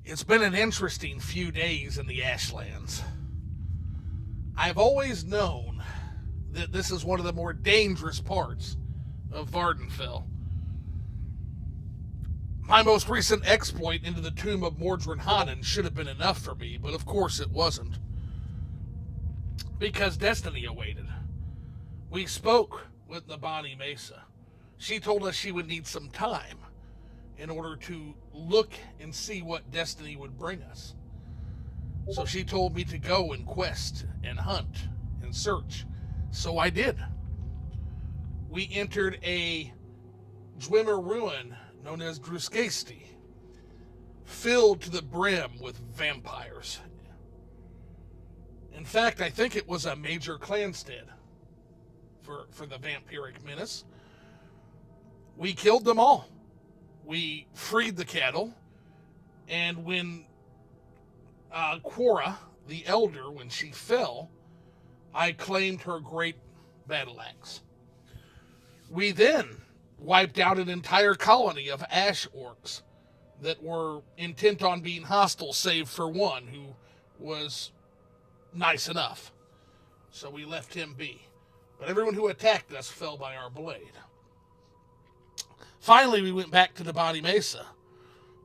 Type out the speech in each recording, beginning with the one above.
It's been an interesting few days in the Ashlands. I've always known that this is one of the more dangerous parts of Vardenfell. My most recent exploit into the tomb of Mordred Hanan should have been enough for me, but of course it wasn't. Because destiny awaited. We spoke with Nabani Mesa. She told us she would need some time in order to look and see what destiny would bring us. So she told me to go and quest and hunt and search. So I did. We entered a Dwemer ruin known as Druskesti, filled to the brim with vampires. In fact, I think it was a major clanstead for the vampiric menace. We killed them all. We freed the cattle, and when Quora, the elder, when she fell, I claimed her great battle axe. We then wiped out an entire colony of ash orcs that were intent on being hostile, save for one who was nice enough. So we left him be. But everyone who attacked us fell by our blade. Finally, we went back to the Body Mesa.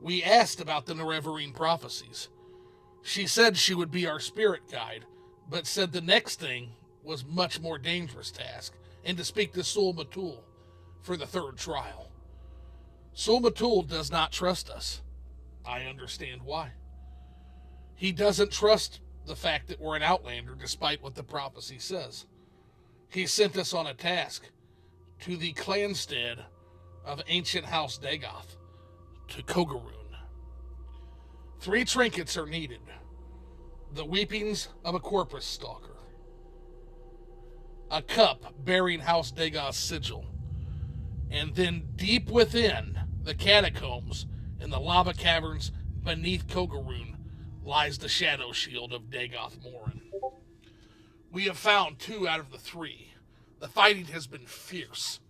We asked about the Nerevarine prophecies. She said she would be our spirit guide, but said the next thing was much more dangerous task, and to speak to Sul Matul for the third trial. Sul Matul does not trust us. I understand why. He doesn't trust the fact that we're an outlander, despite what the prophecy says. He sent us on a task to the clanstead of ancient House Dagoth, to Kogoruhn. 3 trinkets are needed. The weepings of a corpus stalker, a cup bearing House Dagoth's sigil, and then deep within the catacombs in the lava caverns beneath Kogoruhn lies the shadow shield of Dagoth Morin. We have found 2 out of the 3. The fighting has been fierce.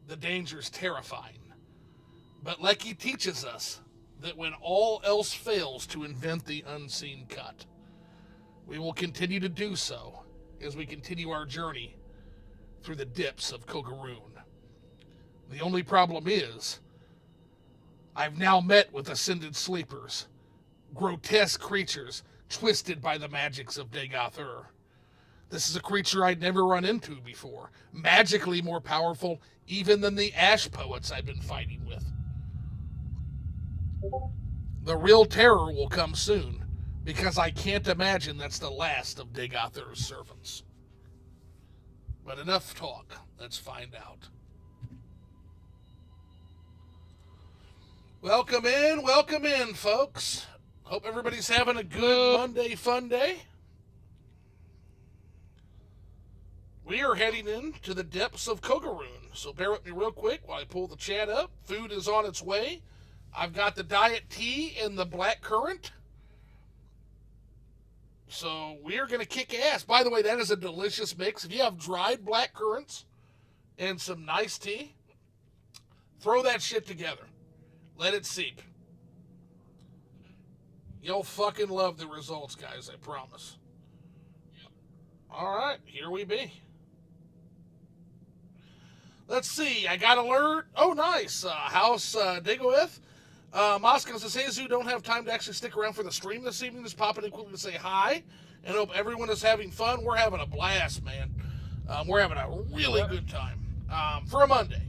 The danger's terrifying. But Lecky teaches us that when all else fails to invent the unseen cut, we will continue to do so as we continue our journey through the dips of Kogoruhn. The only problem is, I've now met with ascended sleepers, grotesque creatures twisted by the magics of Dagoth. This is a creature I'd never run into before, magically more powerful even than the ash poets I've been fighting with. The real terror will come soon, because I can't imagine that's the last of Dagoth's servants. But enough talk, let's find out. Welcome in, folks. Hope everybody's having a good Monday fun day. We are heading into the depths of Kogoruhn, so bear with me real quick while I pull the chat up. Food is on its way. I've got the diet tea and the black currant. So we are going to kick ass. By the way, that is a delicious mix. If you have dried black currants and some nice tea, throw that shit together. Let it seep. You'll fucking love the results, guys, I promise. All right, here we be. Let's see, I got alert. Oh, nice. House Dagoths. Moscow says, hey, Zoo, don't have time to actually stick around for the stream this evening. Just popping in quickly to say hi and hope everyone is having fun. We're having a blast, man. We're having a really good time for a Monday.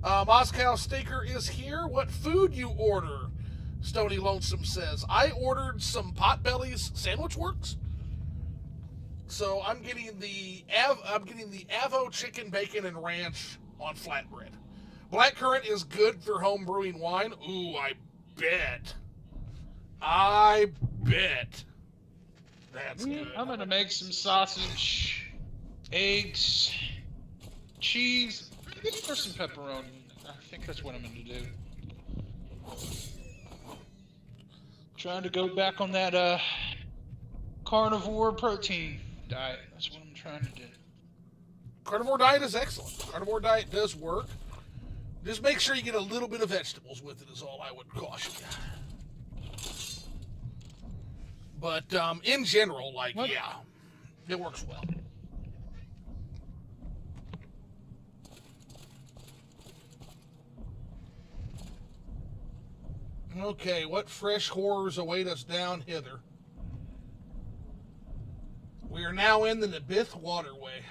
Moscow Staker is here. What food you order? Stony Lonesome says, I ordered some Potbelly's Sandwich Works. So I'm getting the Avo chicken, bacon, and ranch on flatbread. Blackcurrant is good for home brewing wine. Ooh, I bet. That's good. I'm gonna make some sausage, eggs, cheese, maybe for some pepperoni. I think that's what I'm gonna do. Trying to go back on that carnivore protein diet. That's what I'm trying to do. Carnivore diet is excellent. Carnivore diet does work. Just make sure you get a little bit of vegetables with it is all I would caution you. But in general, like, What? yeah, it works well. Okay, what fresh horrors await us down hither? We are now in the Nabith waterway.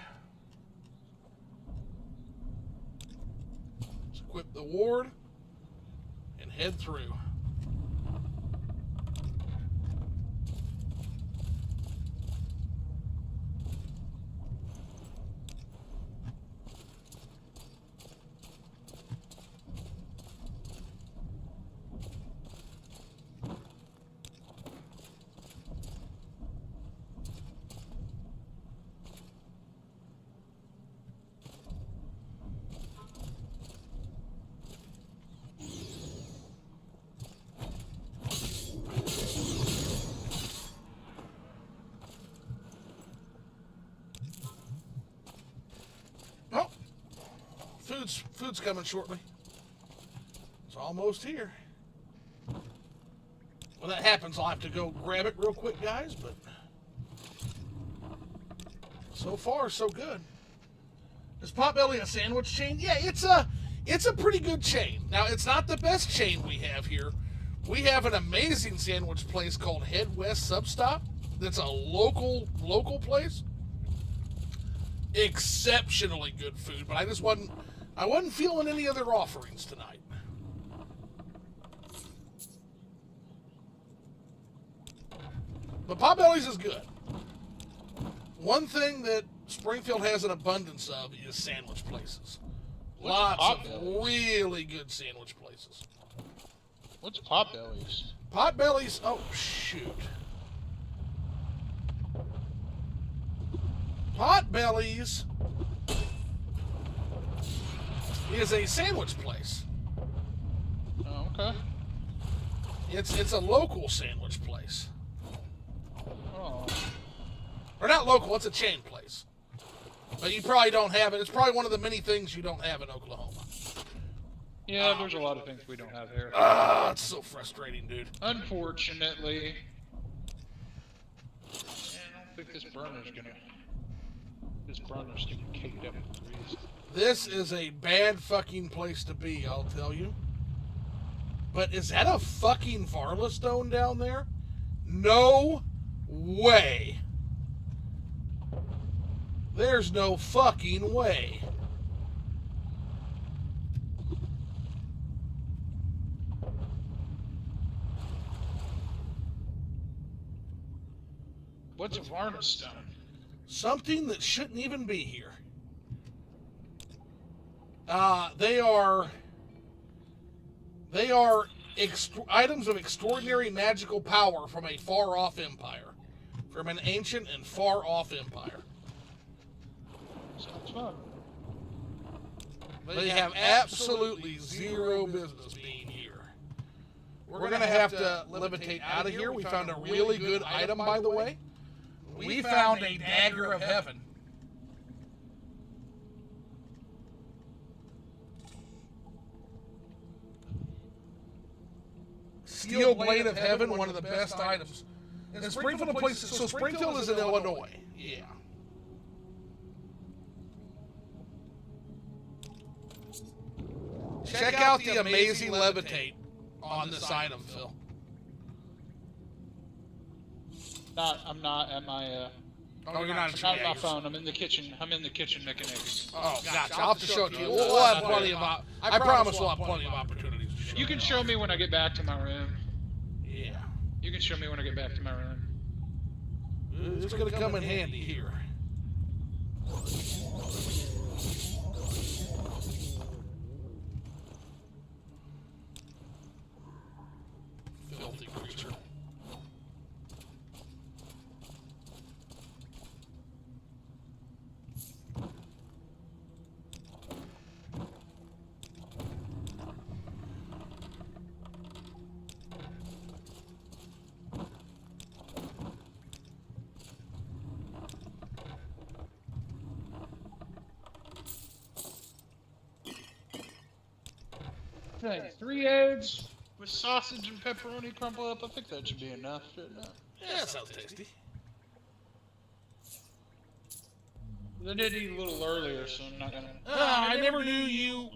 Let's equip the ward and head through. Food's coming shortly. It's almost here. When that happens, I'll have to go grab it real quick, guys, but so far, so good. Is Potbelly a sandwich chain? Yeah, it's a pretty good chain. Now, it's not the best chain we have here. We have an amazing sandwich place called Head West Substop. That's a local place. Exceptionally good food, but I wasn't feeling any other offerings tonight. But Potbelly's is good. One thing that Springfield has an abundance of is sandwich places. Lots of really good sandwich places. What's Potbelly's? Potbelly's, oh shoot. Potbelly's is a sandwich place. Oh, okay. It's a local sandwich place. Oh. Or not local, it's a chain place. But you probably don't have it. It's probably one of the many things you don't have in Oklahoma. Yeah, there's a lot of things we don't have here. It's so frustrating, dude. Unfortunately. I don't think this burner's gonna get kicked up with grease. This is a bad fucking place to be, I'll tell you. But is that a fucking Varla stone down there? No way. There's no fucking way. What's a Varna stone? Something that shouldn't even be here. They are items of extraordinary magical power from a far-off empire. From an ancient and far-off empire. Sounds fun. They have absolutely zero business being here. We're going to have to levitate out of here. We found a really good item, by the way. We found a dagger of heaven. Steel blade of heaven, one of the best items. And Springfield, so Springfield is in Illinois. Yeah. Check out the amazing levitate on this item, Phil. I'm not at my. Oh, you're not I'm not at my phone. I'm in the kitchen. I'm in the kitchen making eggs. Oh, gotcha. I'll have to show it to you. We'll have plenty of. I promise we'll have plenty of opportunities to show you. Can show me when I get back to my room. Yeah. You can show me when I get back to my room. It's going to come in handy here. Filthy creature. Okay, 3 eggs with sausage and pepperoni crumbled up. I think that should be enough, shouldn't it? Yeah, that sounds tasty. I did eat a little earlier, so I'm not gonna. I never knew you.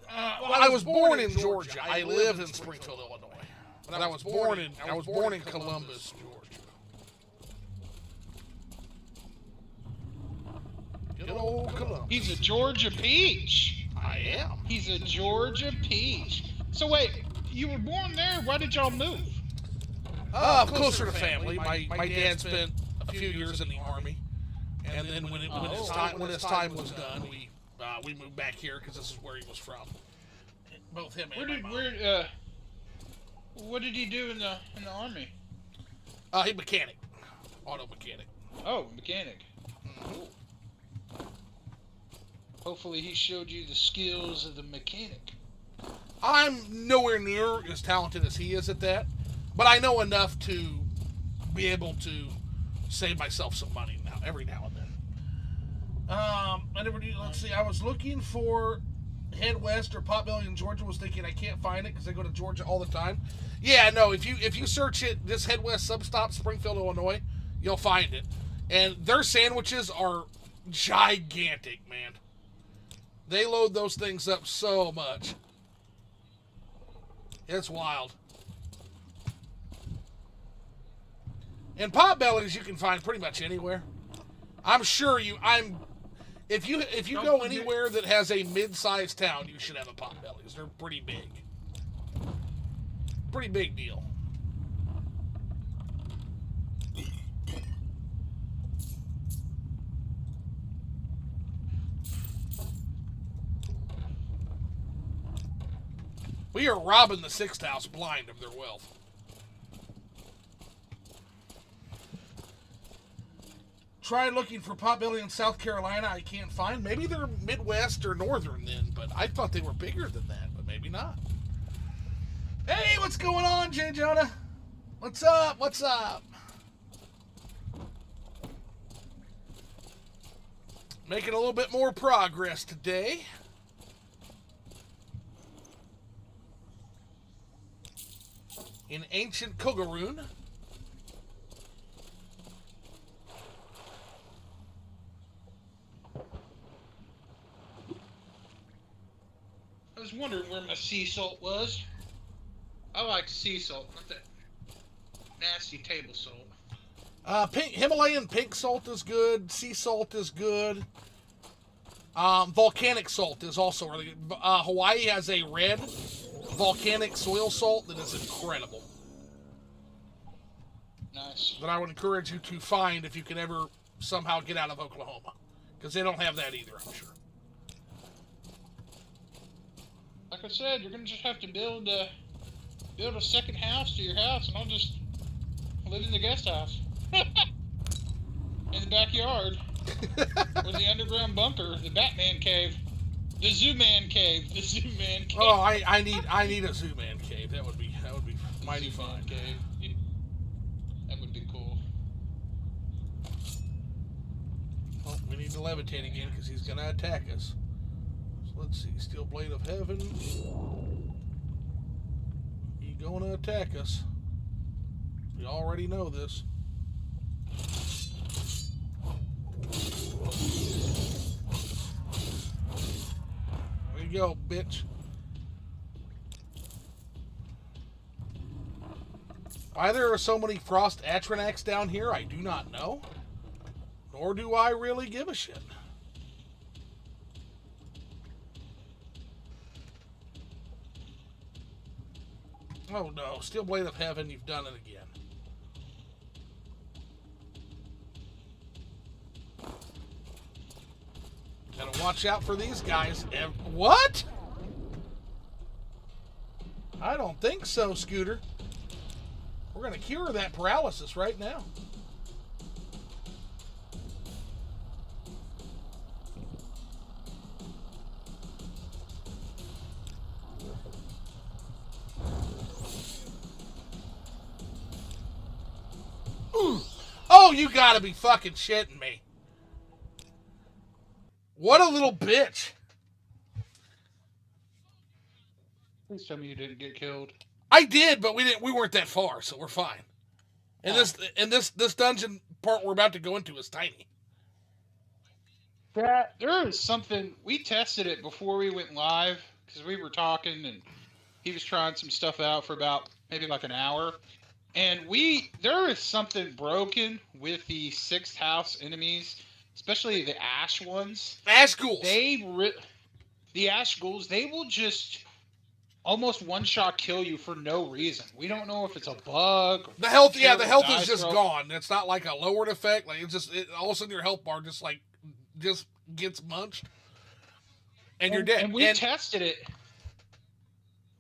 Well, I was born in Georgia. I lived in Springfield, Illinois, but I was born in Columbus, Georgia. Good old Columbus. He's a Georgia peach. I am. He's a Georgia peach. So wait, you were born there. Why did y'all move? Closer to family. My dad spent a few years in the Army, and then when his time was done, we moved back here because this is where he was from. Both him and my mom. What did he do in the Army? He mechanic, auto mechanic. Oh, mechanic. Mm-hmm. Hopefully he showed you the skills of the mechanic. I'm nowhere near as talented as he is at that, but I know enough to be able to save myself some money every now and then. Let's see, I was looking for Head West or Potbelly in Georgia, was thinking I can't find it because I go to Georgia all the time. Yeah, no, if you search it, this Head West substop, Springfield, Illinois, you'll find it. And their sandwiches are gigantic, man. They load those things up so much. It's wild. And Potbellies you can find pretty much anywhere. I'm sure if you go anywhere that has a mid-sized town, you should have a Potbellies. They're pretty big. Pretty big deal. We are robbing the Sixth House blind of their wealth. Try looking for Potbelly in South Carolina. I can't find. Maybe they're Midwest or Northern then, but I thought they were bigger than that, but maybe not. Hey, what's going on, Jay Jonah? What's up? What's up? Making a little bit more progress today. In ancient Kogoruhn. I was wondering where my sea salt was. I like sea salt, not that nasty table salt. Himalayan pink salt is good. Sea salt is good. Volcanic salt is also really good. Hawaii has a red volcanic soil salt that is incredible. Nice. That I would encourage you to find if you can ever somehow get out of Oklahoma. Because they don't have that either, I'm sure. Like I said, you're going to just have to build a second house to your house, and I'll just live in the guest house. In the backyard. With the underground bunker, the Batman cave. The Zoo-Man cave. The Zoo-Man cave. Oh, I need a Zoo-Man cave. That would be mighty fun. Cave. That would be cool. Well, we need to levitate again because he's going to attack us. So let's see. Steel Blade of Heaven. He's going to attack us. We already know this. There you go, bitch. Why there are so many Frost Atronachs down here, I do not know. Nor do I really give a shit. Oh no, Steel Blade of Heaven, you've done it again. Gotta watch out for these guys. What? I don't think so, Scooter. We're gonna cure that paralysis right now. Ooh. Oh, you gotta be fucking shitting me. What a little bitch. Please tell me you didn't get killed. I did, but we weren't that far, so we're fine. And this dungeon part we're about to go into is tiny. There is something, we tested it before we went live because we were talking and he was trying some stuff out for about maybe like an hour, and there is something broken with the 6th house enemies, especially the ash ones. Ash ghouls. The ash ghouls, they will just almost one-shot kill you for no reason. We don't know if it's a bug. The health is just gone. It's not like a lowered effect. Like all of a sudden your health bar just gets munched, and you're dead. And we tested it.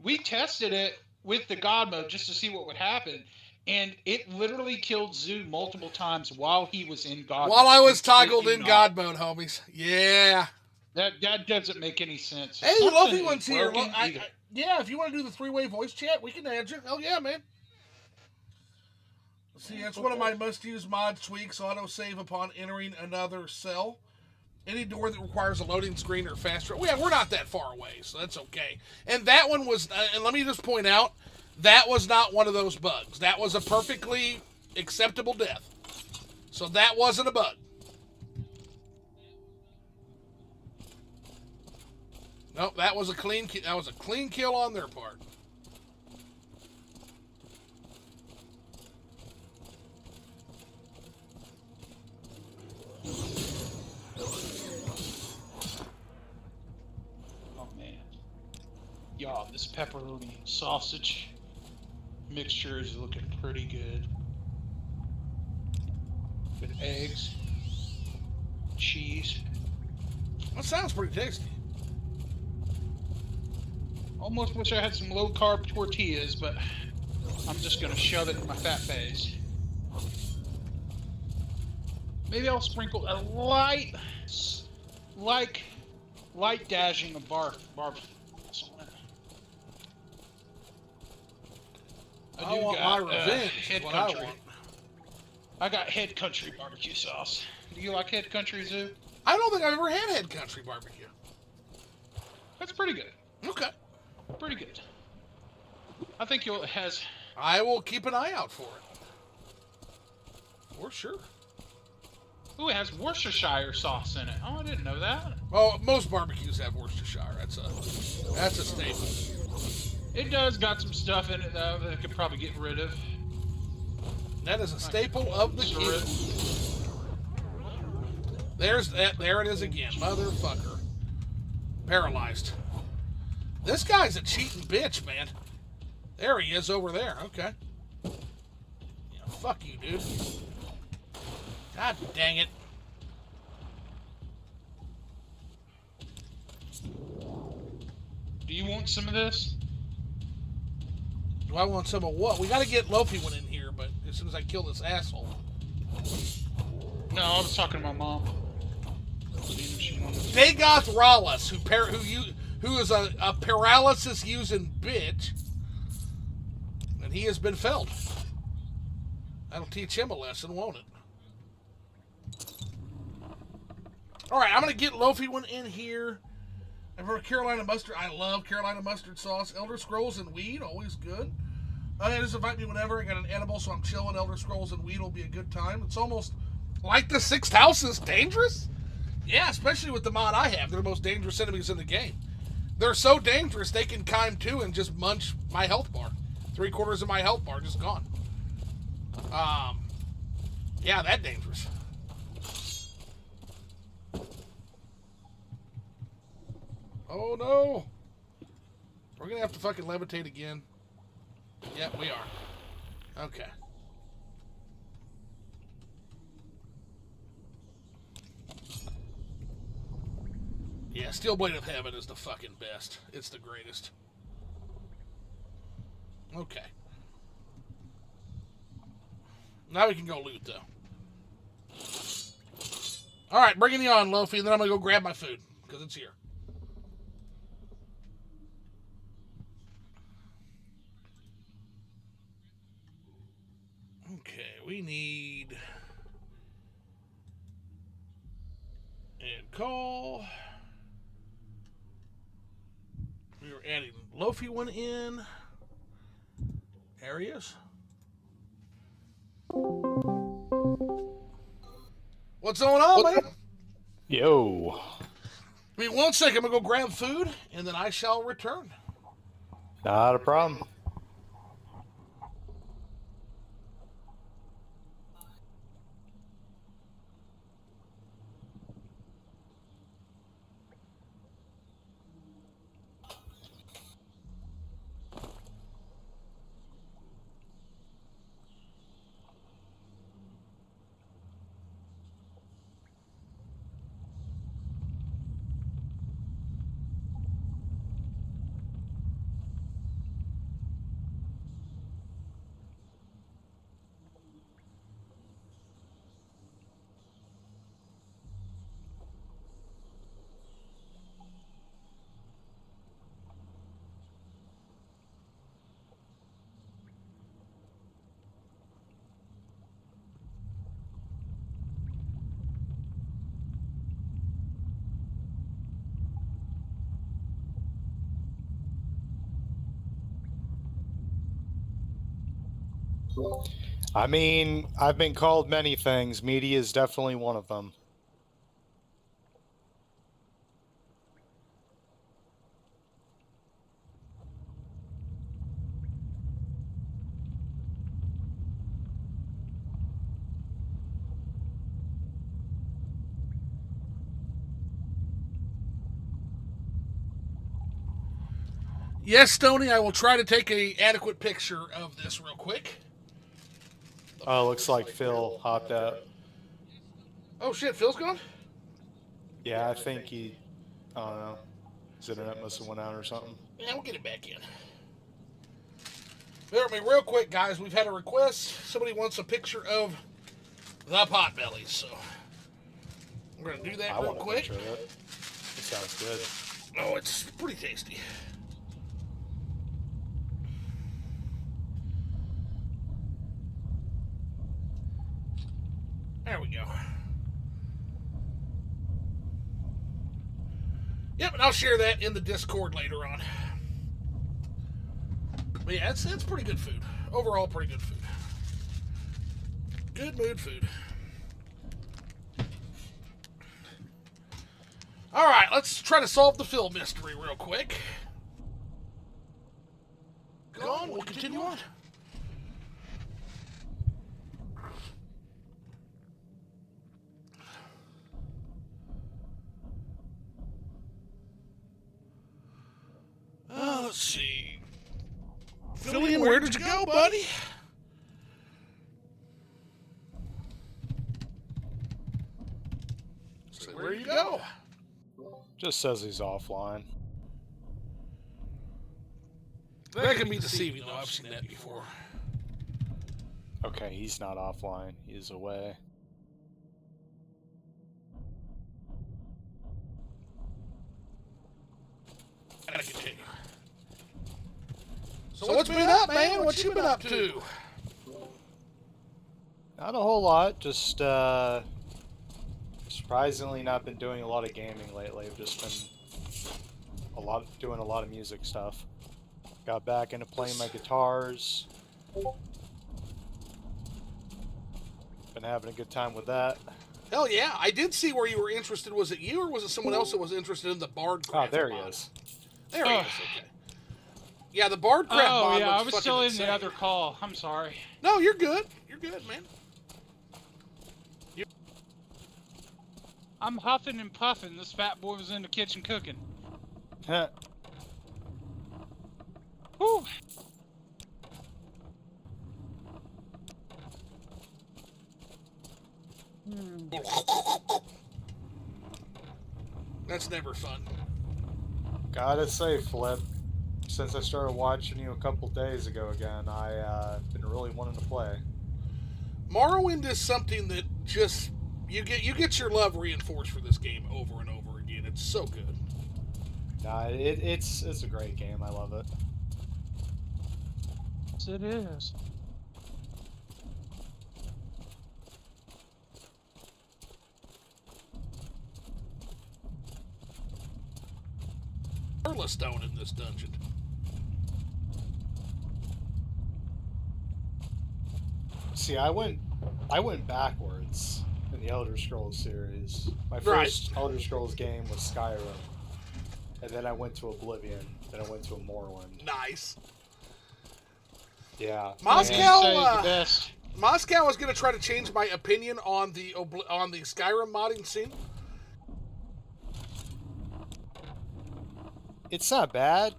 We tested it with the God mode just to see what would happen, and it literally killed Zoo multiple times while he was in God mode. While I was toggled in God mode, homies. Yeah. That doesn't make any sense. Hey, Lofi one's here. Yeah, if you want to do the 3-way voice chat, we can add you. Oh, yeah, man. See, that's one of my must-use mods. Tweaks autosave upon entering another cell. Any door that requires a loading screen or fast... Yeah, we're not that far away, so that's okay. And that one was... and let me just point out, that was not one of those bugs. That was a perfectly acceptable death. So that wasn't a bug. Nope, that was a clean kill on their part. Oh man. Y'all, this pepperoni sausage mixture is looking pretty good. With eggs, cheese. That sounds pretty tasty. Almost wish I had some low-carb tortillas, but I'm just going to shove it in my fat face. Maybe I'll sprinkle a light dashing of barbecue sauce on it. I want my revenge. Head Country. I got Head Country barbecue sauce. Do you like Head Country, Zoo? I don't think I've ever had Head Country barbecue. That's pretty good. Okay. Pretty good. I think it has... I will keep an eye out for it. For sure. Ooh, it has Worcestershire sauce in it. Oh, I didn't know that. Well, most barbecues have Worcestershire. That's a staple. It does got some stuff in it, though, that I could probably get rid of. That is a staple of the kid. There it is again. Motherfucker. Paralyzed. This guy's a cheating bitch, man. There he is over there. Okay. Yeah, fuck you, dude. God dang it. Do you want some of this? Do I want some of what? We gotta get Lofi one in here, but as soon as I kill this asshole. No, I was talking to my mom. Dagoths Rawless, who is a paralysis using bitch, and he has been felled. That'll teach him a lesson, won't it? Alright, I'm gonna get Lofi one in here. And for Carolina mustard, I love Carolina mustard sauce. Elder Scrolls and weed, always good. Just invite me whenever. I got an edible, so I'm chilling. Elder Scrolls and weed will be a good time. It's almost like the 6th house is dangerous. Yeah, especially with the mod I have. They're the most dangerous enemies in the game. They're so dangerous, they can climb too and just munch my health bar. 3/4 of my health bar just gone. Yeah, that dangerous. Oh no! We're gonna have to fucking levitate again. Yep, we are. Okay. Yeah, Steel Blade of Heaven is the fucking best. It's the greatest. Okay. Now we can go loot, though. Alright, bringing you on, Lofi, and then I'm gonna go grab my food, because it's here. Okay, we need... and call... We were adding Lofi one in. Areas. What's going on, man? Yo. Give me 1 second. I'm going to go grab food, and then I shall return. Not a problem. I mean, I've been called many things. Media is definitely one of them. Yes, Stoney, I will try to take a adequate picture of this real quick. Oh, looks like Phil hopped out. Oh, shit, Phil's gone? Yeah, I think he, I don't know, his internet must have went out or something. Yeah, we'll get it back in. Bear with me real quick, guys. We've had a request. Somebody wants a picture of the Potbellies, so we're going to do that real want a quick. picture of it. It sounds good. Oh, it's pretty tasty. There we go. Yep, and I'll share that in the Discord later on. But yeah, it's pretty good food. Overall, pretty good food. Good mood food. Alright, let's try to solve the Phil mystery real quick. Go on, we'll continue on. Let's see. Phillian, where did you go, buddy? So where you go? Just says he's offline. That can be deceiving, though. I've seen that before. Okay, he's not offline. He's away. Gotta continue. So what's been up, man? What you been up to? Not a whole lot. Just, surprisingly not been doing a lot of gaming lately. I've just been doing a lot of music stuff. Got back into playing my guitars. Been having a good time with that. Hell yeah. I did see where you were interested. Was it you or was it someone else that was interested in the Bard Craft Oh, there he mod? is. There he is, okay. Yeah, the Bard Craft mod Oh, yeah, I looks was still in insane. the other call. I'm sorry. No, you're good. You're good, man. I'm huffing and puffing. This fat boy was in the kitchen cooking. Whew. That's never fun. Gotta say, Flip, since I started watching you a couple days ago again, I've been really wanting to play. Morrowind is something that just you get your love reinforced for this game over and over again. It's so good. Nah, it's a great game. I love it. Yes, it is. Stone in this dungeon. See, I went backwards in the Elder Scrolls series. My Right. first Elder Scrolls game was Skyrim, and then I went to Oblivion, then I went to Morrowind. Nice. Yeah. Moscow, say is the best. Moscow is going to try to change my opinion on the Skyrim modding scene. It's not bad,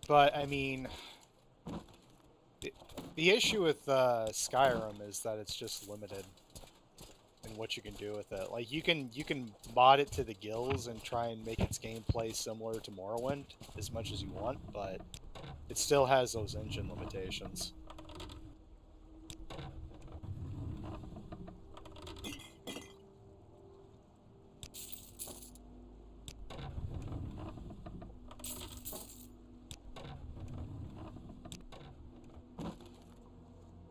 but I mean, the issue with Skyrim is that it's just limited in what you can do with it. Like you can mod it to the gills and try and make its gameplay similar to Morrowind as much as you want, but it still has those engine limitations.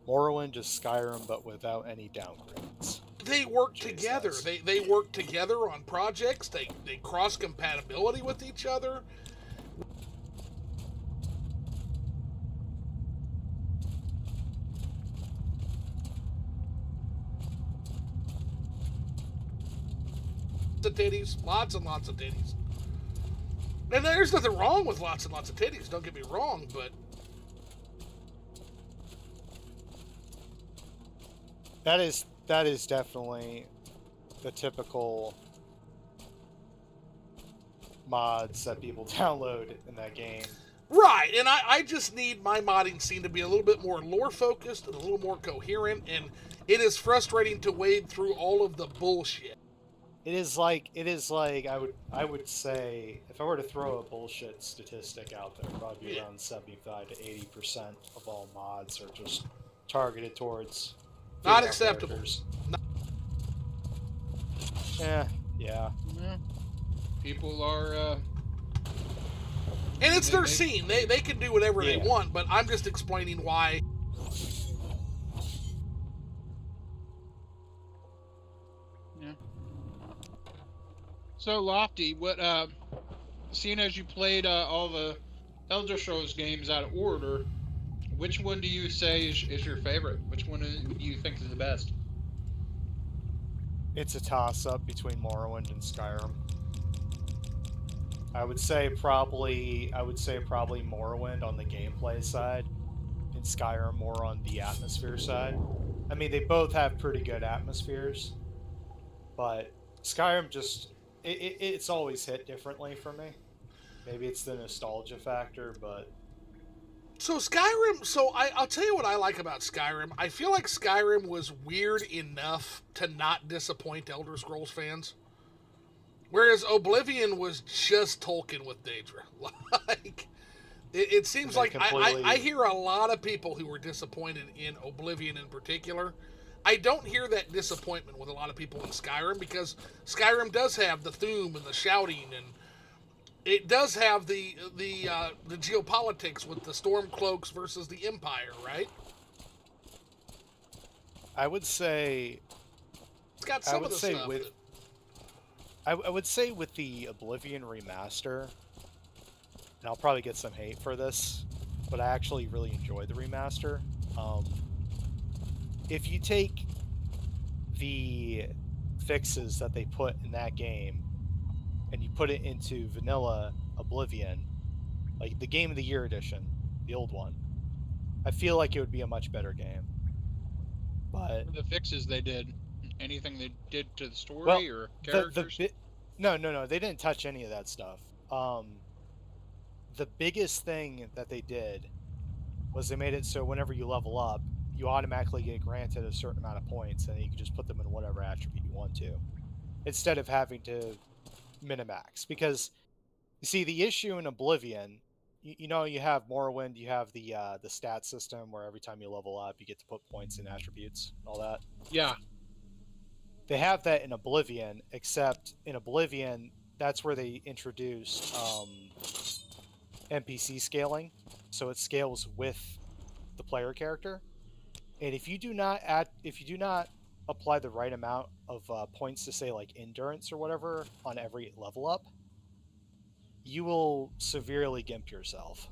Morrowind is Skyrim, but without any downgrades. They work together. They work together on projects. They cross compatibility with each other. The titties, lots and lots of titties. And there's nothing wrong with lots and lots of titties. Don't get me wrong, but that is definitely the typical mods that people download in that game. right. And I just need my modding scene to be a little bit more lore focused and a little more coherent. And it is frustrating to wade through all of the bullshit. It is like I would say if I were to throw a bullshit statistic out there, probably around 75 to 80% of all mods are just targeted towards Not acceptable. Yeah. Yeah. People are. And it's their scene. They can do whatever they Yeah. want, but I'm just explaining why. Yeah. So Lofty, what? Seeing as you played all the Elder Scrolls games out of order, which one do you say is your favorite? Which one do you think is the best? It's a toss-up between Morrowind and Skyrim. I would say probably Morrowind on the gameplay side, and Skyrim more on the atmosphere side. I mean, they both have pretty good atmospheres, but Skyrim just it's always hit differently for me. Maybe it's the nostalgia factor, but So Skyrim, I'll tell you what I like about Skyrim. I feel like Skyrim was weird enough to not disappoint Elder Scrolls fans. Whereas Oblivion was just Tolkien with Daedra. Like, it seems like I hear a lot of people who were disappointed in Oblivion in particular. I don't hear that disappointment with a lot of people in Skyrim because Skyrim does have the Thuum and the shouting, and it does have the geopolitics with the Stormcloaks versus the Empire, right? I would say It's got some of the stuff. I would say with the Oblivion remaster, and I'll probably get some hate for this, but I actually really enjoyed the remaster. If you take the fixes that they put in that game and you put it into vanilla Oblivion, like the Game of the Year edition, the old one, I feel like it would be a much better game. But The fixes they did, anything they did to the story or characters? No, they didn't touch any of that stuff. The biggest thing that they did was they made it so whenever you level up, you automatically get granted a certain amount of points, and you can just put them in whatever attribute you want to, instead of having to minimax. Because you see, the issue in Oblivion, you know, you have Morrowind, you have the stat system where every time you level up, you get to put points in attributes and all that. Yeah. They have that in Oblivion, except in Oblivion, that's where they introduced NPC scaling, so it scales with the player character. And if you do not apply the right amount of points to, say, like endurance or whatever on every level up, you will severely gimp yourself.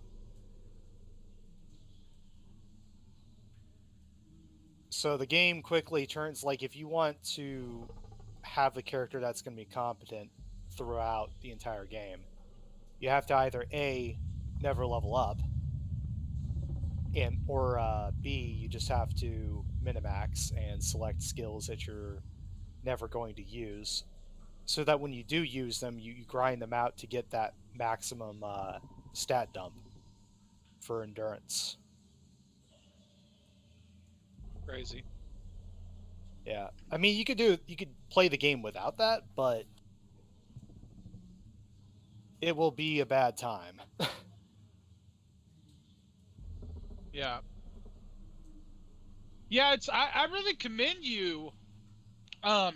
So the game quickly turns, like, if you want to have a character that's going to be competent throughout the entire game, you have to either A, never level up, or B, you just have to minimax and select skills that you're never going to use, so that when you do use them, you grind them out to get that maximum stat dump for endurance. Crazy. Yeah, I mean, you could play the game without that, but it will be a bad time. Yeah. Yeah, I really commend you for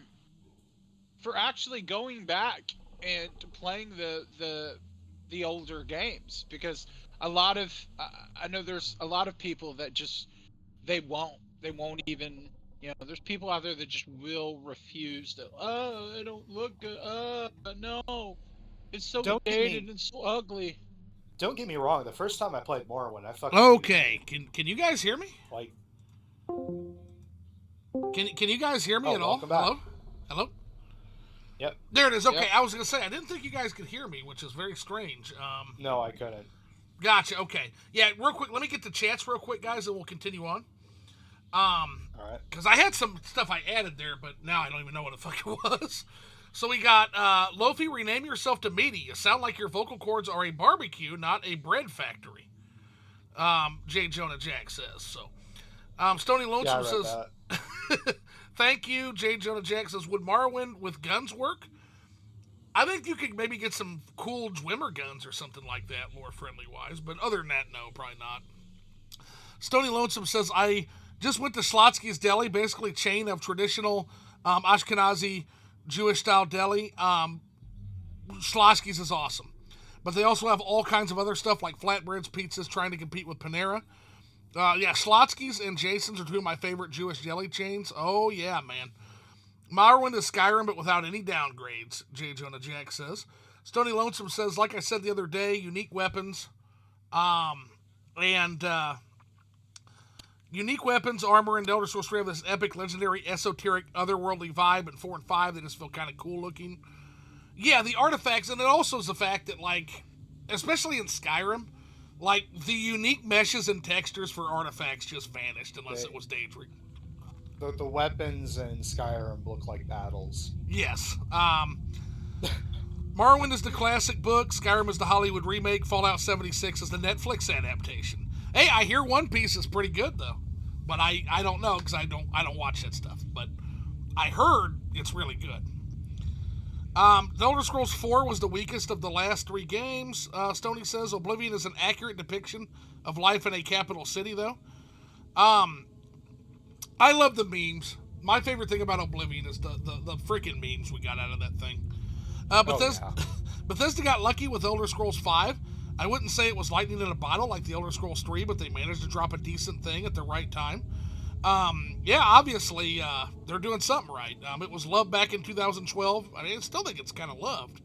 actually going back and playing the older games, because a lot of I know there's a lot of people that just they won't even, there's people out there that just will refuse to, oh, they don't look good, no, it's so dated and so ugly. Don't get me wrong, the first time I played Morrowind, I fucking... Okay, can you guys hear me? Like... Can you guys hear me at all? Welcome back. Hello? Yep. There it is. Okay, Yep. I was going to say, I didn't think you guys could hear me, which is very strange. No, I couldn't. Gotcha, okay. Yeah, real quick, let me get the chats real quick, guys, and we'll continue on. Alright. Because I had some stuff I added there, but now I don't even know what the fuck it was. So we got, Lofi, rename yourself to Meaty. You sound like your vocal cords are a barbecue, not a bread factory. J. Jonah Jack says, so. Stony Lonesome says, thank you. J. Jonah Jack says, would Morrowind with guns work? I think you could maybe get some cool Dwimmer guns or something like that, more friendly-wise. But other than that, no, probably not. Stony Lonesome says, I just went to Slotsky's Deli, basically a chain of traditional Ashkenazi Jewish-style deli. Slotsky's is awesome. But they also have all kinds of other stuff like flatbreads, pizzas, trying to compete with Panera. Yeah, Slotsky's and Jason's are two of my favorite Jewish deli chains. Oh, yeah, man. Morrowind is Skyrim, but without any downgrades, J. Jonah Jack says. Stony Lonesome says, like I said the other day, unique weapons. Unique weapons, armor, and Elder Scrolls 3 have this epic, legendary, esoteric, otherworldly vibe, and 4 and 5, they just feel kind of cool looking. Yeah, the artifacts, and it also is the fact that, like, especially in Skyrim, like, the unique meshes and textures for artifacts just vanished unless it was Daedric. The weapons in Skyrim look like battles. Yes. Morrowind is the classic book, Skyrim is the Hollywood remake, Fallout 76 is the Netflix adaptation. Hey, I hear One Piece is pretty good, though. But I don't know, because I don't watch that stuff. But I heard it's really good. The Elder Scrolls 4 was the weakest of the last 3 games. Stoney says Oblivion is an accurate depiction of life in a capital city, though. I love the memes. My favorite thing about Oblivion is the freaking memes we got out of that thing. Bethesda got lucky with Elder Scrolls 5. I wouldn't say it was lightning in a bottle like the Elder Scrolls 3, but they managed to drop a decent thing at the right time. Yeah, obviously, they're doing something right. It was loved back in 2012. I mean, I still think it's kind of loved.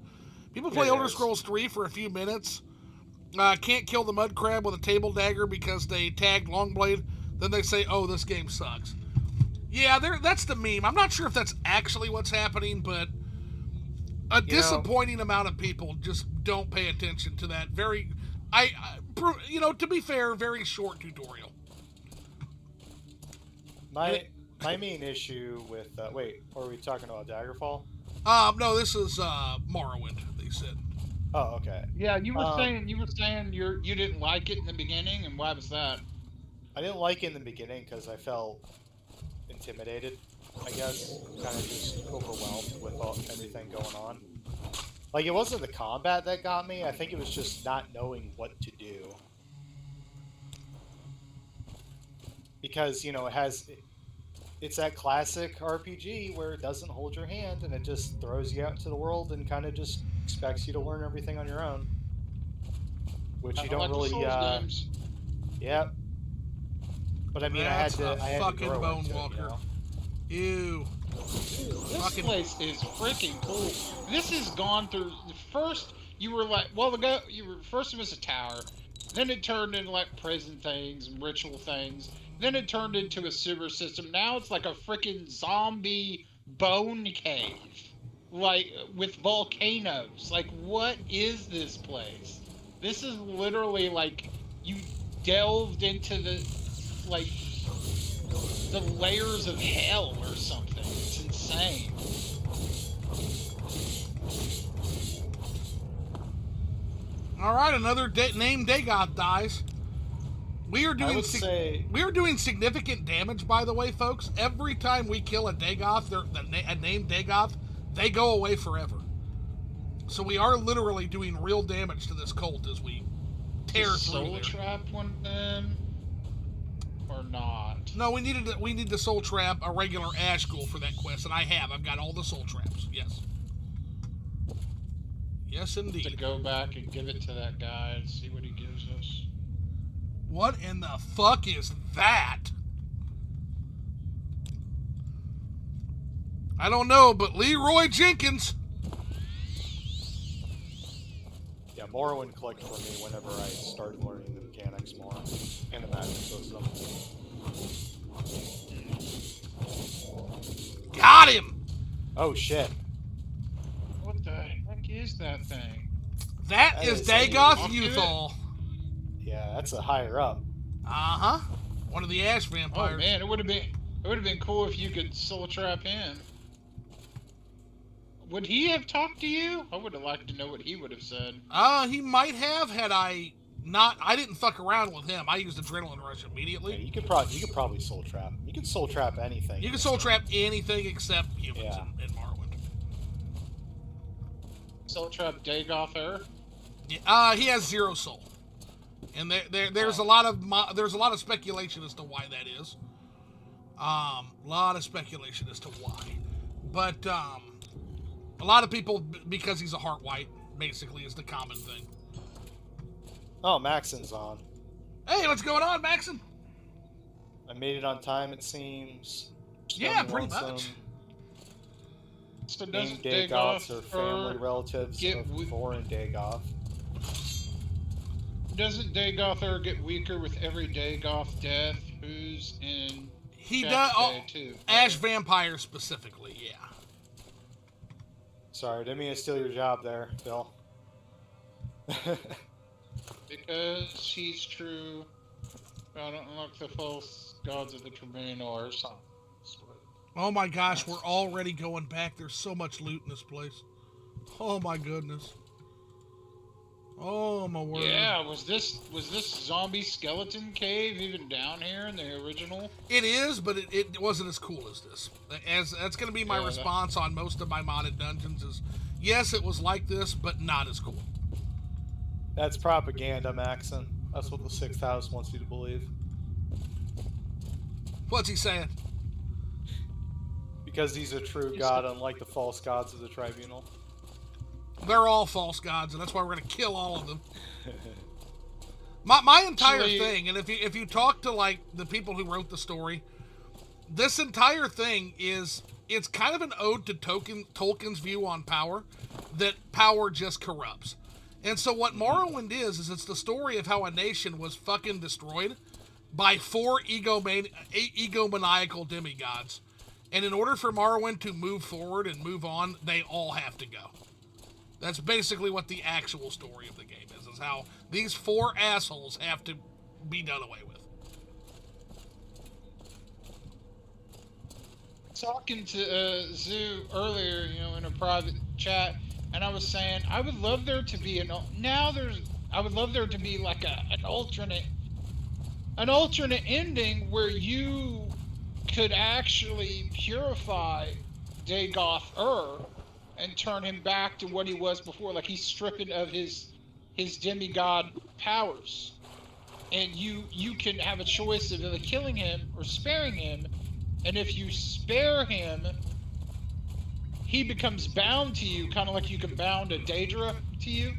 People play Elder Scrolls 3 for a few minutes. Can't kill the mud crab with a table dagger because they tagged Longblade. Then they say, oh, this game sucks. Yeah, that's the meme. I'm not sure if that's actually what's happening, but a disappointing amount of people just don't pay attention to that very, to be fair, very short tutorial. My main issue with wait, are we talking about Daggerfall? No, this is Morrowind. They said. Oh, okay. Yeah, you were saying you didn't like it in the beginning, and why was that? I didn't like it in the beginning because I felt intimidated, I guess, kind of just overwhelmed with everything going on. Like, it wasn't the combat that got me, I think it was just not knowing what to do. Because, it's that classic RPG where it doesn't hold your hand and it just throws you out into the world and kind of just expects you to learn everything on your own. Which you don't really, yeah. But I mean, I had to fucking grow Bone into it, Walker. Ew. This place is freaking cool. This has gone through. First, you were like, first it was a tower, Then it turned into like prison things and ritual things. Then it turned into a sewer system. Now it's like a freaking zombie bone cave. Like, with volcanoes. Like, what is this place? This is literally like you delved into the, like, the layers of hell or something. It's insane. All right, another named Dagoth dies. We are doing significant damage, by the way, folks. Every time we kill a Dagoth, a named Dagoth, they go away forever. So we are literally doing real damage to this cult as we tear through Soul there. trap one of them, or not? No, we need to soul trap a regular Ash Ghoul for that quest, and I've got all the soul traps. Yes. Yes, indeed. To go back and give it to that guy and see what he gives us. What in the fuck is that? I don't know, but Leroy Jenkins. Yeah, Morrowind clicked for me whenever I started learning the mechanics more and the magic system. Got him! Oh shit. What the heck is that thing? That is Dagoth Uthal. Yeah, that's a higher up. Uh-huh. One of the Ash Oh vampires. man, it would have been cool if you could soul trap him. Would he have talked to you? I would have liked to know what he would have said. He might have had I not. I didn't fuck around with him. I used Adrenaline Rush Yeah, immediately. you could probably soul trap. You can soul trap anything. You can soul trap anything except humans Yeah. in Morrowind. Soul trap Dagoth. Yeah, he has 0 soul, and there's a lot of speculation as to why that is. Lot of speculation as to why, but a lot of people, because he's a heart white, basically is the common thing. Oh, Maxon's on. Hey, what's going on, Maxon? I made it on time, it seems. Yeah, pretty much. So Named doesn't Dagoths are family relatives get of foreign Dagoth. Doesn't Dagoth get weaker with every Dagoth death? Who's in? He Chapter does. Day too? Ash vampire specifically, yeah. Sorry, didn't mean to steal your job there, Bill. Because he's true. Gotta unlock the false gods of the Tribunal or something. Oh my gosh, we're already going back. There's so much loot in this place. Oh my goodness. Oh my word. Yeah, was this zombie skeleton cave even down here in the original? It is, but it wasn't as cool as this. That's going to be my response on most of my modded dungeons is, yes, it was like this, but not as cool. That's propaganda, Maxon. That's what the 6th house wants you to believe. What's he saying? Because he's a true god, unlike the false gods of the Tribunal. They're all false gods, and that's why we're going to kill all of them. My entire thing, and if you talk to like the people who wrote the story, this entire thing it's kind of an ode to Tolkien's view on power, that power just corrupts. And so what Morrowind is it's the story of how a nation was fucking destroyed by 4 egomaniacal demigods. And in order for Morrowind to move forward and move on, they all have to go. That's basically what the actual story of the game is how these 4 assholes have to be done away with. Talking to Zoo earlier, in a private chat, and I was saying I would love there to be I would love there to be like an alternate ending where you could actually purify Dagoth and turn him back to what he was before, like he's stripping of his demigod powers, and you can have a choice of either killing him or sparing him, and if you spare him, he becomes bound to you, kind of like you can bound a Daedra to you.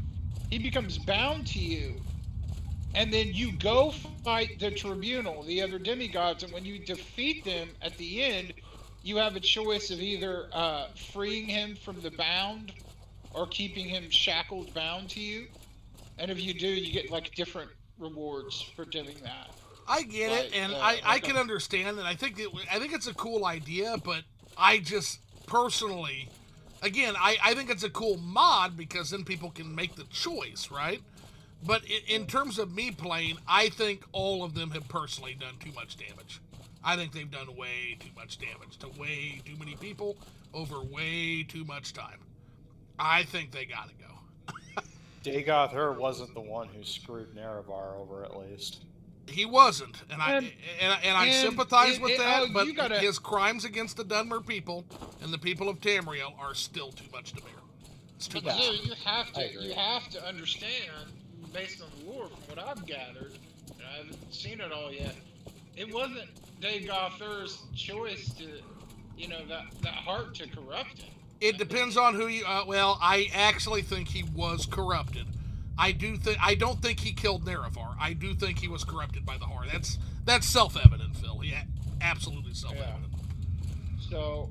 He becomes bound to you, and then you go fight the Tribunal, the other demigods, and when you defeat them at the end, you have a choice of either freeing him from the bound or keeping him shackled bound to you. And if you do, you get like different rewards for doing that. I get it, Like, and like I can understand it. I think it's a cool idea, but I just personally, again, I think it's a cool mod because then people can make the choice, right? But in terms of me playing, I think all of them have personally done too much damage. I think they've done way too much damage to way too many people over way too much time. I think they gotta go. Dagoth wasn't the one who screwed Nerevar over, at least. He wasn't, and I sympathize with that. But gotta... his crimes against the Dunmer people and the people of Tamriel are still too much to bear. It's too much. You have to understand, based on the lore, from what I've gathered, and I haven't seen it all yet. It wasn't Dagoth's choice to, that heart to corrupt him. It depends on who you. Well, I actually think he was corrupted. I don't think he killed Nerevar. I do think he was corrupted by the heart. That's self-evident, Phil. Yeah, absolutely self-evident. Yeah. So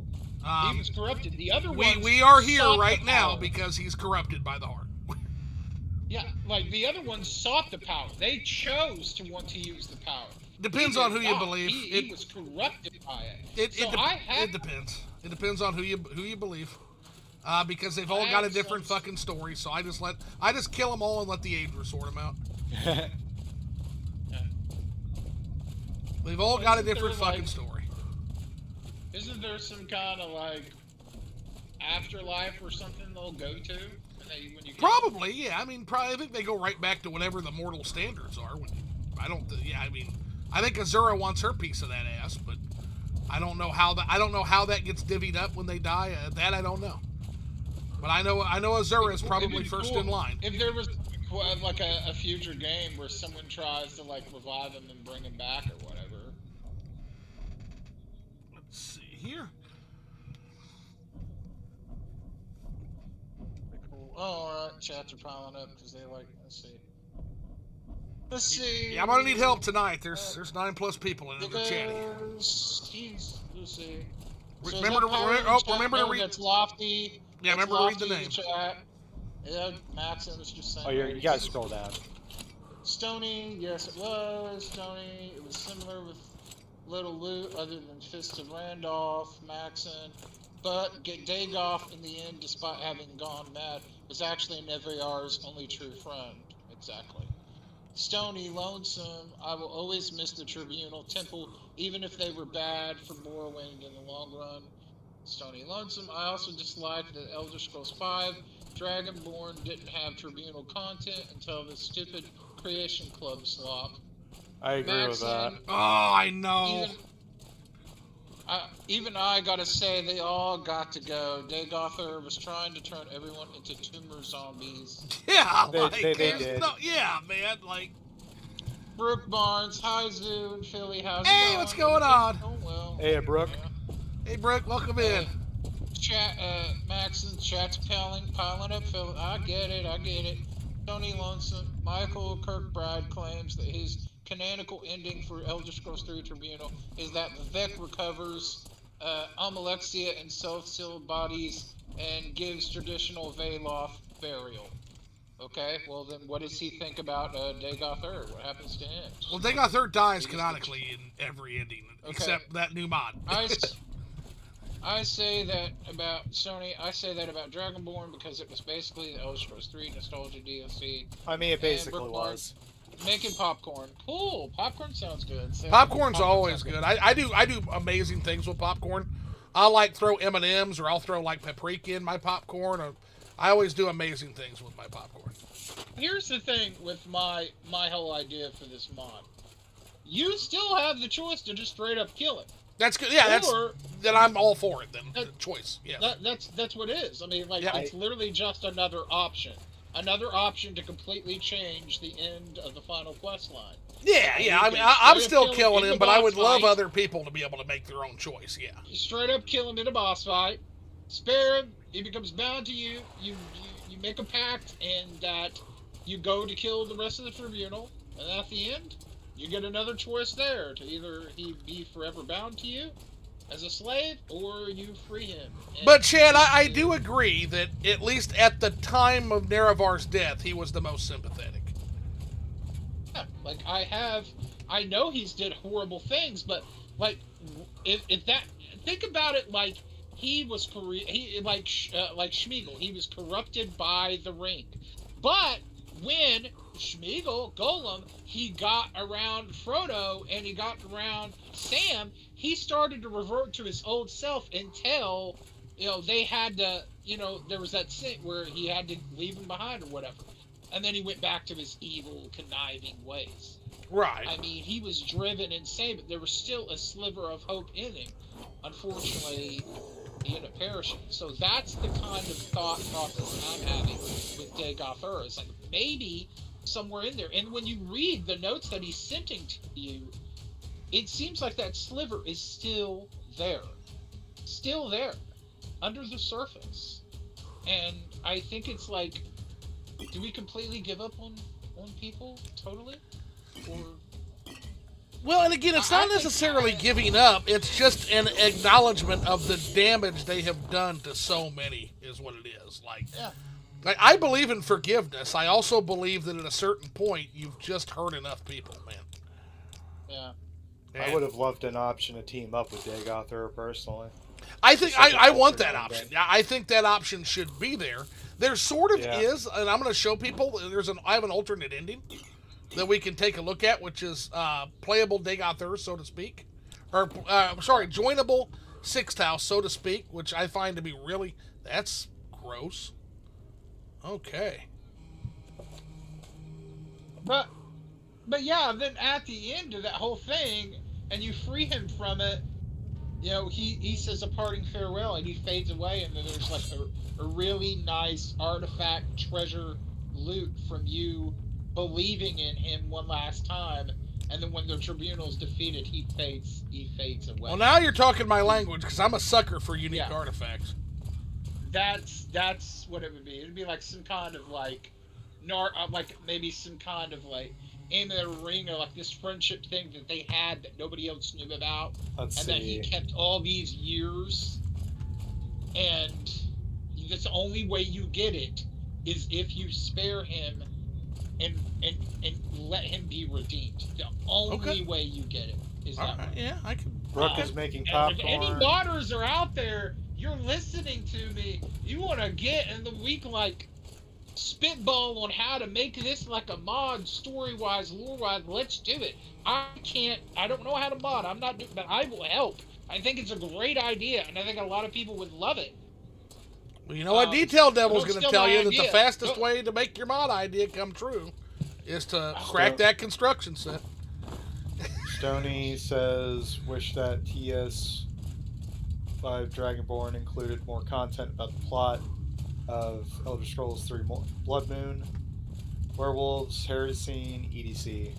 he was corrupted. The other we are here right now because he's corrupted by the heart. Yeah, like the other ones sought the power. They chose to want to use the power. Depends on who you believe. He was corrupted by it. It depends. It depends on who you believe. Because they've all got a different fucking story, so I just kill them all and let the Aedra sort them out. They've all got a different fucking story. Isn't there some kind of afterlife or something they'll go to? When you Probably, yeah. I mean, I think they go right back to whatever the mortal standards are. I think Azura wants her piece of that ass, but I don't know how that gets divvied up when they die. That I don't know. But I know Azura is probably first in line. If there was a future game where someone tries to revive him and bring him back or whatever. Let's see here. Cool. Oh, all right. Chats are piling up because they Let's see. Yeah, I'm gonna need help tonight. There's 9+ people in the chat. Let's see. Remember to read. That's Lofty. Yeah, remember to read the name. Chat. Yeah, Maxon was just saying. Oh, you guys scroll down. Stony, yes it was. Stony, it was similar with little loot other than Fist of Randolph, Maxon. But Dagoth in the end, despite having gone mad, was actually Neviar's only true friend. Exactly. Stony, Lonesome, I will always miss the Tribunal Temple, even if they were bad for Morrowind in the long run. Stony, Lonesome, I also disliked that Elder Scrolls V Dragonborn didn't have Tribunal content until the stupid Creation Club slop. I agree with that. Oh, I know. Even I gotta say, they all got to go. Dagoth was trying to turn everyone into tumor zombies. Yeah, they did. No, yeah, man, Brooke Barnes, hi Zoo and Philly, how's it Hey, going? what's going on? Oh well. Hey, Brooke. Yeah. Hey, Brooke, welcome in. Chat, Maxon, chat's piling up. Phil, I get it. Tony Lonesome, Michael Kirkbride claims that his canonical ending for Elder Scrolls 3 Tribunal is that Vivek recovers Amalexia and self-sealed bodies and gives traditional Valoth burial. Okay, well then what does he think about Dagoth? What happens to him? Well, Dagoth dies canonically in every ending, except that new mod. I say that about Sony. I say that about Dragonborn because it was basically the Elder Scrolls 3 nostalgia DLC. I mean, it basically was. Making popcorn. Cool. Popcorn sounds good. Popcorn's always good. I do amazing things with popcorn. I'll throw M&Ms or I'll throw paprika in my popcorn. Or I always do amazing things with my popcorn. Here's the thing with my whole idea for this mod. You still have the choice to just straight up kill it. That's good. Yeah, then I'm all for it. Then the choice. Yeah. That's what it is. I mean, it's literally just another option. Another option to completely change the end of the final quest line. Yeah. I mean, I'm still killing him, but I would love other people to be able to make their own choice. Yeah. You straight up kill him in a boss fight. Spare him. He becomes bound to you. You make a pact, and that you go to kill the rest of the tribunal. And at the end, you get another choice there to either he be forever bound to you as a slave, or you free him. But Chad, I do agree that at least at the time of Nerevar's death, he was the most sympathetic. Yeah, Like, I know he's did horrible things, but like, if that, think about it like he was like Schmeagol, he was corrupted by the ring, but when Schmeagol, Golem, he got around Frodo and he got around Sam, he started to revert to his old self until, they had to, there was that scene where he had to leave him behind or whatever. And then he went back to his evil, conniving ways. Right. I mean, he was driven insane, but there was still a sliver of hope in him. Unfortunately, he ended up perishing. So that's the kind of thought process I'm having with Dagoths. It's like, maybe somewhere in there. And when you read the notes that he's sending to you, it seems like that sliver is still there. Still there. Under the surface. And I think it's like, do we completely give up on people totally? Or Well, and again, it's not necessarily giving up. It's just an acknowledgement of the damage they have done to so many, is what it is. Like, I believe in forgiveness. I also believe that at a certain point, you've just hurt enough people, man. Yeah. And I would have loved an option to team up with Dagoths personally. I think Just like I an want that alternate option. ending. I think that option should be there. There sort of Yeah. is, and I'm going to show people. I have an alternate ending that we can take a look at, which is playable Dagoths, so to speak, or joinable Sixth House, so to speak, which I find to be really, that's gross. Okay. But yeah, then at the end of that whole thing, and you free him from it, he says a parting farewell, and he fades away, and then there's like a really nice artifact treasure loot from you believing in him one last time, and then when the tribunal's defeated, he fades away. Well, now you're talking my language, because I'm a sucker for unique artifacts. That's what it would be. It'd be like some kind of like maybe some kind of like aim at a ring, or like this friendship thing that they had that nobody else knew about, that he kept all these years, and that's the only way you get it is if you spare him and let him be redeemed. The only way you get it is that way. Yeah, I can. Brooke is making And popcorn. if any modders are out there, you're listening to me, you want to get in the week like spitball on how to make this like a mod, story-wise, lore-wise, let's do it. I don't know how to mod, I'm not doing, but I will help. I think it's a great idea, and I think a lot of people would love it. Well, you know what? Detail Devil's don't going to steal tell my you that the idea. fastest way to make your mod idea come true is to crack that construction set. Stony says, wish that TS5 Dragonborn included more content about the plot of Elder Scrolls 3 Blood Moon, Werewolves, Heresy, EDC.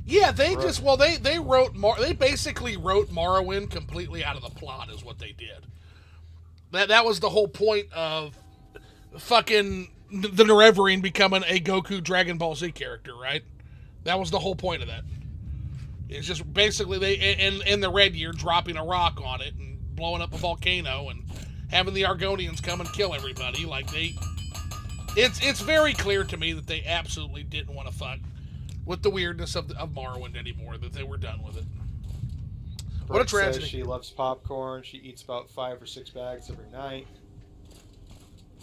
Yeah, they basically wrote Morrowind completely out of the plot is what they did. That was the whole point of fucking the Nerevarine becoming a Goku Dragon Ball Z character, right? That was the whole point of that. It's just basically they in the Red Year dropping a rock on it and blowing up a volcano and having the Argonians come and kill everybody. Like it's very clear to me that they absolutely didn't want to fuck with the weirdness of Morrowind anymore. That they were done with it. What a tragedy. Says she loves popcorn. She eats about 5 or 6 bags every night.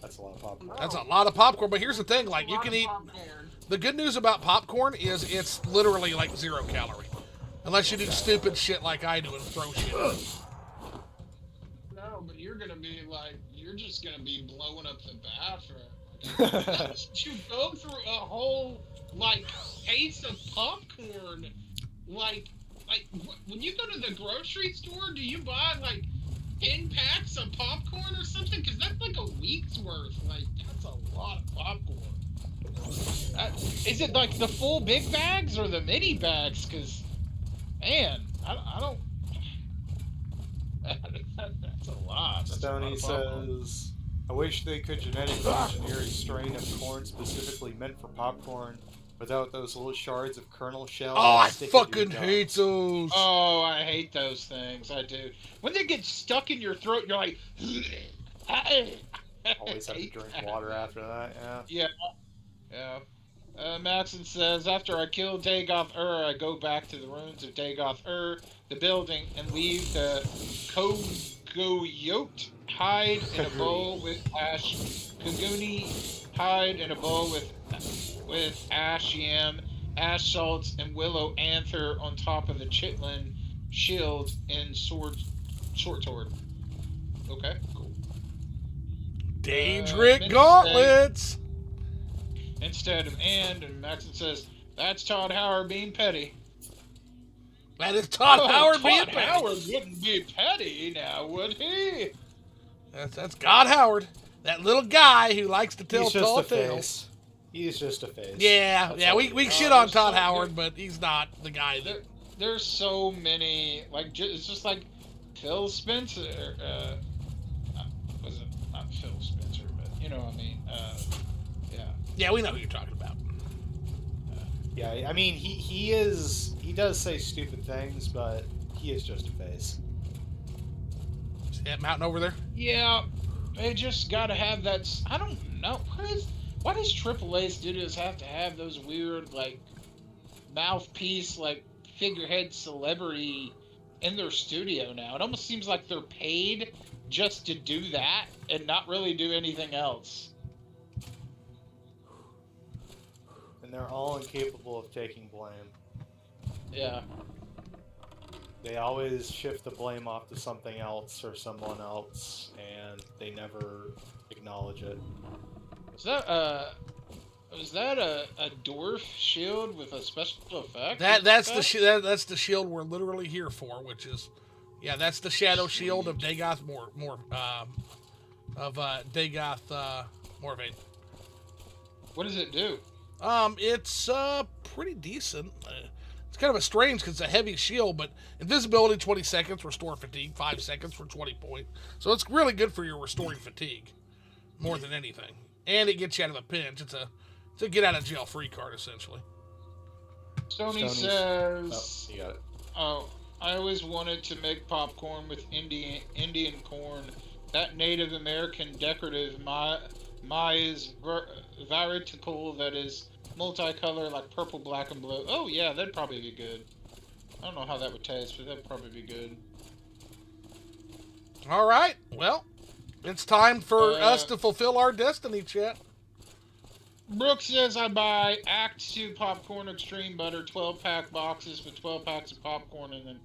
That's a lot of popcorn. That's a lot of popcorn. But here's the thing: like you can eat. The good news about popcorn is it's literally like 0 calorie, unless you do stupid shit like I do and throw shit. No, but you're just gonna be blowing up the bathroom. You go through a whole case of popcorn, when you go to the grocery store, do you buy 10 packs of popcorn or something? Because that's like a week's worth. That's a lot of popcorn. Is it like the full big bags or the mini bags? Because, man, I don't. That's a lot. Stony says, I wish they could genetically engineer a strain of corn specifically meant for popcorn without those little shards of kernel shell. Oh, I sticking to your fucking gums. hate those. Oh, I hate those things. I do. When they get stuck in your throat, you're like. Always have to drink water after that, yeah. Yeah. Maxon says, after I kill Dagoth I go back to the ruins of Dagoth the building, and leave the Kogoruhn hide in a bowl with ash. Koguni hide in a bowl with ash yam, ash salts, and willow anther on top of the chitlin shield in short sword. Okay, cool. Daedric gauntlets! Instead of and Maxon says, that's Todd Howard being petty. That is Todd Howard being Todd petty. Howard wouldn't be petty now, would he? That's God Howard. That little guy who likes to tell tall tales. He's just a face. Yeah, we shit on Todd Howard, but he's not the guy that... There's so many, like, it's just like Phil Spencer, was it not Phil Spencer, but you know what I mean, yeah. Yeah, we know who you're talking about. Yeah, I mean, he does say stupid things, but he is just a face. See that mountain over there? Yeah, they just gotta have that, I don't know, why does AAA studios have to have those weird, like, mouthpiece, like, figurehead celebrity in their studio now? It almost seems like they're paid just to do that and not really do anything else. And they're all incapable of taking blame. Yeah. They always shift the blame off to something else or someone else, and they never acknowledge it. Was that a dwarf shield with a special effect? That's the shield we're literally here for, which is, yeah, that's the shadow shield of Dagoth Morrowind. What does it do? It's pretty decent. It's kind of a strange because it's a heavy shield, but invisibility 20 seconds, restore fatigue 5 seconds for 20 points. So it's really good for your restoring fatigue, more than anything. And it gets you out of a pinch. It's a get out of jail free card essentially. Stoney says, oh, you got it. Oh, I always wanted to make popcorn with Indian corn. That Native American decorative maize varietal that is multicolor, like purple, black, and blue. Oh yeah, that'd probably be good. I don't know how that would taste, but that'd probably be good. All right, well, it's time for us to fulfill our destiny, chat. Brooke says I buy Act 2 popcorn extreme butter 12-pack boxes with 12 packs of popcorn in them.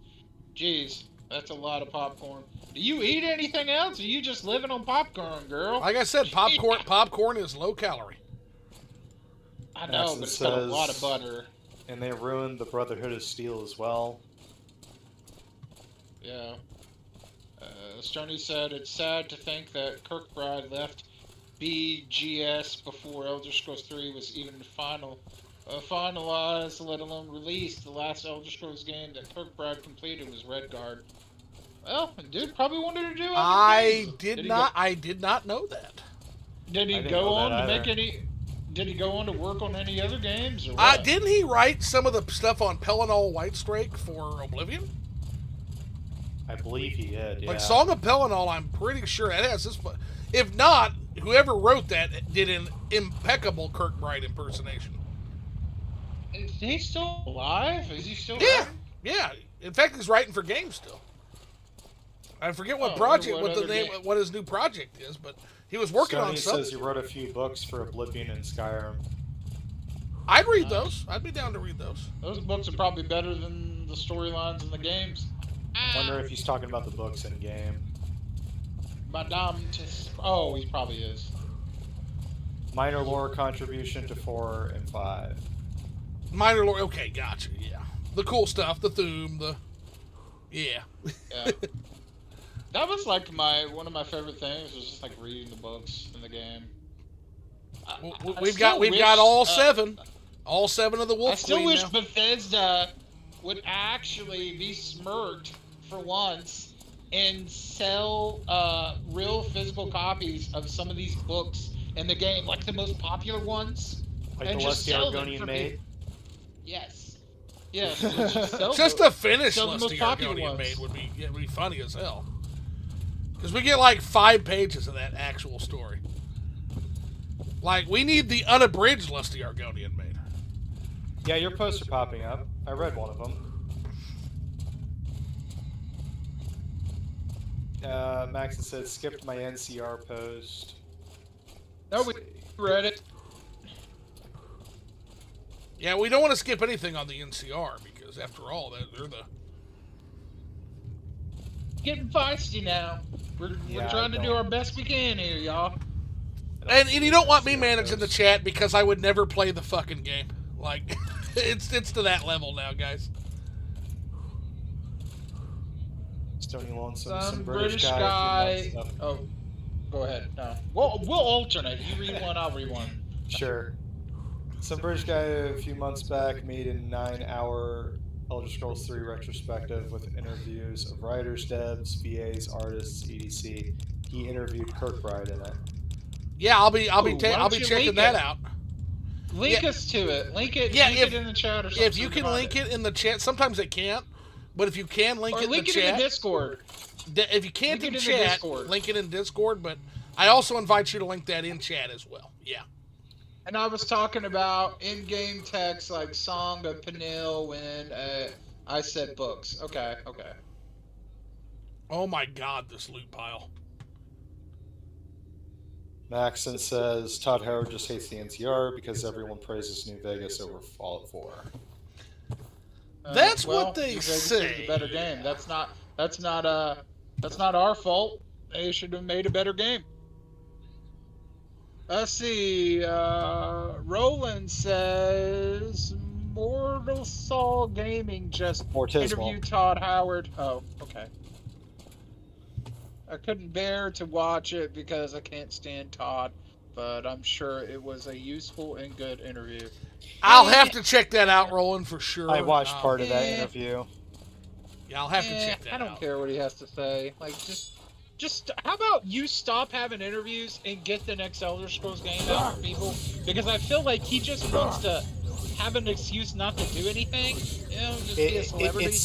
Jeez, that's a lot of popcorn. Do you eat anything else, or are you just living on popcorn, girl? Like I said, popcorn is low calorie. I know, but it's got a lot of butter. And they ruined the Brotherhood of Steel as well. Yeah. Stoney said, it's sad to think that Kirkbride left BGS before Elder Scrolls 3 was even finalized, let alone released. The last Elder Scrolls game that Kirkbride completed was Redguard. Well, dude probably wanted to do other I things. did not know that. Did he go on to make any? Did he go on to work on any other games? Or what? Didn't he write some of the stuff on Pelennor Whitestrake for Oblivion? I believe he did, yeah. Like Song of Pelennor, I'm pretty sure that has this. If not, whoever wrote that did an impeccable Kirkbride impersonation. Is he still alive? Is he still? Yeah, writing? yeah. In fact, he's writing for games still. I forget what what his new project is, but he was working on something. He says he wrote a few books for Oblivion and Skyrim. I'd read those. I'd be down to read those. Those books are probably better than the storylines in the games. I wonder if he's talking about the books in game. Oh, he probably is. Minor lore contribution to 4 and 5. Minor lore, okay, gotcha, yeah. The cool stuff, the Thume, yeah. Yeah. That was like one of my favorite things, was just like reading the books in the game. We've got all 7. All 7 of the Wolf I still Queen wish now. Bethesda would actually be smirked for once and sell real physical copies of some of these books in the game, like the most popular ones. Like and the just Lusty sell them Argonian for Maid? me. Yes. Yes. Just to finish sell the Lusty most popular Argonian ones. Maid would be funny as hell. Because we get like 5 pages of that actual story. Like, we need the unabridged Lusty Argonian Maid. Yeah, your posts are popping up. I read one of them. Maxon said, skipped my NCR post. No, we read it. Yeah, we don't want to skip anything on the NCR because, after all, they're the. Getting feisty now. We're trying to do our best we can here, y'all. And you don't want me managing the chat because I would never play the fucking game. Like, it's to that level now, guys. Stony Lonesome, Some British guy. Oh, go ahead. No, we'll alternate. You read one, I'll read one. Sure. Some British guy a few months back made a 9-hour Elder Scrolls 3 retrospective with interviews of writers, devs, VAs, artists, etc. He interviewed Kirkbride in it. Yeah, I'll be checking that out. Link us to it. Link it. Yeah, link it in the chat or something. If you can link it in the chat, sometimes it can't. But if you can link it in the chat, in the Discord. If you can't in chat, link it in Discord. But I also invite you to link that in chat as well. Yeah. And I was talking about in-game text like Song of Penil when I said books. Okay. Oh my God, this loot pile. Maxon says Todd Howard just hates the NCR because everyone praises New Vegas over Fallout 4. That's what they say. Is a better game. That's not our fault. They should have made a better game. Let's see. Roland says Mortal Soul Gaming just interviewed Todd Howard. Oh, okay. I couldn't bear to watch it because I can't stand Todd, but I'm sure it was a useful and good interview. I'll have to check that out, Roland, for sure. I watched part of that interview. Yeah, I'll have to check that out. I don't care what he has to say. Like, just how about you stop having interviews and get the next Elder Scrolls game out for people? Because I feel like he just wants to have an excuse not to do anything. You know, just be a celebrity.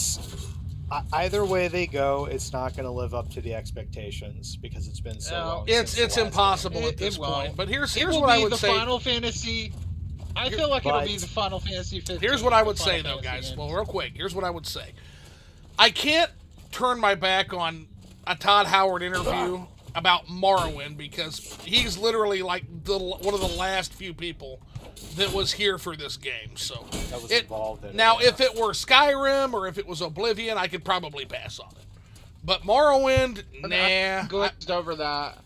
Either way they go, it's not going to live up to the expectations because it's been so long. It's impossible at this point. But here's what I would say. Final Fantasy. I feel like it'll be the Final Fantasy 15. Here's what I would say, though, guys. Well, real quick, here's what I would say. I can't turn my back on a Todd Howard interview about Morrowind because he's literally like one of the last few people that was here for this game. So that was involved in it. Now, if it were Skyrim or if it was Oblivion, I could probably pass on it. But Morrowind, nah. I glazed over that.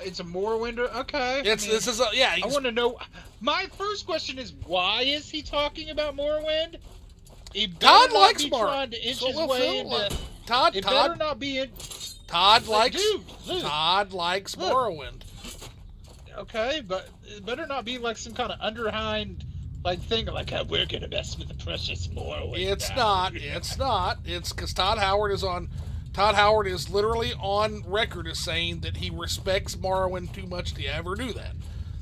It's a Morrowind. Okay. I want to know. My first question is, why is he talking about Morrowind? Todd likes Morrowind. Todd likes Morrowind. Okay, but it better not be like some kind of underhand thing like we're gonna mess with the precious Morrowind. It's not. It's because Todd Howard is literally on record as saying that he respects Morrowind too much to ever do that.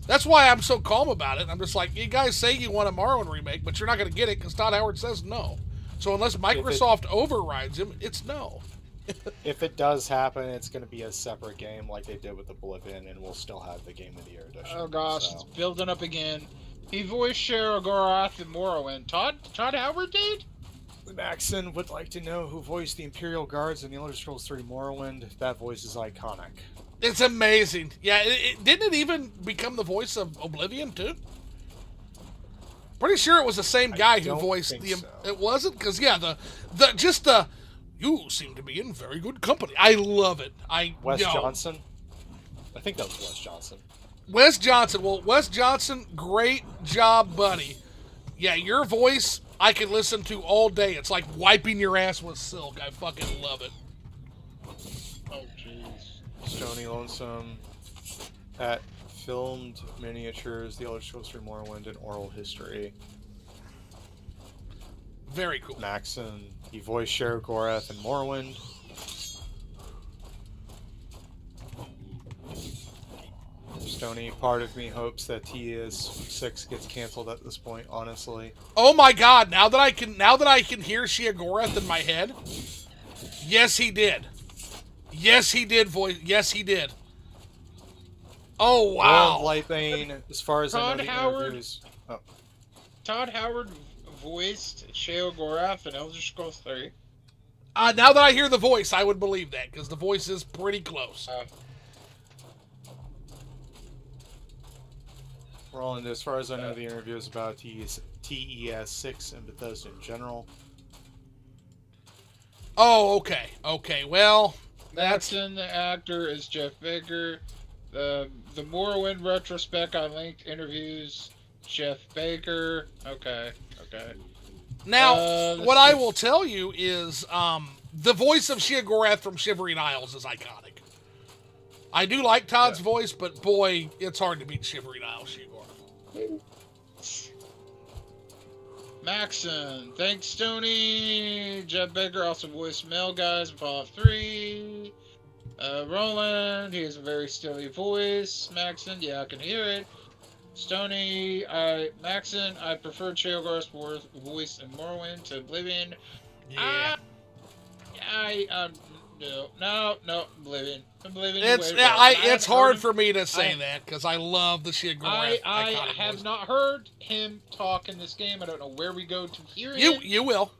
That's why I'm so calm about it. I'm just like, you guys say you want a Morrowind remake, but you're not going to get it because Todd Howard says no. So unless Microsoft overrides him, it's no. If it does happen, it's going to be a separate game like they did with Oblivion, and we'll still have the Game of the Year edition. Oh gosh, it's building up again. He voiced Sheogorath in Morrowind. Todd Howard did? Maxon would like to know who voiced the Imperial Guards in the Elder Scrolls 3 Morrowind. That voice is iconic. It's amazing. Yeah, didn't it even become the voice of Oblivion, too? Pretty sure it was the same guy who voiced the... So. It wasn't? Because, yeah, you seem to be in very good company. I love it. Wes Johnson? I think that was Wes Johnson. Wes Johnson. Well, Wes Johnson, great job, buddy. Yeah, your voice I could listen to all day. It's like wiping your ass with silk. I fucking love it. Oh, jeez. Stony Lonesome at Filmed Miniatures, The Elder Scrolls 3 Morrowind, and Oral History. Very cool. Maxon, he voiced Sheogorath in Morrowind. Stony, part of me hopes that TS6 gets canceled at this point, honestly. Oh my god, now that I can hear Sheogorath in my head. Yes, he did. Yes, he did voice. Yes, he did. Oh wow. Lightbane, as far as I know, the interviews. Oh. Todd Howard voiced Sheogorath in Elder Scrolls 3. Now that I hear the voice, I would believe that, because the voice is pretty close. Roland, as far as I know, the interview is about TES 6 and Bethesda in general. Oh, okay. Okay, well, that's... Maxon, the actor, is Jeff Baker. The Morrowind retrospect I linked interviews Jeff Baker. Okay. Now, what I will tell you is the voice of Sheogorath from Shivering Isles is iconic. I do like Todd's voice, but boy, it's hard to beat Shivering Isles Sheogorath. Maxon, thanks Stoney. Jeff Baker also voiced Mel Guys in Fallout 3. Roland, he has a very steely voice. Maxon, yeah, I can hear it. Stoney, Maxon, I prefer Sheogorath's voice in Morrowind to Oblivion. Yeah. No, Oblivion. It's hard for me to say that because I love the Sheogorath. I have voice. not heard him talk in this game. I don't know where we go to hear it. You will.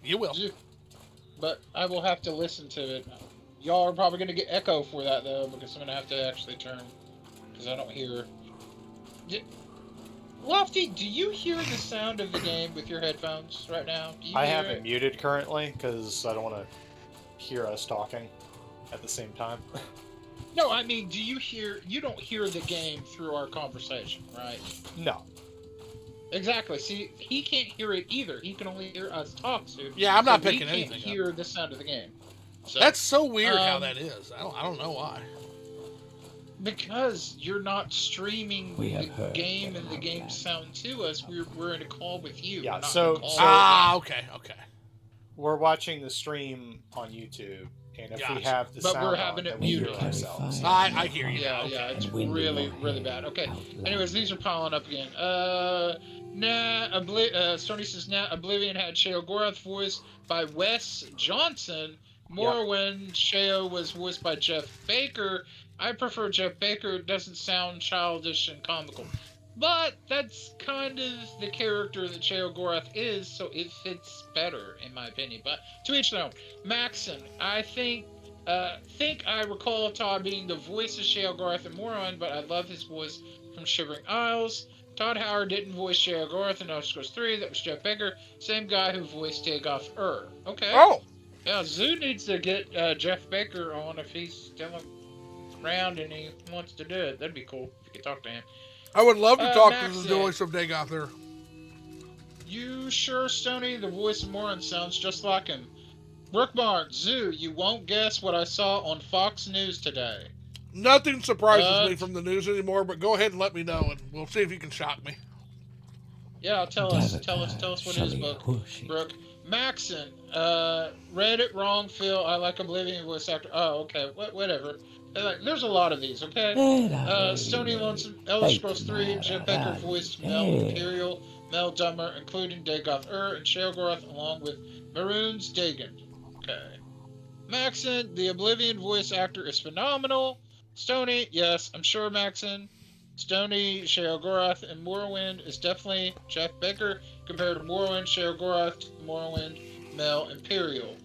But I will have to listen to it. Y'all are probably going to get echo for that though, because I'm going to have to actually turn because I don't hear. Lofty, do you hear the sound of the game with your headphones right now? I have it muted currently because I don't want to hear us talking at the same time. No, I mean, you don't hear the game through our conversation, right? No. Exactly. See, he can't hear it either. He can only hear us talk. So yeah, I'm not picking anything up. He can't hear the sound of the game. So, that's so weird how that is. I don't know why. Because you're not streaming the game and the game sound to us. We're in a call with you. Yeah, okay. We're watching the stream on YouTube, and if we have the sound we're having it muted ourselves. I hear you. Yeah, it's really, really bad. Okay. Anyways, these are piling up again. Stoney says, Oblivion had Sheogorath voiced by Wes Johnson. Morrowind, Sheo was voiced by Jeff Baker. I prefer Jeff Baker. It doesn't sound childish and comical. But that's kind of the character that Sheogorath is, so it fits better, in my opinion. But to each their own. Maxon, I think I recall Todd being the voice of Sheogorath in Morrowind, but I love his voice from Shivering Isles. Todd Howard didn't voice Sheogorath in Elder Scrolls 3. That was Jeff Baker, same guy who voiced Dagoths. Okay. Oh. Yeah, Zoo needs to get Jeff Baker on if he's still around and he wants to do it. That'd be cool if you could talk to him. I would love to talk to the voice of Dagoths. You sure, Stoney? The voice of Morrowind sounds just like him. Brookmart, Zoo, you won't guess what I saw on Fox News today. Nothing surprises me from the news anymore, but go ahead and let me know, and we'll see if you can shock me. Yeah, tell us what it is, Brooke. Maxon, read it wrong, Phil. I like Oblivion voice actor. Oh, okay, whatever. There's a lot of these, okay? Stoney Lonesome, Elder Scrolls 3, Jeff Baker voiced Mel Imperial, Mel Dummer, including Dagoth and Sheogorath, along with Maroons Dagon. Okay. Maxon, the Oblivion voice actor is phenomenal. Stoney, yes, I'm sure Maxon. Stoney, Sheogorath, and Morrowind is definitely Jeff Baker compared to Morrowind, Sheogorath, Morrowind, Mel Imperial.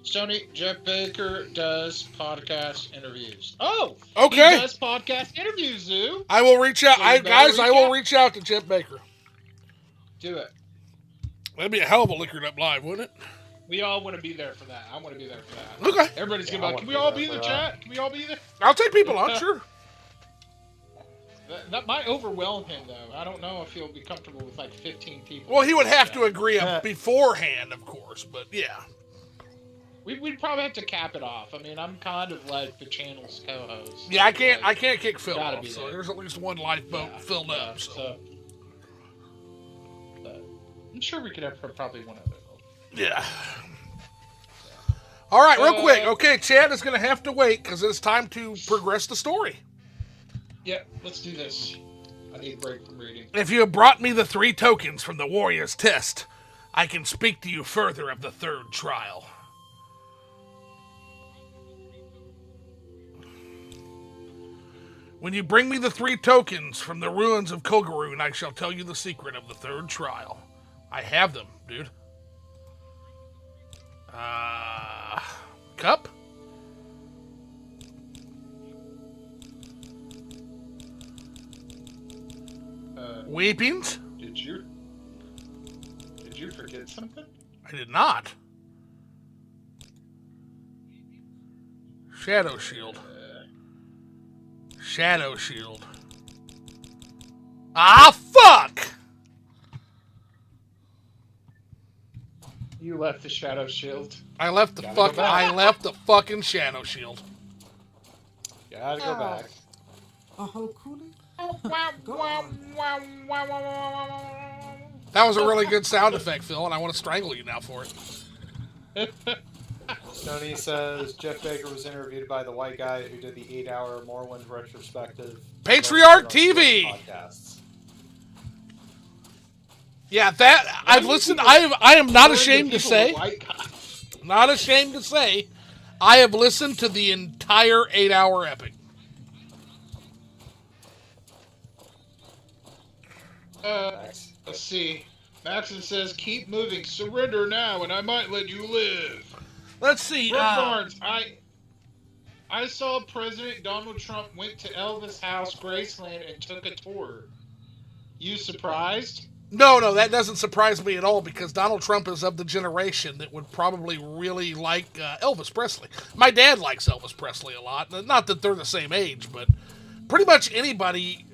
Stoney, Jeff Baker does podcast interviews. Oh, okay. He does podcast interviews, Zoo. I will reach out. So I will reach out to Jeff Baker. Do it. That'd be a hell of a Liquored Up Live, wouldn't it? We all want to be there for that. I want to be there for that. Okay. Everybody's gonna be like, can we all be in the chat? Can we all be there? I'll take people on, sure. That might overwhelm him, though. I don't know if he'll be comfortable with like 15 people. Well, he would have to agree beforehand, of course, but yeah. We'd probably have to cap it off. I mean, I'm kind of like the channel's co-host. Yeah, I can't kick Phil off, so there. there's at least one lifeboat filled up. So. But I'm sure we could have probably one other. Yeah. All right, real quick. Okay, Chad is going to have to wait because it's time to progress the story. Yeah, let's do this. I need a break from reading. If you have brought me the 3 tokens from the warrior's test, I can speak to you further of the 3rd trial. When you bring me the 3 tokens from the ruins of Kogoruhn, I shall tell you the secret of the 3rd trial. I have them, dude. Cup? Weepings? Did you forget something? I did not. Shadow Shield. Shadow Shield. Ah, fuck! You left the shadow shield. I left the fucking Shadow Shield. Gotta go back. Oh, coolly. That was a really good sound effect, Phil, and I want to strangle you now for it. Stoney says Jeff Baker was interviewed by the white guy who did the 8-hour Morrowind retrospective. Patriarch TV! Podcasts. Yeah, that I've listened. I am not ashamed to say. Not ashamed to say, I have listened to the entire 8-hour epic. Let's see. Maxon says, keep moving. Surrender now, and I might let you live. Let's see. Rick Barnes, I saw President Donald Trump went to Elvis' house, Graceland, and took a tour. You surprised? No, that doesn't surprise me at all because Donald Trump is of the generation that would probably really like Elvis Presley. My dad likes Elvis Presley a lot. Not that they're the same age, but pretty much anybody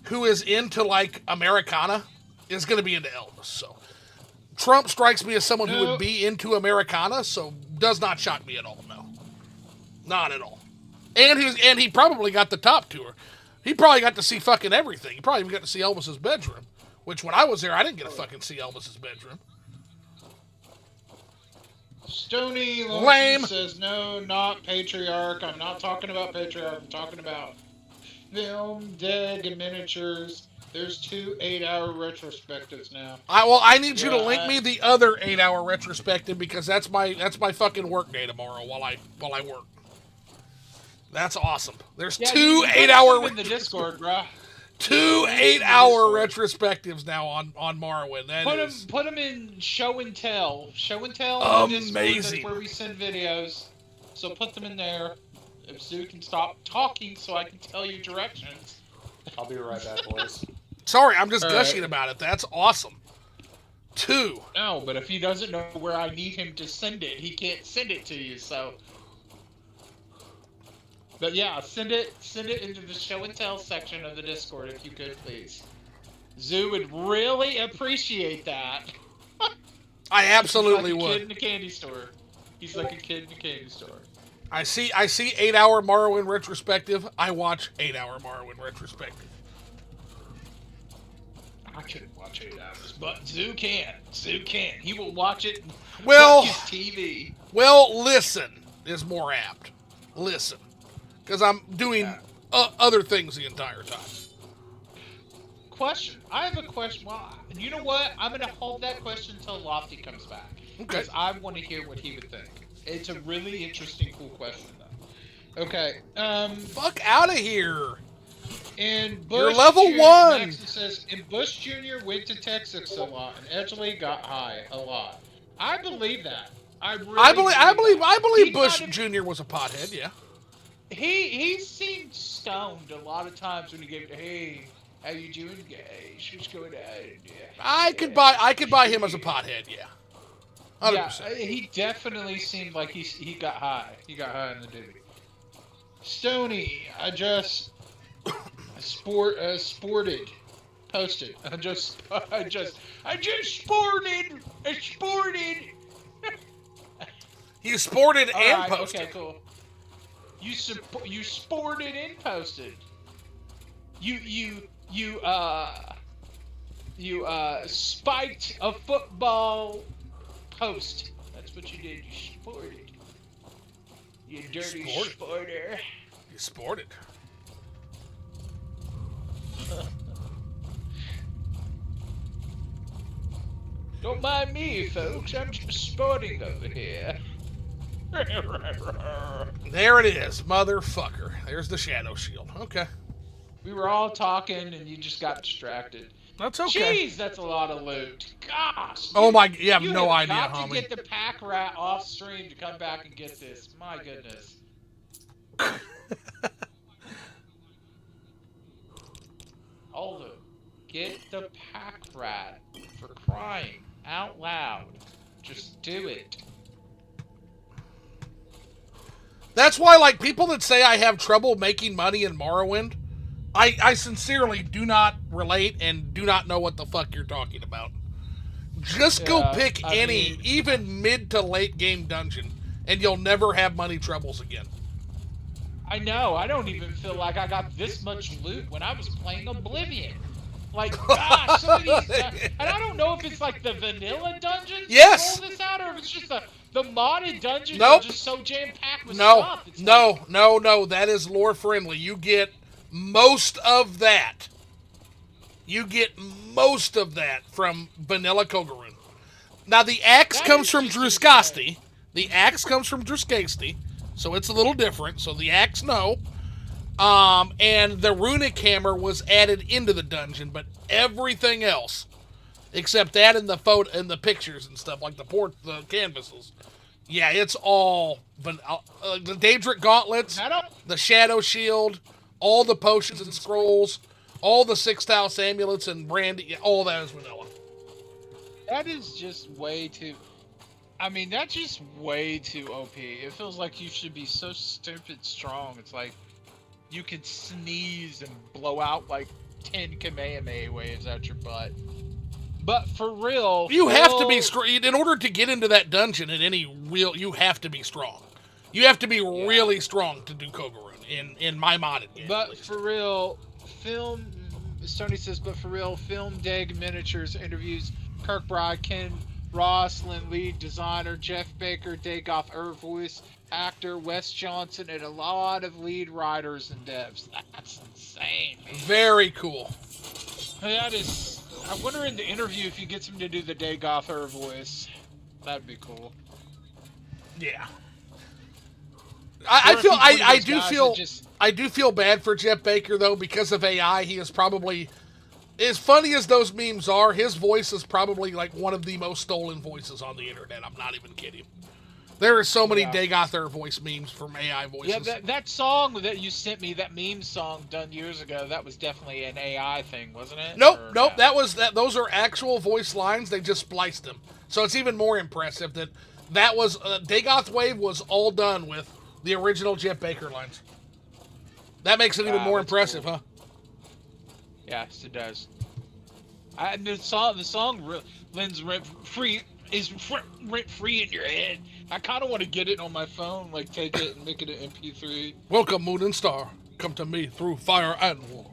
who is into, like, Americana is going to be into Elvis. So Trump strikes me as someone who would be into Americana, so does not shock me at all, no. Not at all. And he probably got the top tour. He probably got to see fucking everything. He probably even got to see Elvis's bedroom. Which, when I was there, I didn't get to fucking see Elvis's bedroom. Stony Lame. says, no, not Patriarch. I'm not talking about Patriarch. I'm talking about film, Dag, and miniatures. There's 2 8-hour retrospectives now. I need you to link me the other 8-hour retrospective because that's my fucking work day tomorrow while I work. That's awesome. There's 2 8-hour in the Discord, bro. 2 8-hour retrospectives now on Morrowind. Put them in show and tell. Show and tell. Amazing. That's where we send videos. So put them in there. If Sue can stop talking, so I can tell you directions. I'll be right back, boys. Sorry, I'm just gushing about it. That's awesome. 2. No, but if he doesn't know where I need him to send it, he can't send it to you. So. But yeah, send it into the show and tell section of the Discord if you could, please. Zoo would really appreciate that. I absolutely He's like a would. kid in a candy store. He's like a kid in a candy store. I see 8-hour Morrowind retrospective. I watch 8-hour Morrowind retrospective. I couldn't watch 8 hours, but Zoo can. Zoo can. He will watch it. Well, his TV. Well, listen is more apt. Listen. Because I'm doing other things the entire time. Question. I have a question. Well, you know what? I'm going to hold that question until Lofty comes back. Okay. Because I want to hear what he would think. It's a really interesting, cool question, though. Okay. Fuck out of here. And You're Bush level Jr. 1. Maxon says, and Bush Jr. went to Texas a lot, and Edgley got high a lot. I believe that. I believe Bush Jr. was a pothead. Yeah. He seemed stoned a lot of times when he gave, hey, how you doing, guys? What's going on? I could buy him as a pothead. Yeah. 100%. Yeah, he definitely seemed like he got high. He got high in the doobie. Stony, I just sported. Posted. I just sported. I sported. He sported All and right, posted. Okay, cool. You sported and posted. You spiked a football post. That's what you did. You sported. You dirty sporter. You sported. Don't mind me, folks. I'm just sporting over here. There it is, motherfucker. There's the shadow shield. Okay. We were all talking, and you just got distracted. That's okay. Jeez, that's a lot of loot. Gosh. Oh my, you have You no have idea, got homie. to get the pack rat off stream to come back and get this. My goodness. Aldo, get the pack rat for crying out loud. Just do it. That's why, like, people that say I have trouble making money in Morrowind, I sincerely do not relate and do not know what the fuck you're talking about. Just go Yeah, pick I any, mean- even mid to late game dungeon, and you'll never have money troubles again. I know, I don't even feel like I got this much loot when I was playing Oblivion. Like, gosh, some of these... and I don't know if it's like the vanilla dungeons Yes. that roll this out, or if it's just the modded dungeons Nope. are just so jam-packed with No, stuff. It's no, no, that is lore friendly. You get most of that. You get most of that from vanilla Kogoruhn. Now, the axe That comes is from just Druskasti. The axe comes from Druskasti, so it's a little different. So the axe, no. And the runic hammer was added into the dungeon, but everything else, except that and the photo and the pictures and stuff, like the canvases, yeah, it's all the Daedric gauntlets, I don't... the shadow shield, all the potions and scrolls, all the 6,000 amulets and brandy, all that is vanilla. That is just way too... I mean, that's just way too OP. It feels like you should be so stupid strong. It's like you could sneeze and blow out like 10 Kamehameha waves out your butt. But for real... You have to be Phil- strong. In order to get into that dungeon in any real... You have to be strong. You have to be really strong to do Kogoruhn, in my modded game. at But least. for real, film... Sony says, but for real, Film Dag Miniatures interviews Kirkbride, Ken Roslin, lead designer, Jeff Baker, Dagoth voice actor, Wes Johnson, and a lot of lead writers and devs. That's insane, man. Very cool. That is... I wonder in the interview if he gets him to do the Dagoth voice. That'd be cool. Yeah. Or I if feel... he's one of I those do guys feel... that just- I do feel bad for Jeff Baker, though, because of AI. He is probably... As funny as those memes are, his voice is probably like one of the most stolen voices on the internet. I'm not even kidding. There are so many Dagoth voice memes from AI voices. Yeah, that song that you sent me, that meme song done years ago, that was definitely an AI thing, wasn't it? Nope, Or, nope. Those are actual voice lines. They just spliced them, so it's even more impressive that was Dagoth Wave was all done with the original Jeff Baker lines. That makes it even more that's impressive, cool. huh? Yes, it does. The song lends rent free in your head. I kind of want to get it on my phone, like take it and make it an MP3. Welcome, Moon and Star. Come to me through fire and war.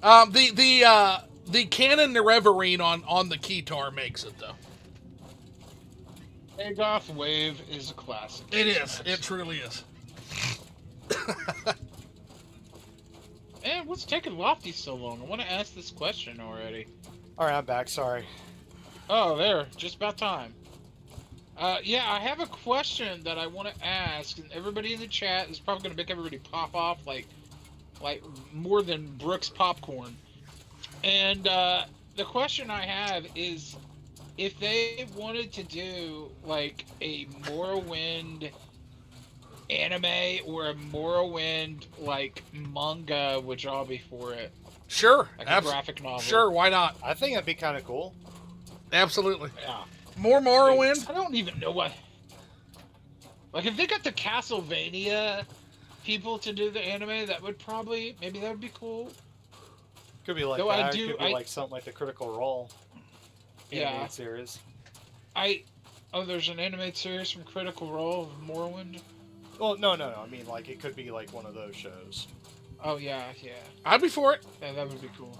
The Canon Nerevarine on the Keytar makes it though. Dagoth Wave is a classic. It is. It truly is. Man, what's taking Lofty so long? I want to ask this question already. All right, I'm back. Sorry. Oh, there. Just about time. Yeah, I have a question that I want to ask, and everybody in the chat is probably going to make everybody pop off like more than Brooks popcorn. And the question I have is, if they wanted to do like a Morrowind anime or a Morrowind like manga, would y'all be for it? Sure. Like a graphic novel. Sure, why not? I think that'd be kind of cool. Absolutely. Yeah. More Morrowind? I don't even know what. Like, if they got the Castlevania people to do the anime, that would probably that would be cool. Could be like Though that. I It do- could be I- like something like the Critical Role Yeah. animated series. There's an animated series from Critical Role of Morrowind. Well, no. I mean, like, it could be like one of those shows. Oh yeah. I'd be for it. Yeah, that would be cool.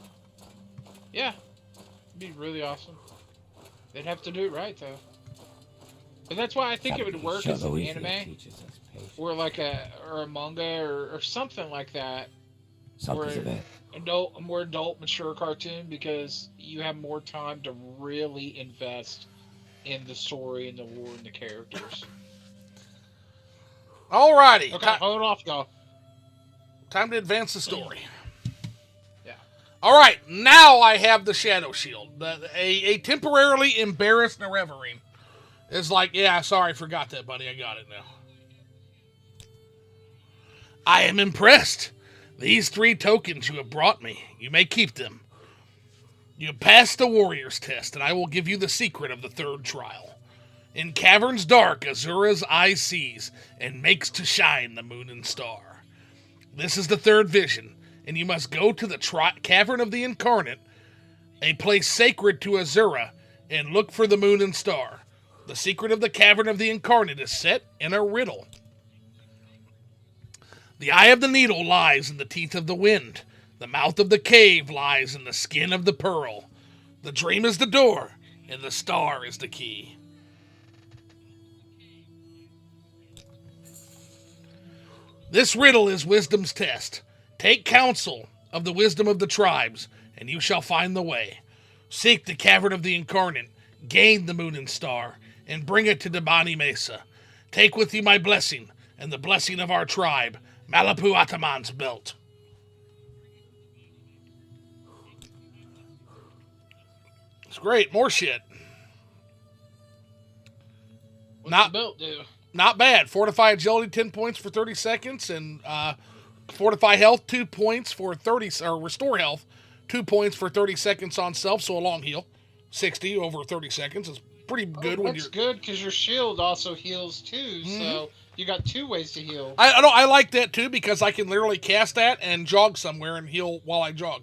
Yeah, it'd be really awesome. They'd have to do it right though. But that's why I think it would work as an anime, or like a manga or something like that. A more adult, mature cartoon, because you have more time to really invest in the story and the lore and the characters. Alrighty. Okay, hold off, y'all. Time to advance the story. Yeah. All right, now I have the Shadow Shield. A temporarily embarrassed Nerevarine is like, yeah, sorry, I forgot that, buddy. I got it now. I am impressed. These 3 tokens you have brought me, you may keep them. You passed the warrior's test, and I will give you the secret of the 3rd trial. In caverns dark, Azura's eye sees, and makes to shine the moon and star. This is the 3rd vision, and you must go to the cavern of the incarnate, a place sacred to Azura, and look for the moon and star. The secret of the cavern of the incarnate is set in a riddle. The eye of the needle lies in the teeth of the wind. The mouth of the cave lies in the skin of the pearl. The dream is the door, and the star is the key. This riddle is wisdom's test. Take counsel of the wisdom of the tribes, and you shall find the way. Seek the cavern of the incarnate, gain the moon and star, and bring it to Debani Mesa. Take with you my blessing, and the blessing of our tribe, Malapu Ataman's belt. It's great. More shit. What's the belt do? Not bad. Fortify agility 10 points for 30 seconds, and fortify health 2 points for 30, or restore health 2 points for 30 seconds on self, so a long heal. 60 over 30 seconds is pretty good. That's good because your shield also heals too, so you got 2 ways to heal. I like that too because I can literally cast that and jog somewhere and heal while I jog.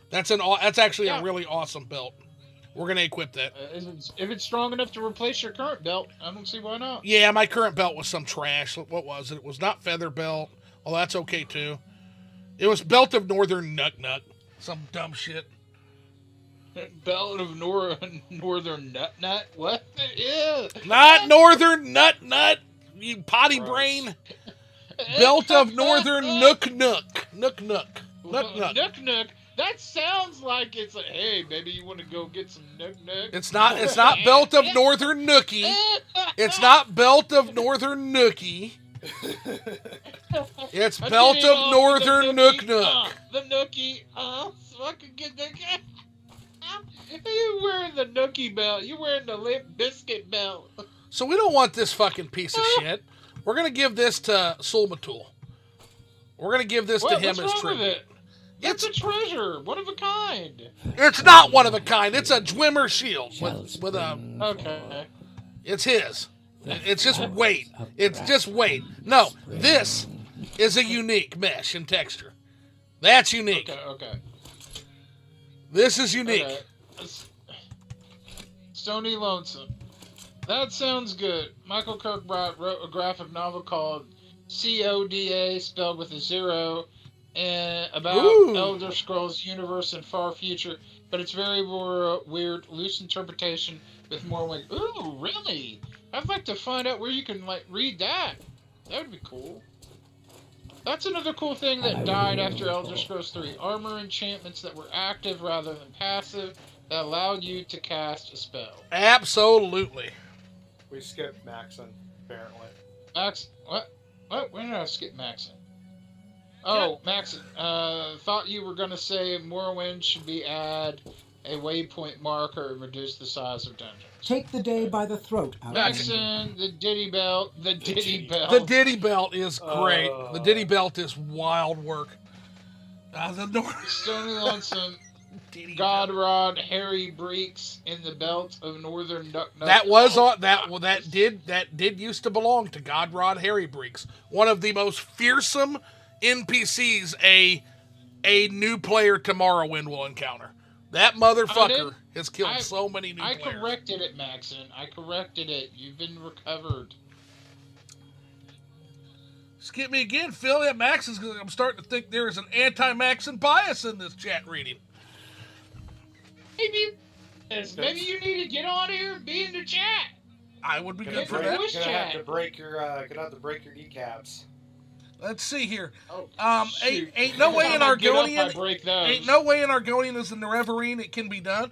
That's actually a really awesome belt. We're gonna equip that. If it's strong enough to replace your current belt, I don't see why not. Yeah, my current belt was some trash. What was it? It was not Feather Belt. Oh, that's okay too. It was Belt of Northern Nut. Some dumb shit. Belt of Northern Nut? What? Yeah. Not Northern Nut. You potty brain. Belt of Northern Nook. That sounds like it's like, hey, baby, you want to go get some Nook? It's not Belt of Northern Nookie. It's not Belt of Northern Nookie. It's Belt of Northern Nook. The Nookie. So I could get that. You wearing the Nookie belt. You wearing the Limp Biscuit belt. So we don't want this fucking piece of shit. We're going to give this to Sulmatul. We're going to give this to him as tribute. It's a treasure. One of a kind. It's not one of a kind. It's a Dwemer shield with a... Okay. It's his. It's just weight. It's just weight. No, this is a unique mesh and texture. That's unique. Okay. This is unique. Okay. Stony Lonesome. That sounds good. Michael Kirkbride wrote a graphic novel called CODA, spelled with a 0, and about Elder Scrolls universe and far future, but it's very weird, loose interpretation with more like, ooh, really? I'd like to find out where you can read that. That would be cool. That's another cool thing that died after Elder Scrolls 3. Armor enchantments that were active rather than passive that allowed you to cast a spell. Absolutely. We skipped Maxon, apparently. What? When did I skip Maxon? Oh, Maxon. Thought you were going to say Morrowind should add a waypoint marker and reduce the size of dungeons. Take the day by the throat, Alex. Maxon, the Ditty Belt. The Ditty Belt is great. The Ditty Belt is wild work. Stony Lonesome. Godrod, Harry Breeks in the belt of Northern Duck. That was on that did used to belong to Godrod Harry Breeks, one of the most fearsome NPCs a new player to Morrowind will encounter. That motherfucker has killed so many new players. I corrected it, Maxon. I corrected it. You've been recovered. Skip me again, Phil. Yeah, Maxon's. I'm starting to think there is an anti-Maxon bias in this chat reading. Maybe you need to get on here and be in the chat. I would be good for that. Gonna have to break your kneecaps. Let's see here. Oh, ain't no way in Argonian. Ain't no way in Argonian as the Nerevarine it can be done.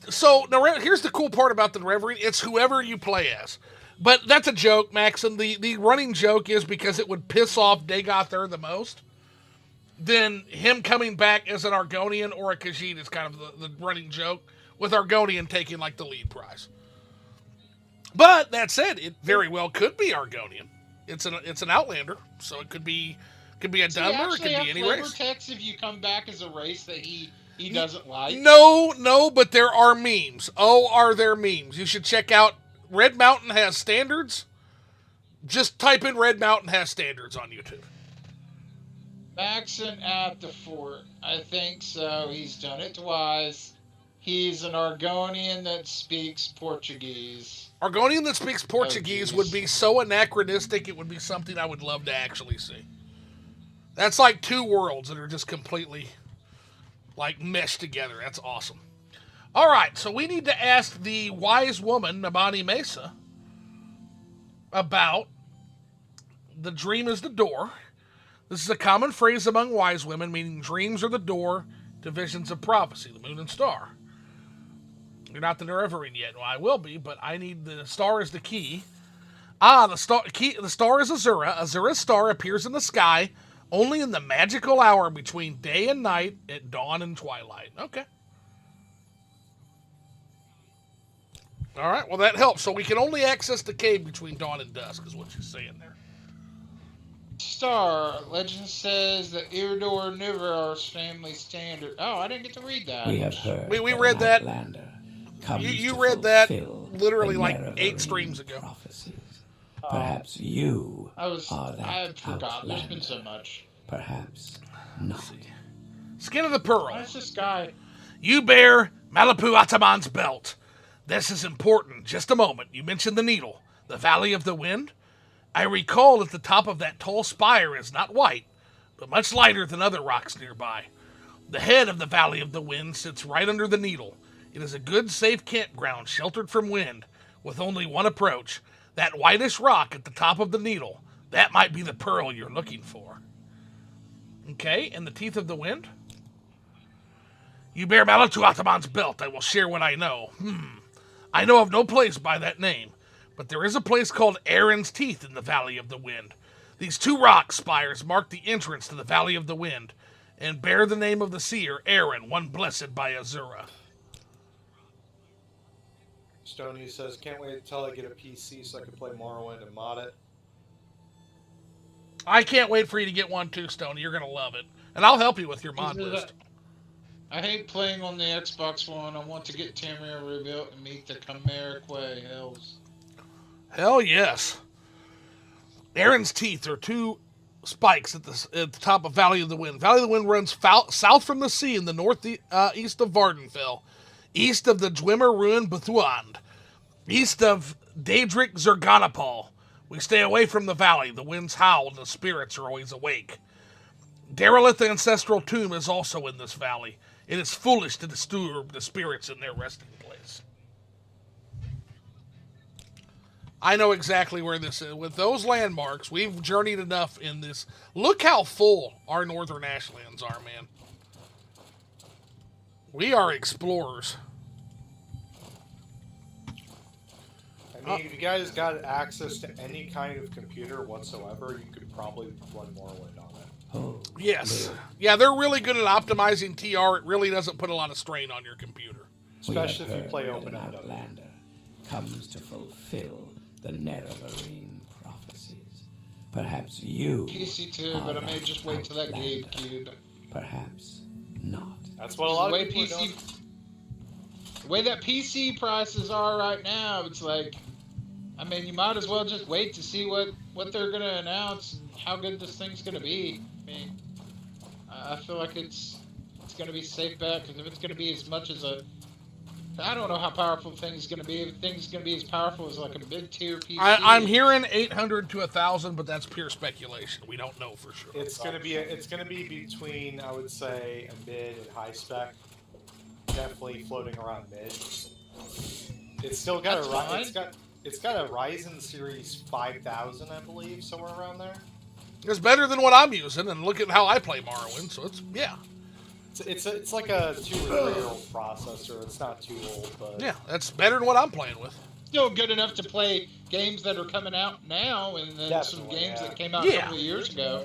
So here's the cool part about the Nerevarine. It's whoever you play as. But that's a joke, Max, and the running joke is because it would piss off Dagoths the most. then him coming back as an Argonian or a Khajiit is kind of the running joke, with Argonian taking like the lead prize. But that said, it very well could be Argonian. It's an Outlander, so it could be a Dunmer, it could be any race. Text if you come back as a race that he doesn't like. No, but there are memes. Oh, are there memes? You should check out Red Mountain has standards. Just type in Red Mountain has standards on YouTube. Maxon at the fort. I think so. He's done it twice. He's an Argonian that speaks Portuguese. Argonian that speaks Portuguese would be so anachronistic, it would be something I would love to actually see. That's like two worlds that are just completely like meshed together. That's awesome. All right, so we need to ask the wise woman, Nabani Mesa, about the dream is the door. This is a common phrase among wise women, meaning dreams are the door to visions of prophecy, the moon and star. You're not the Nerevarine yet. Well, I will be, but I need the star is the key. The star is Azura. Azura's star appears in the sky only in the magical hour between day and night at dawn and twilight. Okay. All right, well, that helps. So we can only access the cave between dawn and dusk is what you're saying there. Star, legend says that Iridor Nivar's family standard. Oh, I didn't get to read that. We have heard. We read that. You read that literally like 8 Nerevarine streams ago. Prophecies. Perhaps you I that forgot. There's been outlander. so much. Perhaps not. Skin of the Pearl. Why is this guy? You bear Malapu Ataman's belt. This is important. Just a moment. You mentioned the needle. The Valley of the Wind. I recall that the top of that tall spire is not white, but much lighter than other rocks nearby. The head of the Valley of the Wind sits right under the needle. It is a good, safe campground, sheltered from wind, with only one approach. That whitish rock at the top of the needle. That might be the pearl you're looking for. Okay, and the teeth of the wind? You bear Malatu Ataman's belt. I will share what I know. I know of no place by that name, but there is a place called Aaron's Teeth in the Valley of the Wind. These 2 rock spires mark the entrance to the Valley of the Wind, and bear the name of the seer, Aaron, one blessed by Azura. Stoney says, can't wait until I get a PC so I can play Morrowind and mod it. I can't wait for you to get one too, Stoney. You're going to love it. And I'll help you with your mod list. I hate playing on the Xbox One. I want to get Tamriel rebuilt and meet the Chimeric Way. Hell yes. Aaron's Teeth are 2 spikes at the top of Valley of the Wind. Valley of the Wind runs south from the sea in the northeast of Vardenfell, east of the Dwemer ruin Bethuand, east of Daedric Zerganapal. We stay away from the valley. The winds howl and the spirits are always awake. Derelith Ancestral Tomb is also in this valley. It is foolish to disturb the spirits in their resting place. I know exactly where this is. With those landmarks, we've journeyed enough in this. Look how full our northern ashlands are, man. We are explorers. I mean, if you guys got access to any kind of computer whatsoever, you could probably run Morrowind on it. Oh, Yes. Yeah, they're really good at optimizing TR. It really doesn't put a lot of strain on your computer. Especially we if have you play heard open that an end. Outlander comes to fulfill the Nerevarine prophecies. Perhaps you. PC too, but I may just wait till that GameCube. Perhaps not. That's what a lot The of way people are doing. the way that PC prices are right now, it's like, I mean, you might as well just wait to see what they're gonna announce and how good this thing's gonna be. I mean, I feel like it's gonna be safe bet, because if it's gonna be as much as I don't know how powerful the thing's gonna be. If the thing's gonna be as powerful as like a mid-tier PC. I'm hearing 800 to 1,000, but that's pure speculation. We don't know for sure. It's gonna be between, I would say, a mid and high spec. Definitely floating around mid. It's still got it's got a Ryzen Series 5000, I believe, somewhere around there. It's better than what I'm using, and look at how I play Morrowind. So It's like a 2 or 3 year old processor. It's not too old, but yeah, that's better than what I'm playing with. Still good enough to play games that are coming out now, and then some Definitely, games yeah. that came out a couple of years ago.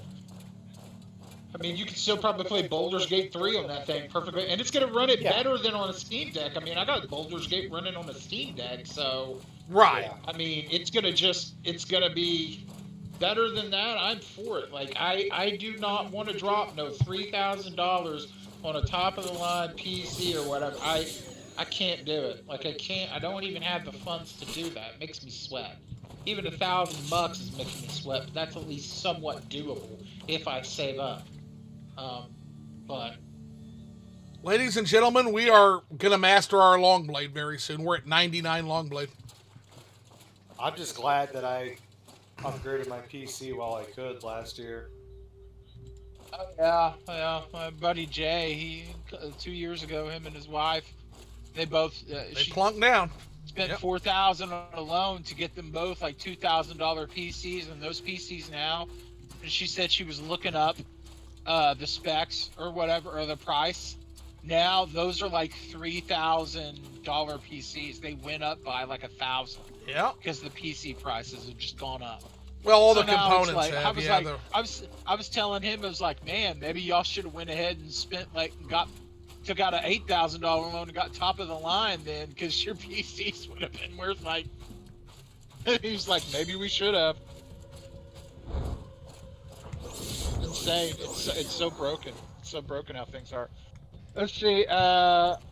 I mean, you can still probably play Baldur's Gate 3 on that thing perfectly, and it's going to run it better than on a Steam Deck. I mean, I got Baldur's Gate running on a Steam Deck, so... Right. Yeah. I mean, it's going to be better than that. I'm for it. Like, I do not want to drop no $3,000 on a top-of-the-line PC or whatever. I can't do it. Like, I don't even have the funds to do that. It makes me sweat. Even $1,000 is making me sweat, but that's at least somewhat doable if I save up. But Ladies and gentlemen, we are going to master our long blade very soon. We're at 99 long blade. I'm just glad that I upgraded my PC while I could last year. Yeah. My buddy Jay, he 2 years ago, him and his wife, they both They plunked down. spent Yep. $4,000 on a loan to get them both like $2,000 PCs, and those PCs now. And she said she was looking up the specs or whatever, or the price. Now those are like $3,000 PCs. They went up by like 1,000 Yeah. because the PC prices have just gone up. Well, all So the now it's components like, have. I was Yeah. like, I was telling him, I was like, man, maybe y'all should have went ahead and spent like took out an $8,000 loan and got top of the line then, because your PCs would have been worth like. He's like, maybe we should have. Insane. It's so broken. It's so broken how things are. Let's see.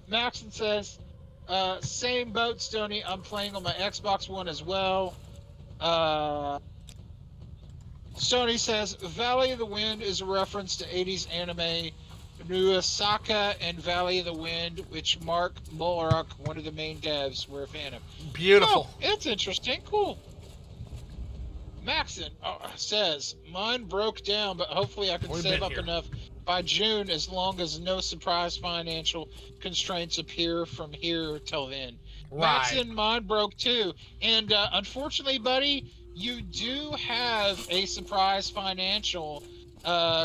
Maxon says, same boat, Stony. I'm playing on my Xbox One as well. Sony says, Valley of the Wind is a reference to 80s anime Nuasaka and Valley of the Wind, which Mark Mulrock, one of the main devs, were a fan of. Beautiful. Oh, it's interesting. Cool. Maxon says, mine broke down, but hopefully I can We've save been up here. enough by June as long as no surprise financial constraints appear from here till then. Right. Maxon, mine broke too. And unfortunately, buddy, you do have a surprise financial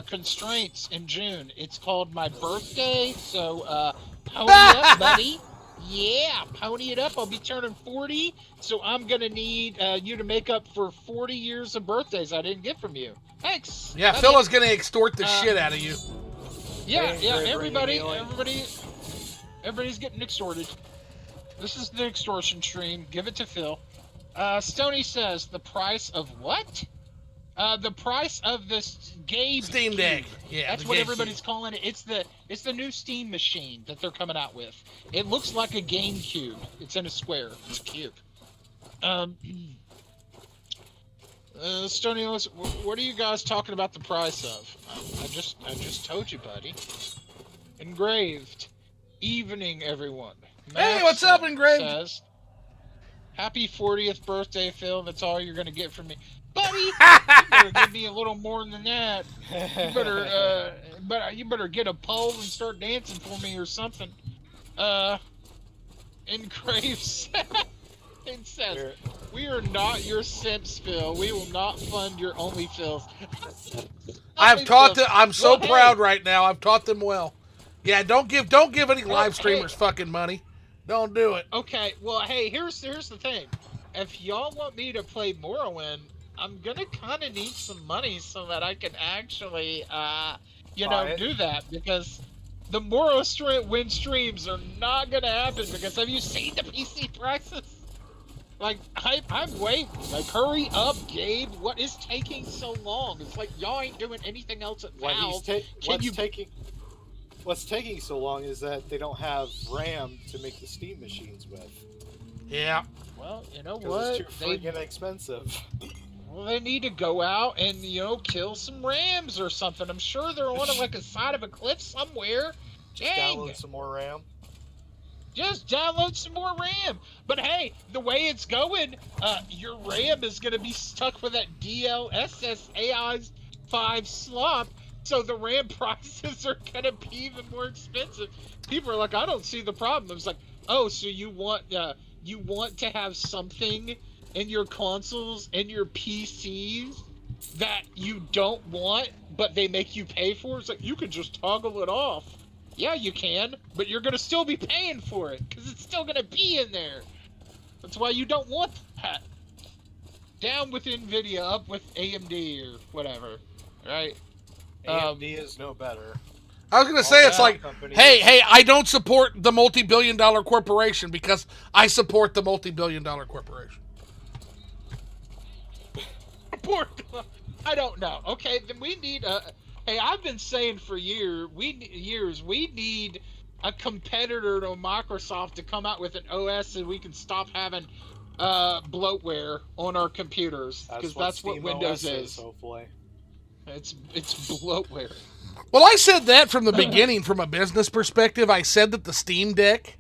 constraints in June. It's called my birthday, so pony up, buddy. Yeah, pony it up. I'll be turning 40, so I'm gonna need you to make up for 40 years of birthdays I didn't get from you. Thanks. Yeah, Love Phil you. is going to extort the shit out of you. Yeah, Very, yeah. very Everybody's getting extorted. This is the extortion stream. Give it to Phil. Stony says the price of what? The price of this Gabe Steam Cube. Deck. Yeah, That's the what Gabe everybody's Cube. calling it. It's the new Steam machine that they're coming out with. It looks like a GameCube. It's in a square. It's a cube. Stony, what are you guys talking about the price of? I just told you, buddy. Engraved. Evening, everyone. Hey, what's up, Maxon Engraved? Says, Happy 40th birthday, Phil. That's all you're gonna get from me, buddy. You better give me a little more than that. You better get a pole and start dancing for me or something. Engraved. It says, we are not your simps, Phil. We will not fund your OnlyFills. I've taught them. I'm so Well, hey. proud right now. I've taught them well. Yeah, don't give any live streamers fucking money. Don't do it. Okay, well, hey, here's the thing. If y'all want me to play Morrowind, I'm gonna kind of need some money so that I can actually, Buy it. do that, because the Morrowind streams are not gonna happen, because have you seen the PC prices? Like, I'm waiting. Like, hurry up, Gabe. What is taking so long? It's like y'all ain't doing anything else at Valve. What's taking so long is that they don't have RAM to make the Steam machines with. Yeah. Well, you know Because what? it's too freaking expensive. Well, they need to go out and, kill some rams or something. I'm sure they're on like a side of a cliff somewhere. Just Dang. download some more RAM. Just download some more RAM. But hey, the way it's going, your RAM is going to be stuck with that DLSS AI 5 slop. So the RAM prices are going to be even more expensive. People are like, I don't see the problem. I was like, oh, so you want to have something in your consoles and your PCs that you don't want, but they make you pay for? It's like, you can just toggle it off. Yeah, you can, but you're going to still be paying for it, because it's still going to be in there. That's why you don't want that. Down with NVIDIA, up with AMD or whatever, right? AMD is no better. I was gonna say it's that like, company hey, I don't support the multi-billion-dollar corporation because I support the multi-billion-dollar corporation. I don't know. Okay, then we need a. Hey, I've been saying for years we need a competitor to Microsoft to come out with an OS so we can stop having bloatware on our computers, because that's what Steam Windows OS is. hopefully. It's bloatware. Well, I said that from the beginning from a business perspective. I said that the Steam Deck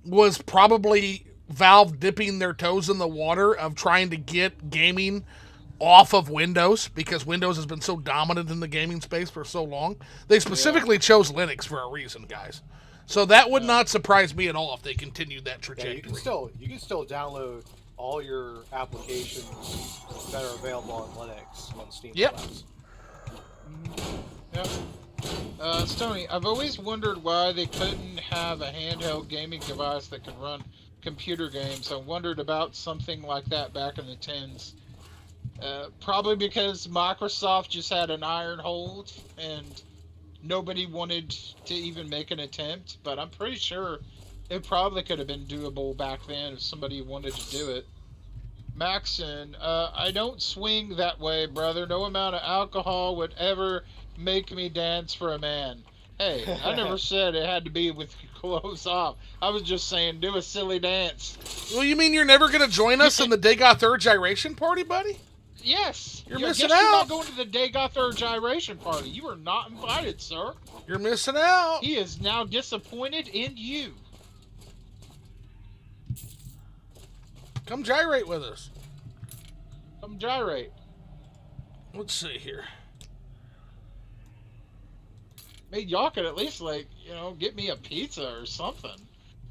was probably Valve dipping their toes in the water of trying to get gaming off of Windows because Windows has been so dominant in the gaming space for so long. They specifically chose Linux for a reason, guys. So that would not surprise me at all if they continued that trajectory. Yeah, you can still download all your applications that are available on Linux on Steam. Yep. OS. Yep. Stoney, I've always wondered why they couldn't have a handheld gaming device that could run computer games. I wondered about something like that back in the 10s. Probably because Microsoft just had an iron hold and nobody wanted to even make an attempt, but I'm pretty sure it probably could have been doable back then if somebody wanted to do it. Maxon, I don't swing that way, brother. No amount of alcohol would ever make me dance for a man. Hey, I never said it had to be with clothes off. I was just saying do a silly dance. Well, you mean you're never going to join us in the Dagoth gyration party, buddy? Yes. You're missing You're out. not going to the Dagoth gyration party. You are not invited, sir. You're missing out. He is now disappointed in you. Come gyrate with us. Come gyrate. Let's see here. Maybe y'all could at least, get me a pizza or something.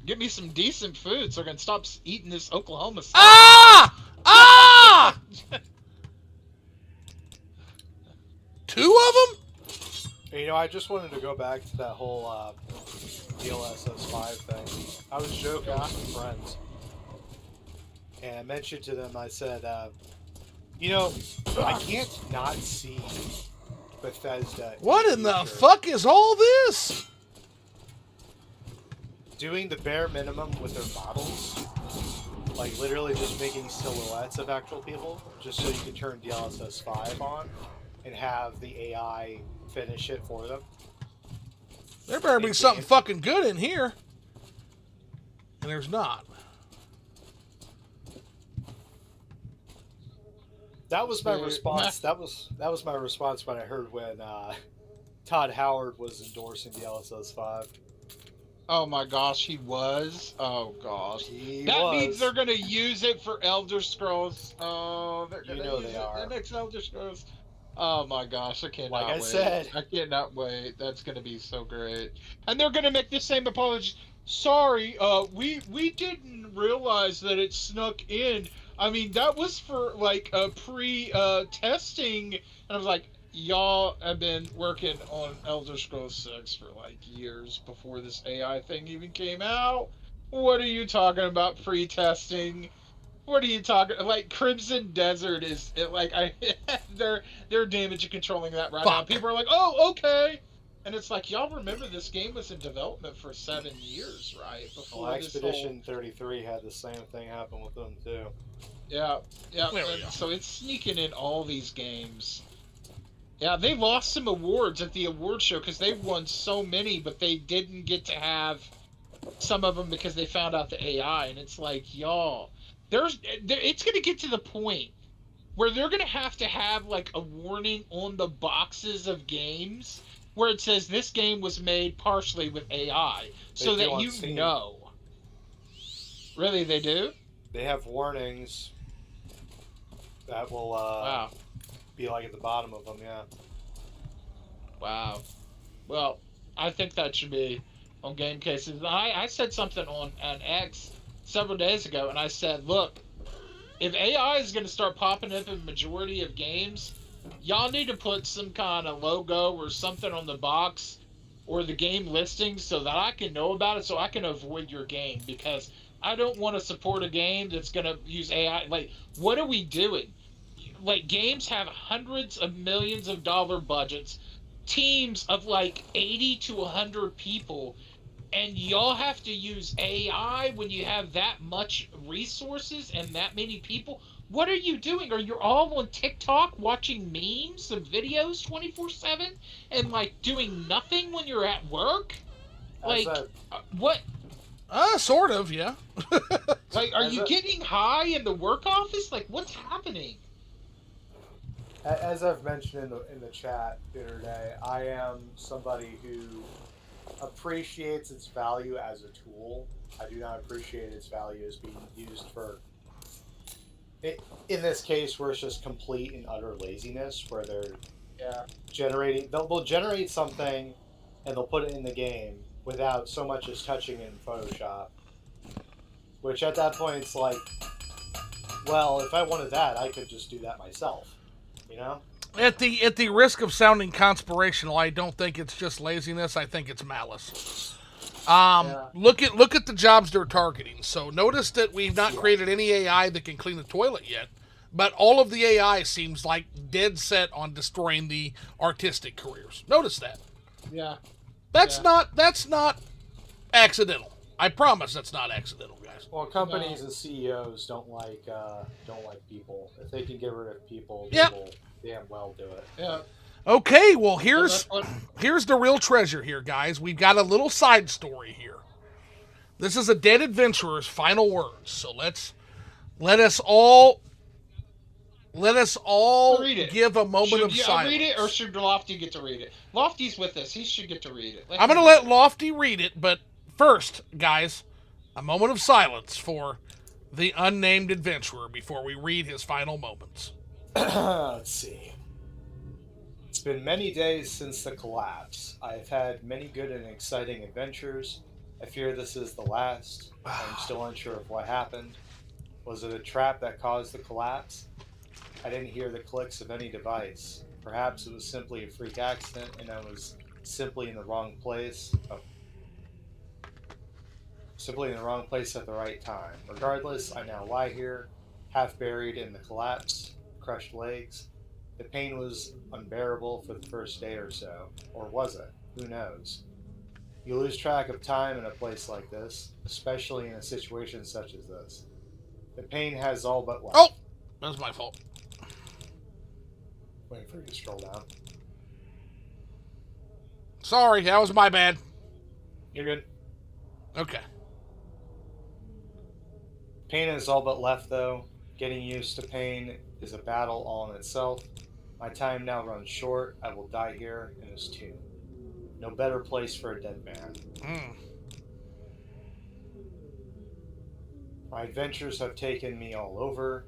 Get me some decent food so I can stop eating this Oklahoma salad. Ah! Ah! Two of them? I just wanted to go back to that whole DLSS5 thing. I was joking with some friends. And I mentioned to them, I said, I can't not see Bethesda. What in the fuck is all this? Doing the bare minimum with their models. Like, literally just making silhouettes of actual people, just so you can turn DLSS 5 on and have the AI finish it for them. There better be something fucking good in here. And there's not. That was my response. That was my response when I heard when Todd Howard was endorsing DLSS 5. Oh my gosh, he was? Oh gosh. That means they're going to use it for Elder Scrolls. Oh, they're going to use they it are. the next Elder Scrolls. Oh my gosh, I cannot wait. Like I said. I cannot wait. That's going to be so great. And they're going to make the same apology. Sorry, we didn't realize that it snuck in. I mean, that was for, a pre-testing. And I was like, y'all have been working on Elder Scrolls 6 for, years before this AI thing even came out. What are you talking about pre-testing? What are you talking... Crimson Desert is... they're damage controlling that right now. People are like, oh, okay. And it's like, y'all remember this game was in development for 7 years, right? Before Expedition 33 had the same thing happen with them, too. Yeah. So it's sneaking in all these games. Yeah, they lost some awards at the award show because they won so many, but they didn't get to have some of them because they found out the AI. And it's like, y'all, it's going to get to the point where they're going to have a warning on the boxes of games where it says this game was made partially with AI, so that you know. Really, they do? They have warnings that will be at the bottom of them, yeah. Wow. Well, I think that should be on game cases. I said something on X several days ago, and I said, look, if AI is going to start popping up in the majority of games, y'all need to put some kind of logo or something on the box or the game listing so that I can know about it so I can avoid your game, because I don't want to support a game that's going to use AI. What are we doing? Games have hundreds of millions of dollar budgets. teams of like 80 to 100 people, and y'all have to use AI when you have that much resources and that many people. What are you doing? Are you all on TikTok watching memes and videos 24/7 and like doing nothing when you're at work? As Like, a what? Sort of, yeah. Like, are As you a- getting high in the work office? Like, what's happening? as I've mentioned in the chat the other day, I am somebody who appreciates its value as a tool. I do not appreciate its value as being used for. In this case, where it's just complete and utter laziness, where they're Yeah. generating, they'll generate something, and they'll put it in the game without so much as touching it in Photoshop. Which at that point, it's like, well, if I wanted that, I could just do that myself. You know? At the risk of sounding conspirational, I don't think it's just laziness. I think it's malice. Yeah. Look at the jobs they're targeting. So notice that we've not Yeah. created any AI that can clean the toilet yet, but all of the AI seems like dead set on destroying the artistic careers. Notice that. Yeah. That's Yeah. not accidental. I promise that's not accidental, guys. Well, companies and CEOs don't like people. If they can get rid of people, they Yep. will damn well do it. Yeah. Okay, well So here's that's what. here's the real treasure here, guys. We've got a little side story here. This is a dead adventurer's final words. So let us all Read it. give a moment Should of you silence. read it, or should Lofty get to read it? Lofty's with us. He should get to read it. I'm going to let Lofty read it, but first, guys, a moment of silence for the unnamed adventurer before we read his final moments. Let's see. It's been many days since the collapse. I have had many good and exciting adventures. I fear this is the last. I'm still unsure of what happened. Was it a trap that caused the collapse? I didn't hear the clicks of any device. Perhaps it was simply a freak accident and I was simply in the wrong place. Simply in the wrong place at the right time. Regardless, I now lie here, half buried in the collapse, crushed legs. The pain was unbearable for the first day or so. Or was it? Who knows? You lose track of time in a place like this, especially in a situation such as this. The pain has all but left. Oh, that was my fault. Waiting for you to scroll down. Sorry, that was my bad. You're good. Okay. Pain is all but left, though. Getting used to pain is a battle all in itself. My time now runs short. I will die here in this tomb. No better place for a dead man. My adventures have taken me all over.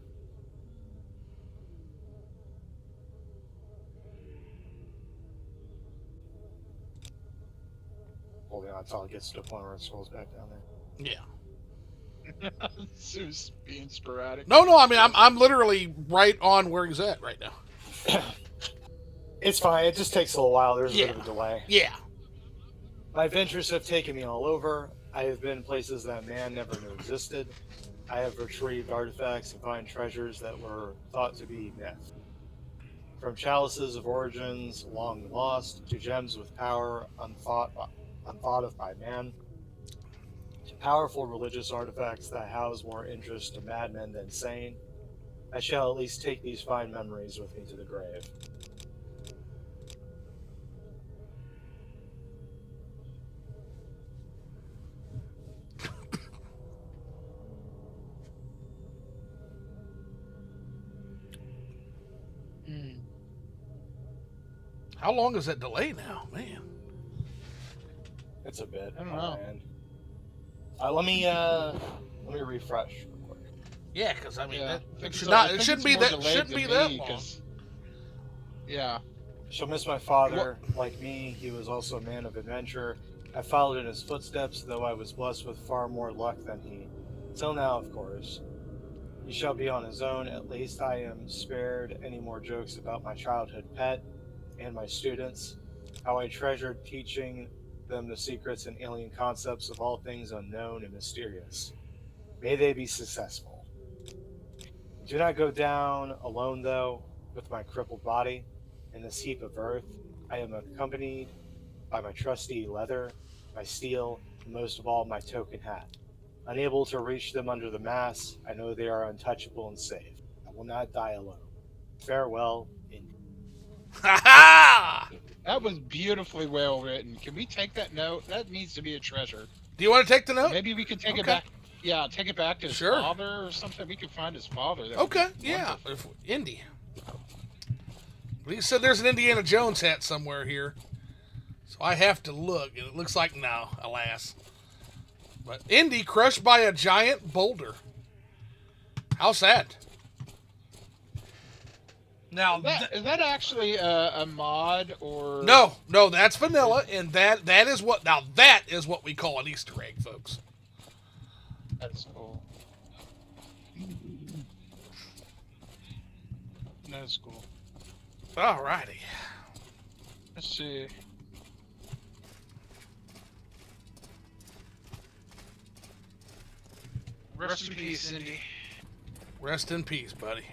Holding on until it gets to the point where it scrolls back down there. Yeah. It was being sporadic. No, I mean I'm literally right on where he's at right now. It's fine. It just takes a little while. There's a bit Yeah. of a delay. Yeah. My adventures have taken me all over. I have been places that man never knew existed. I have retrieved artifacts and find treasures that were thought to be myth. From chalices of origins long lost, to gems with power unthought of by man, to powerful religious artifacts that house more interest to madmen than sane, I shall at least take these fine memories with me to the grave. How long is that delay now, man? It's a bit. I don't know. Let me refresh real quick. Yeah, because I mean Yeah. it should not. It shouldn't be that. Shouldn't Shouldn't be that long. Yeah. She'll miss my father. Like me, he was also a man of adventure. I followed in his footsteps, though I was blessed with far more luck than he. Till now, of course. He shall be on his own. At least I am spared any more jokes about my childhood pet and my students, how I treasured teaching them the secrets and alien concepts of all things unknown and mysterious. May they be successful. Do not go down alone, though, with my crippled body in this heap of earth. I am accompanied by my trusty leather, my steel, and most of all, my token hat. Unable to reach them under the mass, I know they are untouchable and safe. I will not die alone. Farewell, Indy. Ha ha! That was beautifully well written. Can we take that note? That needs to be a treasure. Do you want to take the note? Maybe we could take it Okay. back. Yeah, take it back to his Sure. father or something. We could find his father. That would Okay, be yeah. wonderful. If, Indy. He said there's an Indiana Jones hat somewhere here. So I have to look, and it looks like no, alas. But Indy crushed by a giant boulder. How sad. Now, Is that actually a mod or no, that's vanilla, and that is what we call an Easter egg, folks. That's cool. That's cool. Alrighty. Let's see. Rest in peace, Indy. Rest in peace, buddy.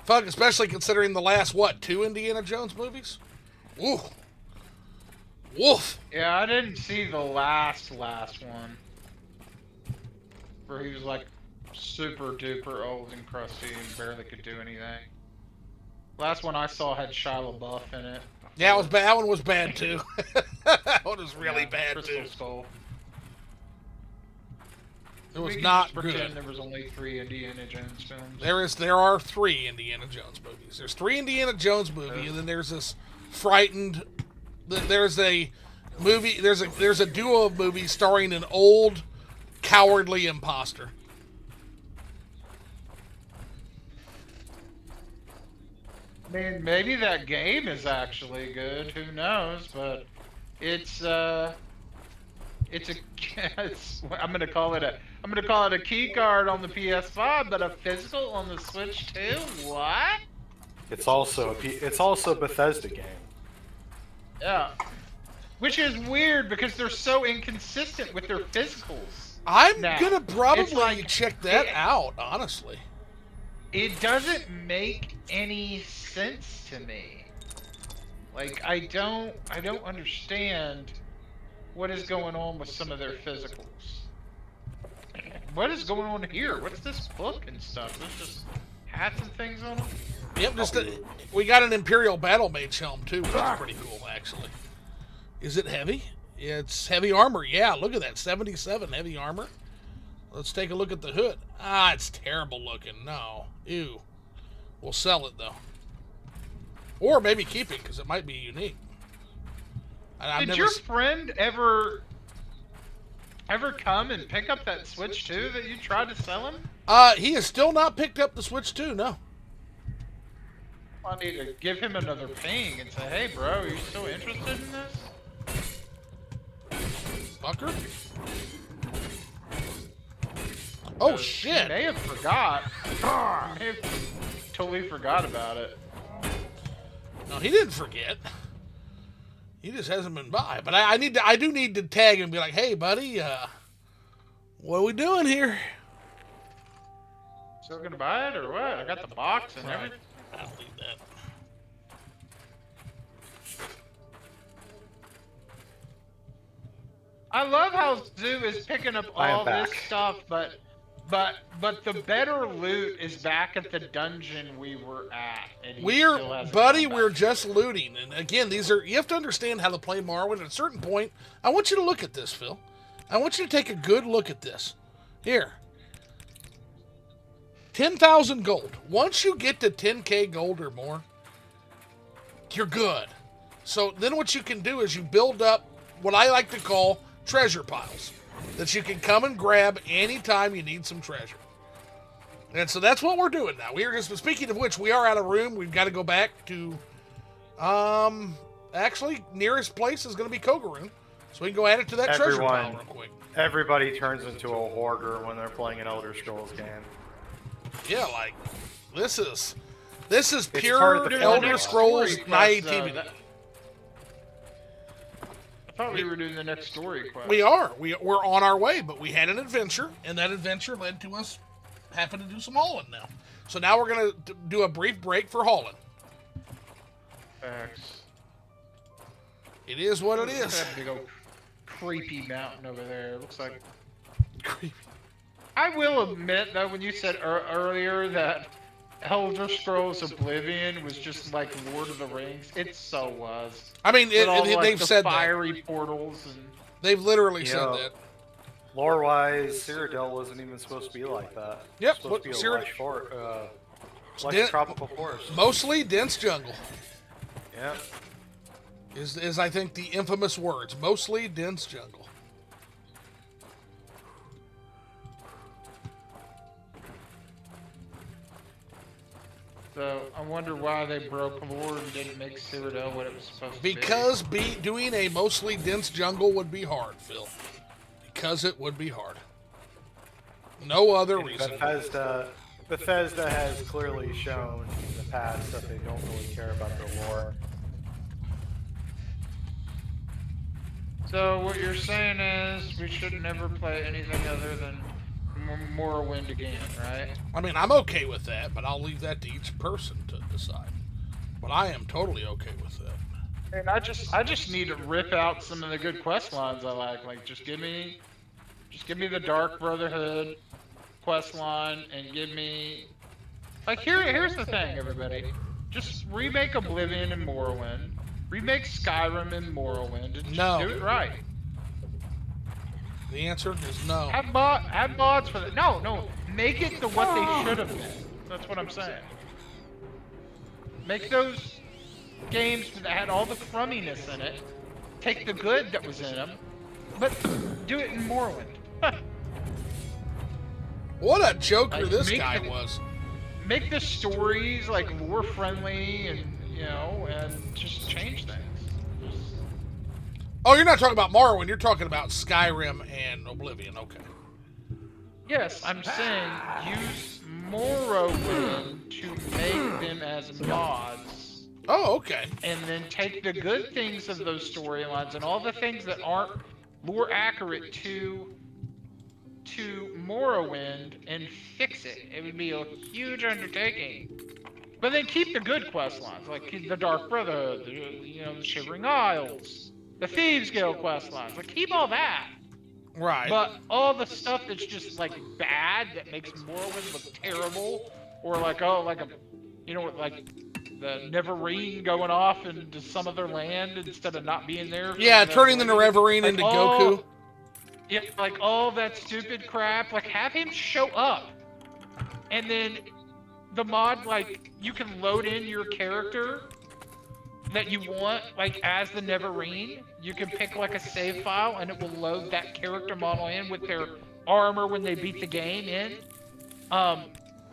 Fuck, especially considering the last, 2 Indiana Jones movies? Woof. Woof. Yeah, I didn't see the last one. Where he was like super duper old and crusty and barely could do anything. Last one I saw had Shia LaBeouf in it. Yeah, it was bad. That one was bad too. That one was really bad Crystal too. Skull. It was We can not just pretend good. there was only 3 Indiana Jones films. There are 3 Indiana Jones movies. There's 3 Indiana Jones movies, and then there's this frightened. There's a movie. There's a duo of movies starring an old, cowardly imposter. I mean, maybe that game is actually good. Who knows? But it's I'm gonna call it a key card on the PS5, but a physical on the Switch too. What? It's also a Bethesda game. Yeah. Which is weird because they're so inconsistent with their physicals. I'm Now, gonna probably it's like- check that it- out, honestly. It doesn't make any sense to me. Like I don't understand what is going on with some of their physicals. What is going on here? What's this book and stuff? There's just hats and things on them. Yep, we got an Imperial Battle Mage helm too, which is pretty cool, actually. Is it heavy? It's heavy armor. Yeah, look at that, 77 heavy armor. Let's take a look at the hood. Ah, it's terrible looking. No, ew. We'll sell it though, or maybe keep it because it might be unique. Did your friend ever come and pick up that Switch 2 that you tried to sell him? He has still not picked up the Switch 2. No. I need to give him another ping and say, hey bro, are you still interested in this? Fucker. Oh He shit. may have forgot. He may have totally forgot about it. No, he didn't forget. He just hasn't been by. But I do need to tag him and be like, hey buddy, what are we doing here? Still gonna buy it or what? I got the box and Right. everything. I'll leave that. I love how Zoo is picking up I am all this back. stuff, but the better loot is back at the dungeon we were at. And he still hasn't Buddy, come we're back. just looting. And again, you have to understand how to play Morrowind. At a certain point, I want you to look at this, Phil. I want you to take a good look at this. Here. 10,000 gold. Once you get to 10k gold or more, you're good. So then what you can do is you build up what I like to call treasure piles that you can come and grab anytime you need some treasure. And so that's what we're doing now. We are just, speaking of which, we are out of room. We've got to go back to, actually, nearest place is going to be Kogoruhn. So we can go add it to that treasure pile real quick. Everybody turns into a hoarder when they're playing an Elder Scrolls game. Yeah, like, this is part pure of the Elder formula. Scrolls Story quest, naivety. I thought we were doing the next story quest. We are. We're on our way, but we had an adventure, and that adventure led to us having to do some hauling now. So now we're gonna do a brief break for hauling. Facts. It is what it Look at is. that big old creepy mountain over there. It looks like. Creepy. I will admit though, when you said earlier that Elder Scrolls Oblivion was just like Lord of the Rings, it so was. I mean, With all, like, they've the said that. fiery portals and. They've literally said Yeah. that. Lore-wise, Cyrodiil wasn't even supposed to be like that. Yep, It's supposed to be a lush Den- tropical forest. Mostly dense jungle Yeah. is I think the infamous words. Mostly dense jungle. So I wonder why they broke lore and didn't make Cyrodiil what it was supposed to be. Because doing a mostly dense jungle would be hard, Phil. Because it would be hard. No other reason. Bethesda has clearly shown in the past that they don't really care about their lore. So what you're saying is we should never play anything other than Morrowind again, right? I mean, I'm okay with that, but I'll leave that to each person to decide. But I am totally okay with that. And I just need to rip out some of the good quest lines I like. Like just give me the Dark Brotherhood quest line and give me like here's the thing, everybody. Just remake Oblivion and Morrowind. Remake Skyrim and Morrowind and just No. do it right. The answer is no. Have mods for that. No. Make it to what they should have been. That's what I'm saying. Make those games that had all the crumminess in it. Take the good that was in them, but do it in Morrowind. What a joker Like, this make guy the- was. Make the stories like lore friendly and and just change things. Oh, you're not talking about Morrowind. You're talking about Skyrim and Oblivion. Okay. Yes, I'm saying use Morrowind to make them as mods. Oh, okay. And then take the good things of those storylines and all the things that aren't lore accurate to Morrowind and fix it. It would be a huge undertaking. But then keep the good quest lines, like the Dark Brotherhood, the Shivering Isles, the Thieves Guild quest lines. Like keep all that. Right. But all the stuff that's just like bad that makes Morrowind look terrible, or like the Neverine going off into some other land instead of not being there. Yeah, turning the Neverine Like into all- Goku. Yeah, like all that stupid crap. Like have him show up, and then the mod, like you can load in your character that you want, like as the Neverine. You can pick like a save file, and it will load that character model in with their armor when they beat the game in.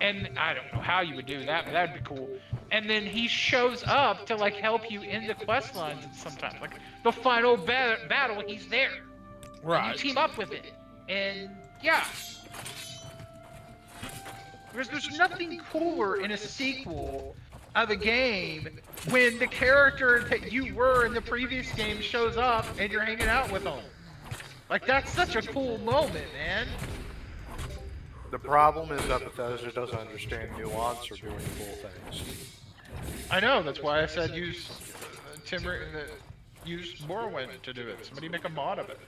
And I don't know how you would do that, but that'd be cool. And then he shows up to like help you in the quest lines sometimes. Like the final battle, he's there. Right. You team up with it. And yeah. There's nothing cooler in a sequel of a game when the character that you were in the previous game shows up and you're hanging out with them. Like that's such a cool moment, man. The problem is that Bethesda doesn't understand nuance or doing cool things. I know, that's why I said use use Morrowind to do it. Somebody make a mod of it.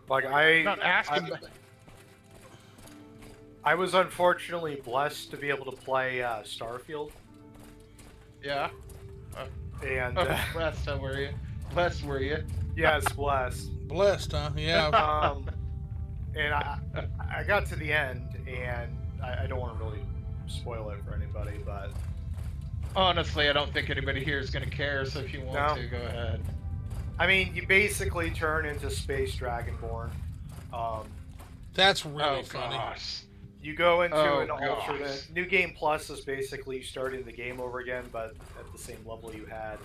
Like I'm not asking. I was unfortunately blessed to be able to play Starfield, Yeah. and Blessed, were you? Blessed, were you? yes, blessed. Blessed, huh? Yeah. And I got to the end, and I don't want to really spoil it for anybody, but Honestly, I don't think anybody here is going to care, so if you want No. to, go ahead. I mean, you basically turn into Space Dragonborn. That's really Oh, funny. gosh. You go into Oh, an gosh. alternate. New Game Plus is basically starting the game over again, but at the same level you had,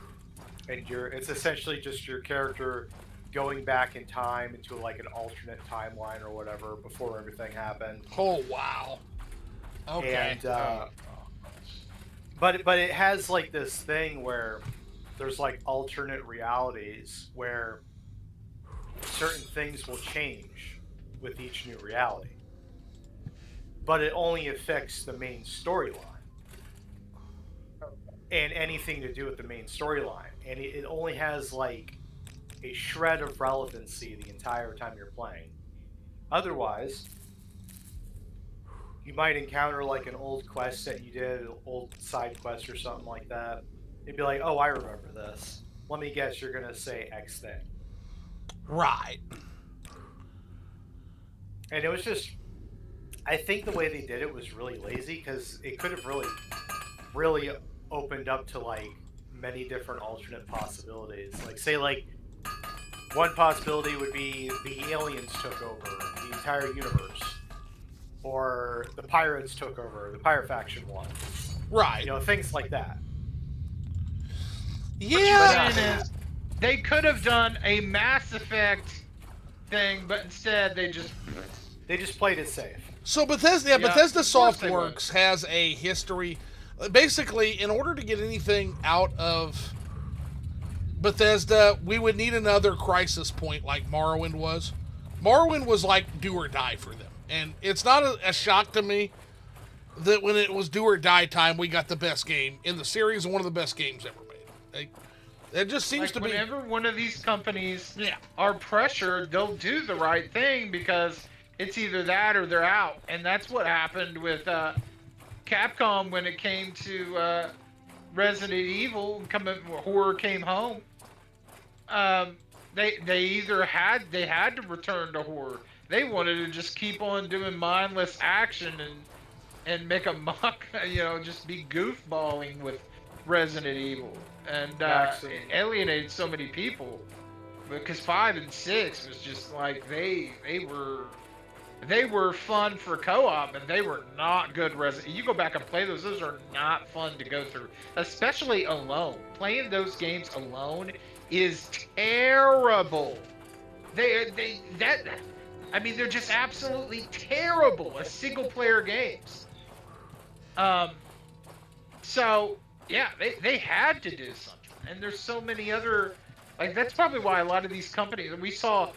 and it's essentially just your character going back in time into like an alternate timeline or whatever before everything happened. Oh, wow. Okay. And but it has like this thing where there's like alternate realities where certain things will change with each new reality. But it only affects the main storyline. and anything to do with the main storyline. And it only has like a shred of relevancy the entire time you're playing. Otherwise, you might encounter like an old quest that you did, an old side quest or something like that. You'd be like, oh, I remember this. Let me guess, you're going to say X thing. Right. And it was just, I think the way they did it was really lazy, because it could have really opened up to like many different alternate possibilities. Like, say, like, one possibility would be the aliens took over the entire universe, or the pirates took over, the pirate faction won. Right. You know, things like that. Yeah. What I'm saying is, they could have done a Mass Effect thing, but instead they just played it safe. So Bethesda of course they Softworks has a history. Basically, in order to get anything out of Bethesda, we would need another crisis point like Morrowind was. Morrowind was like do or die for them. And it's not a shock to me that when it was do or die time, we got the best game in the series and one of the best games ever made. It just seems like to be... Whenever one of these companies are pressured, they'll do the right thing because it's either that or they're out. And that's what happened with Capcom when it came to Resident Evil. Horror came home. They either had to return to horror. They wanted to just keep on doing mindless action and make a mock, just be goofballing with Resident Evil, and alienated so many people. Because 5 and 6 was just like they were fun for co-op, and they were not good Resident. You go back and play those; are not fun to go through, especially alone. Playing those games alone is terrible. They're just absolutely terrible as single-player games. So yeah, they had to do something, and there's so many other, like, that's probably why a lot of these companies, and we saw,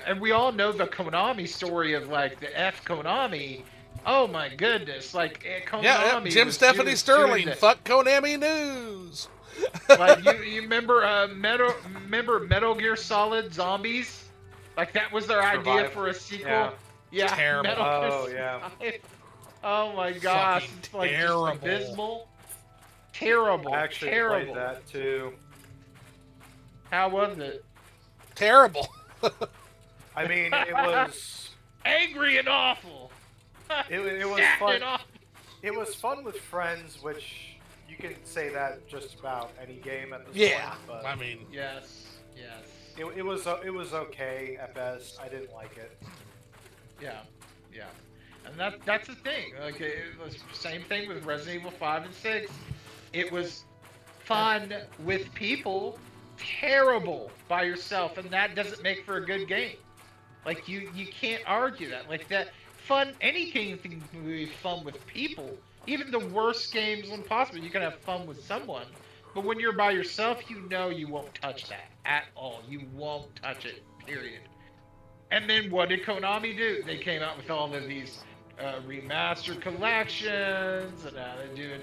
and we all know the Konami story of like the Konami. Oh my goodness, like Konami. Jim Stephanie Sterling, fuck Konami News. Like you remember Metal Gear Solid Zombies? Like that was their idea for a sequel. Yeah. Terrible. Metal Gear Solid. Oh my gosh, Fucking it's like terrible. just abysmal. Terrible. I actually terrible. played that too. How was it? Terrible. I mean, it was Angry and awful. it was Sad fun. and awful. It was fun with friends, which you can say that just about any game at this Yeah. point. But I mean, Yes. it was okay at best. I didn't like it. Yeah. And that's the thing. Like it was the same thing with Resident Evil 5 and 6. It was fun with people, terrible by yourself, and that doesn't make for a good game. Like you can't argue that. Like that fun, any game can be fun with people. Even the worst games when possible, you can have fun with someone. But when you're by yourself, you know you won't touch that at all. You won't touch it, period. And then what did Konami do? They came out with all of these remastered collections, and now they're doing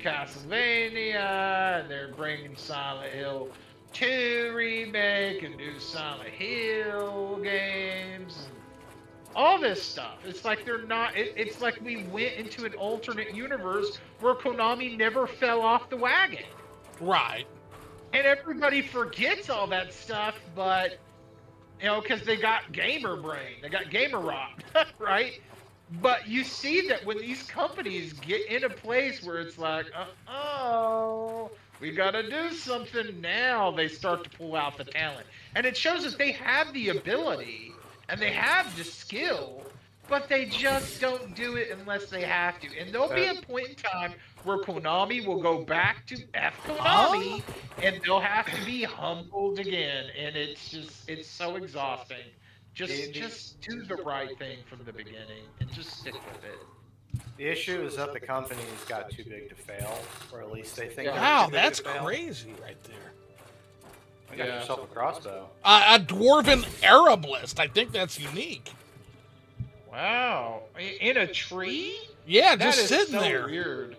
Castlevania, and they're bringing Silent Hill 2 remake and new Silent Hill games, and all this stuff. It's like they're not. It's like we went into an alternate universe where Konami never fell off the wagon. right. And everybody forgets all that stuff, but because they got gamer brain, they got gamer rot, right? But you see that when these companies get in a place where it's like, we gotta do something now, they start to pull out the talent. And it shows that they have the ability and they have the skill, but they just don't do it unless they have to. And there'll be a point in time where Konami will go back to Konami, and they'll have to be humbled again. And it's so exhausting. Just do the right thing from the beginning and just stick with it. The issue is that the company's got too big to fail, or at least they think. Wow, they're too big that's to fail. crazy right there. You got yourself a crossbow. A dwarven Arablist. I think that's unique. Wow, in a tree? Yeah, That just is sitting so there. Weird.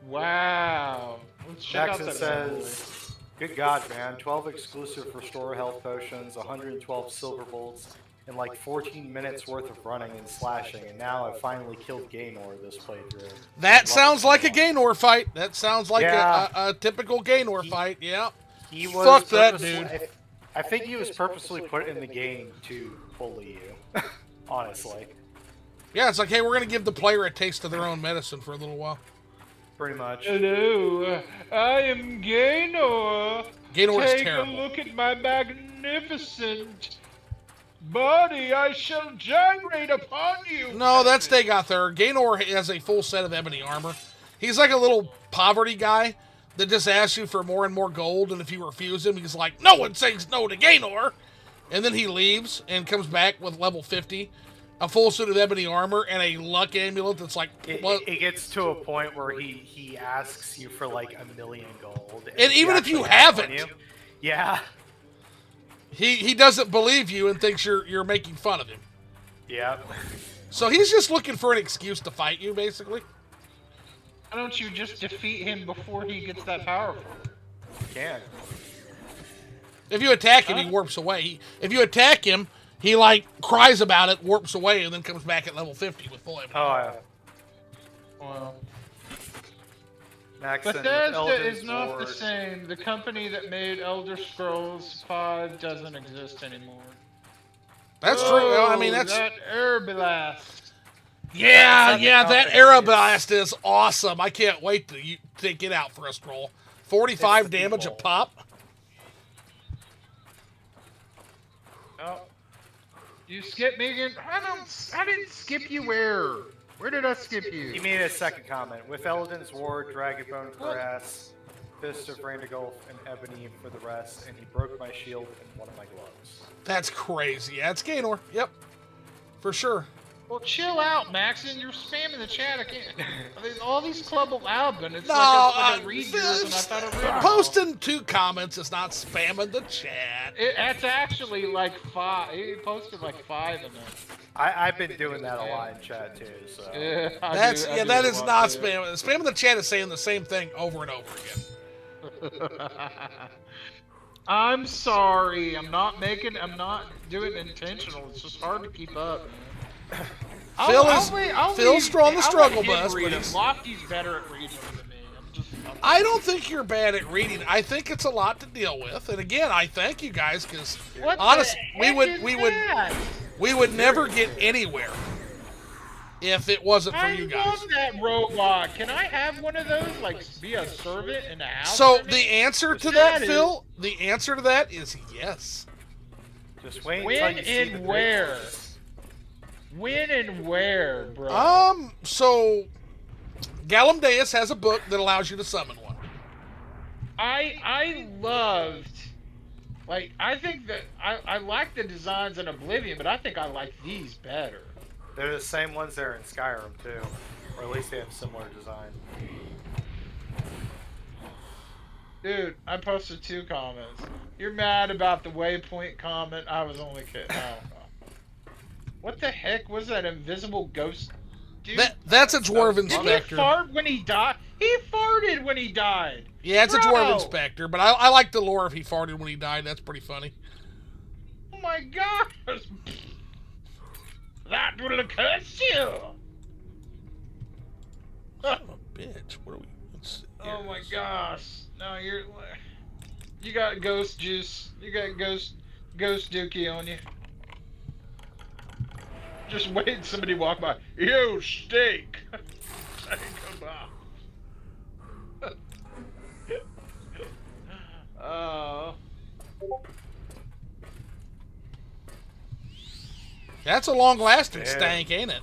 Wow. Let's check out Jackson that bad boy. says, good God, man. 12 exclusive restore health potions, 112 silver bolts, and like 14 minutes worth of running and slashing, and now I've finally killed Gaynor this playthrough. That Love sounds it like a so much. Gaynor fight. That sounds like Yeah. a typical Gaynor fight. Yeah. He was Fuck that purposely- dude. I think he was purposely put in the game to bully you. Honestly. Yeah, it's like, hey, we're going to give the player a taste of their own medicine for a little while. Pretty much. Hello, I am Gaynor. Gaynor is Take terrible. a look at my magnificent body. I shall gyrate upon you. No, that's Dagoths. Gaynor has a full set of ebony armor. He's like a little poverty guy that just asks you for more and more gold, and if you refuse him, he's like, no one says no to Gaynor. And then he leaves and comes back with level 50, a full suit of ebony armor, and a luck amulet that's like... It gets to a point where he asks you for like 1,000,000 gold. And even if you actually have haven't. on you- Yeah. He doesn't believe you and thinks you're making fun of him. Yep. So he's just looking for an excuse to fight you, basically. Why don't you just defeat him before he gets that powerful? Can. If you attack him, he warps away. If you attack him, he like cries about it, warps away, and then comes back at level 50 with full ebony. Oh, yeah. Well, Maxon with Bethesda Elden is not the Sword. same. The company that made Elder Scrolls 5 doesn't exist anymore. That's true. Well, I mean, Oh, that's... that air blast. Yeah, That's that company. Ereblast is awesome. I can't wait to take it out for a scroll. 45 It's the damage a people. pop. Oh, you skipped me again. I didn't skip you. Where did I skip you? He made a second comment. With Eldon's Ward, Dragonbone Cuirass, Fist of Randagulf, and Ebony for the rest, and he broke my shield and one of my gloves. That's crazy. Yeah, it's Gaynor. Yep. For sure. Well, chill out, Maxon. You're spamming the chat. I can't. I mean, all these Club of Albin. It's No, like I read yours, and I thought I read them all. posting 2 comments is not spamming the chat. It's actually like 5. He posted like 5 in there. I've been doing that a lot in chat too, so. Yeah, I That's do- I yeah, do that a is lot, not too. spamming. Spamming the chat is saying the same thing over and over again. I'm sorry. I'm not doing it intentional. It's just hard to keep up. Phil's strong the struggle bus, but but Lofty's better at reading than me. I don't think you're bad at reading. I think it's a lot to deal with. And again, I thank you guys because What honestly, the heck is we would never get anywhere if it wasn't for I you guys. love that robot. Can I have one of those? Like, be a servant in the house? So for me? the answer to That that, is- Phil, the answer to that is yes. Just wait until When you see the and where? greatness. When and where, bro? So Galamdeus has a book that allows you to summon one. I loved, like, I think that I like the designs in Oblivion, but I think I like these better. They're the same ones there in Skyrim too, or at least they have similar design. Dude, I posted 2 comments. You're mad about the waypoint comment? I was only kidding. Oh, what the heck was that invisible ghost dude? That's a dwarven Did he inspector. fart when he died? He farted when he died. Yeah, it's a Bro! dwarven inspector, but I like the lore if he farted when he died. That's pretty funny. Oh my gosh! That will curse you! Son of a bitch. What are we? Let's see here. Oh my gosh! No, you got ghost juice. You got ghost dookie on you. Just wait, somebody walk by. You stink. Say goodbye. Oh. That's a long-lasting Yeah. stank, ain't it?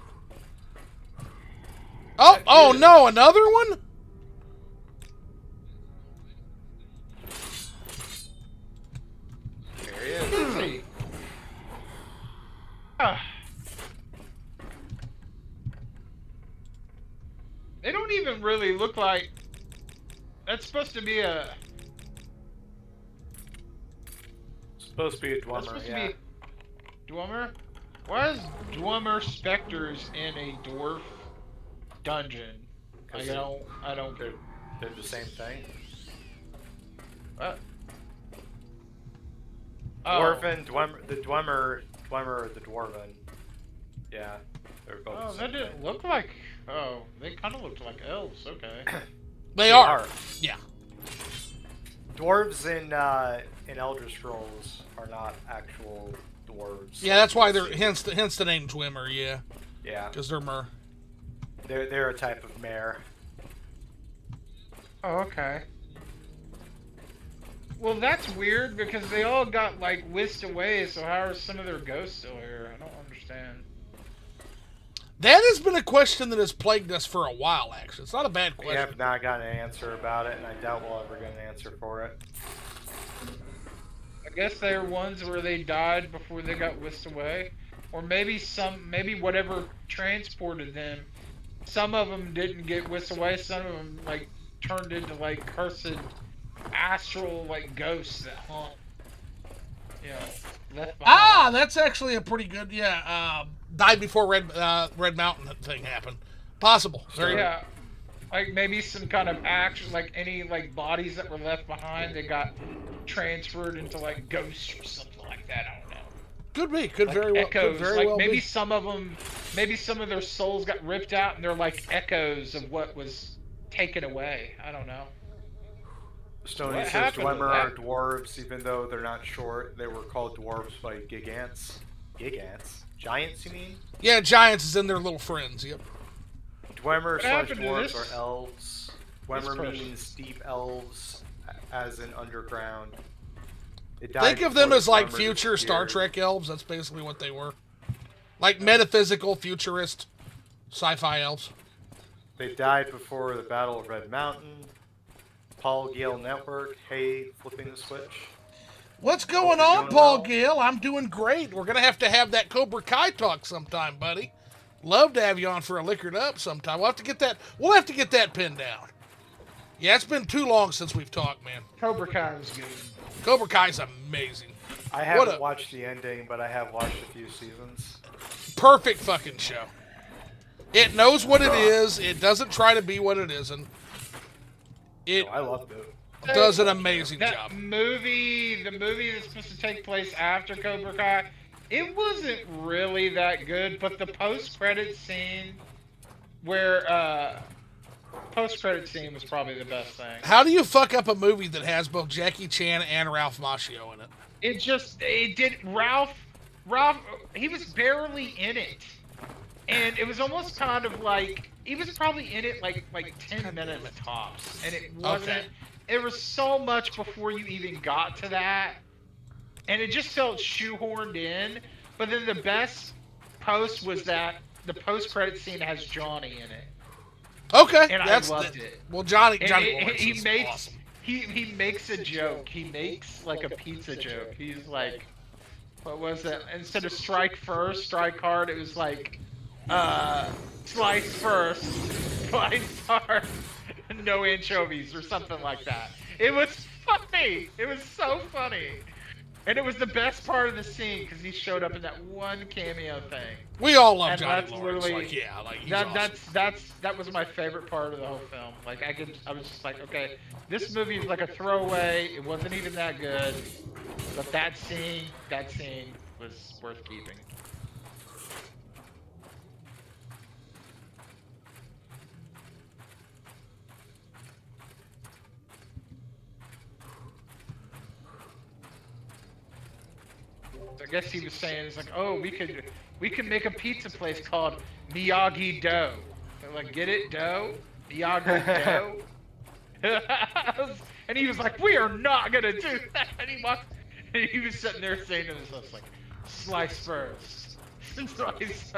Oh no, another one? There he is. Busy. Ah. They don't even really look like. That's supposed to be a. Supposed to be a That's Dwemer, supposed yeah. to be Dwemer? Why is Dwemer specters in a dwarf dungeon? I don't get. They're the same thing. What? Dwarven, the Dwemer, the Dwarven. Yeah, they're both. Oh, the that same didn't thing. look like. Oh, they kind of looked like elves. Okay. They are. Yeah. Dwarves in Elder Scrolls are not actual dwarves. Yeah, that's why they're hence the name Dwemer. Yeah, Yeah, because they're mer. they're a type of mare. Oh, okay. Well, that's weird because they all got like whisked away. So how are some of their ghosts still here? I don't understand. That has been a question that has plagued us for a while. Actually, it's not a bad We question. have not gotten an answer about it, and I doubt we'll ever get an answer for it. I guess they're ones where they died before they got whisked away, or maybe whatever transported them. Some of them didn't get whisked away. Some of them like turned into like cursed astral like ghosts that haunt. You know, left behind. Ah, that's actually a pretty good. Yeah, died before Red Mountain thing happened. Possible. Very Yeah, like maybe some kind of action, like any like bodies that were left behind that got transferred into like ghosts or something like that. I don't know. Could be. Could Like very well. echoes. Could very Like well maybe be. some of them, maybe some of their souls got ripped out and they're like echoes of what was taken away. I don't know. Stony What says happened to Dwemer are that? dwarves, even though they're not short. They were called dwarves by Gigants. Gigants? Giants, you mean? Yeah, giants is in their little friends. Yep. Dwemer What slash happened to dwarves this- are elves. this Dwemer person? means deep elves, as in underground. It died Think of them before as like Dwemer future Star disappeared. Trek elves. That's basically what they were. Like metaphysical, futurist, sci-fi elves. They died before the Battle of Red Mountain. Paul Gale Network. Hey, flipping the switch. What's going you're on, doing Paul well. Gill? I'm doing great. We're gonna have that Cobra Kai talk sometime, buddy. Love to have you on for a liquored up sometime. We'll have to get that pinned down. Yeah, it's been too long since we've talked, man. Cobra Kai was good. Cobra Kai's amazing. I haven't watched the ending, but I have watched a few seasons. Perfect fucking show. It knows what it is. It doesn't try to be what it isn't. It I loved it. does an amazing That job. movie, the movie that's supposed to take place after Cobra Kai, it wasn't really that good, but the post-credit scene where post-credit scene was probably the best thing. How do you fuck up a movie that has both Jackie Chan and Ralph Macchio in it? Ralph, he was barely in it. And it was almost kind of like, he was probably in it like 10 minutes tops. And it wasn't, Okay. It was so much before you even got to that. And it just felt shoehorned in. But then the best post was that the post-credit scene has Johnny in it. Okay, And that's I loved it. Well, Johnny And Lawrence he is makes awesome. he makes a joke. He makes like a pizza joke. He's like, what was it? Instead of strike first, strike hard, it was like, slice first, slice hard, no anchovies or something like that. It was funny. It was so funny. And it was the best part of the scene because he showed up in that one cameo thing. We all love And Johnny that's Lawrence. literally- Like, yeah, like he's That awesome. that was my favorite part of the whole film. Like I was just like, okay, this movie is like a throwaway. It wasn't even that good, but that scene was worth keeping. I guess he was saying, it's like, oh, we could make a pizza place called Miyagi Dough. Like, get it, dough? Miyagi Dough? And he was like, we are not gonna do that. And he was sitting there saying to himself, like, slice first. Slice.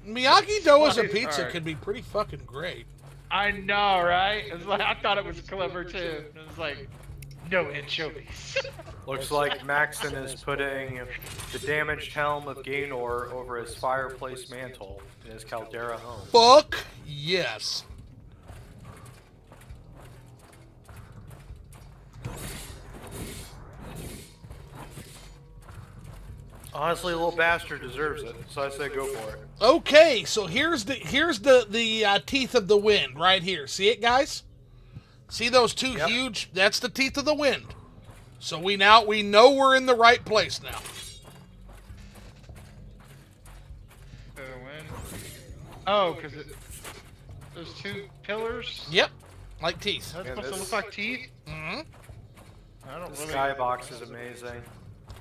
Miyagi dough as a Slice pizza hard. could be pretty fucking great. I know, right? It was like, I thought it was clever too. It was like, no anchovies. Looks like Maxon is putting the damaged helm of Gaynor over his fireplace mantle in his Caldera home. Fuck yes. Honestly, little bastard deserves it, so I say go for it. Okay, so here's the teeth of the wind right here. See it, guys? See those two huge? That's the teeth of the wind. So we know we're in the right place now. Oh, because those two pillars. Yep, like teeth. That's Yeah, supposed to this- look like teeth. Mm-hmm. I don't The really. skybox is amazing.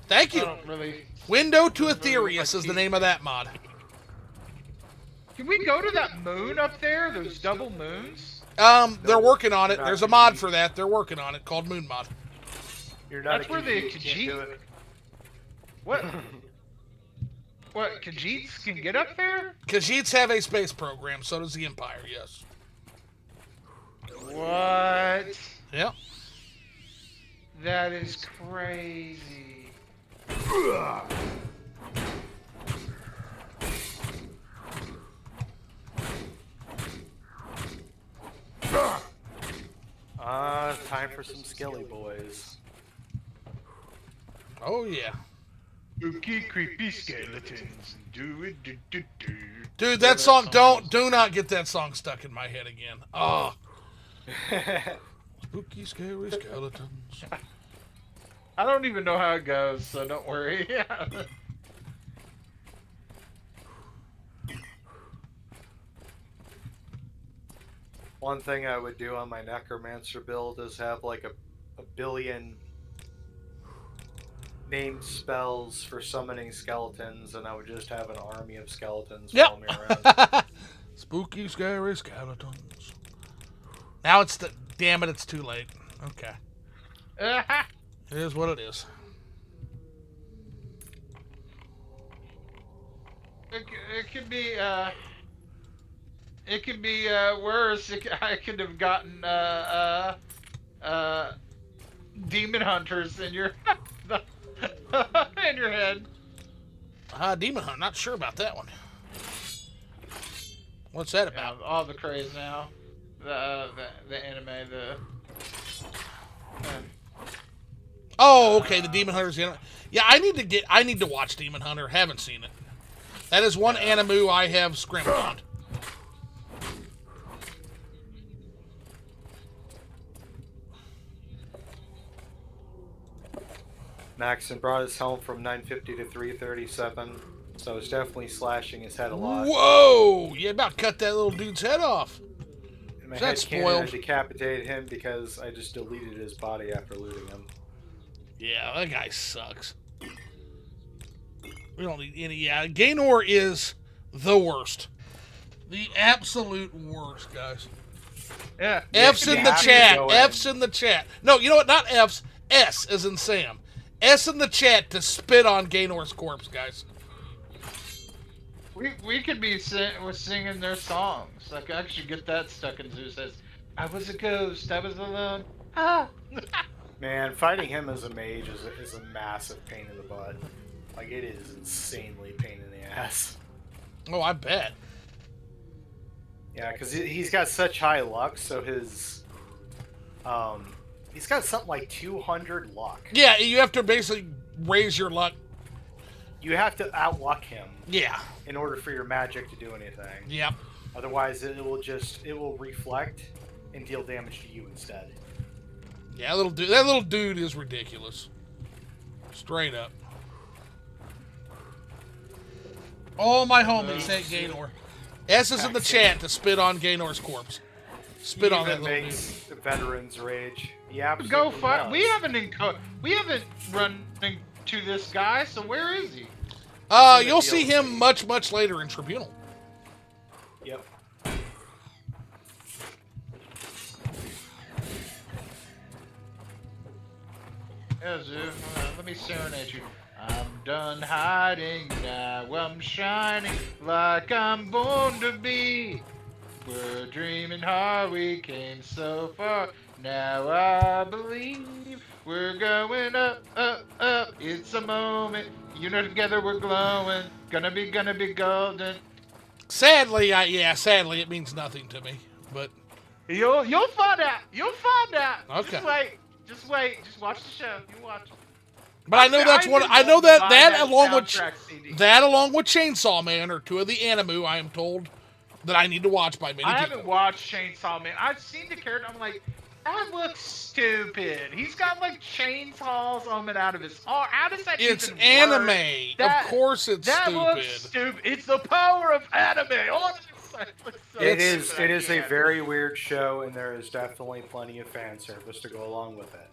Thank I you. don't really. Window to Doesn't really look Aetherius like is the name of that mod. Can we go to that moon up there? Those double moons? They're working on it. You're not There's a gonna mod be- for that. They're working on it called Moon Mod. You're not That's a where the Khajiit, you can't do it. What? What? Khajiits can get up there? Khajiits have a space program, so does the Empire, yes. What? Yep. That is crazy. Time for some Skelly boys. Oh, yeah. Spooky, creepy skeletons. Do. Dude, that song, do not get that song stuck in my head again. Oh. Spooky, scary skeletons. I don't even know how it goes, so don't worry. One thing I would do on my Necromancer build is have like a billion named spells for summoning skeletons, and I would just have an army of skeletons follow me around. Spooky, scary skeletons. Now it's the... Damn it, it's too late. Okay. It is what it is. It could be, it could be, worse. I could have gotten, demon hunters in your, in your head. Demon Hunt, not sure about that one. What's that Yeah, about? all the craze now. The anime, Oh, okay, the Demon Hunter's in it. Yeah, I need to watch Demon Hunter. Haven't seen it. That is one anime I have scrimmed on. Maxon brought his helm from 950 to 337, so it's definitely slashing his head a lot. Whoa! You about cut that little dude's head off. And my Is that head cannon, spoiled? I decapitated him because I just deleted his body after looting him. Yeah, that guy sucks. We don't need any. Yeah, Gaynor is the worst. The absolute worst, guys. yeah. F's in the happy to chat. go in. F's in the chat. No, you know what? Not F's. S as in Sam. S in the chat to spit on Gaynor's corpse, guys. We could be singing their songs. Like, I should get that stuck in Zeus says, I was a ghost, I was alone. Ah! Man, fighting him as a mage is a massive pain in the butt. Like, it is insanely pain in the ass. Oh, I bet. Yeah, because he's got such high luck, so his... he's got something like 200 luck. Yeah, you have to basically raise your luck. You have to outluck him Yeah. in order for your magic to do anything. Yep. Otherwise, it will reflect and deal damage to you instead. Yeah, that little dude is ridiculous. Straight up. All my homies hate Gaynor. S is in the chat to spit on Gaynor's corpse. Spit on that Even little makes dude. the veterans rage. Yeah, Go fight. We haven't run into this guy, so where is he? You'll see him much, much later in Tribunal. Yep. Yeah, Zeus, let me serenade you. I'm done hiding now. I'm shining like I'm born to be. We're dreaming hard, we came so far. Now I believe we're going up, up, up. It's a moment. You know, together we're glowing. Gonna be golden. Sadly, sadly, it means nothing to me. But You'll find out. You'll find out. Okay. Just wait. Just wait. Just watch the show. You watch. but I know that's one. I know that along with CD. that along with Chainsaw Man are two of the anime I am told that I need to watch by many I people. haven't watched Chainsaw Man. I've seen the character. I'm like, That looks stupid. He's got like chainsaws coming out of his arm. How does that It's even anime. work? Of course it's that stupid. looks stupid. It's the power of anime. Oh, that looks so It stupid. is a very weird show, and there is definitely plenty of fan service to go along with it.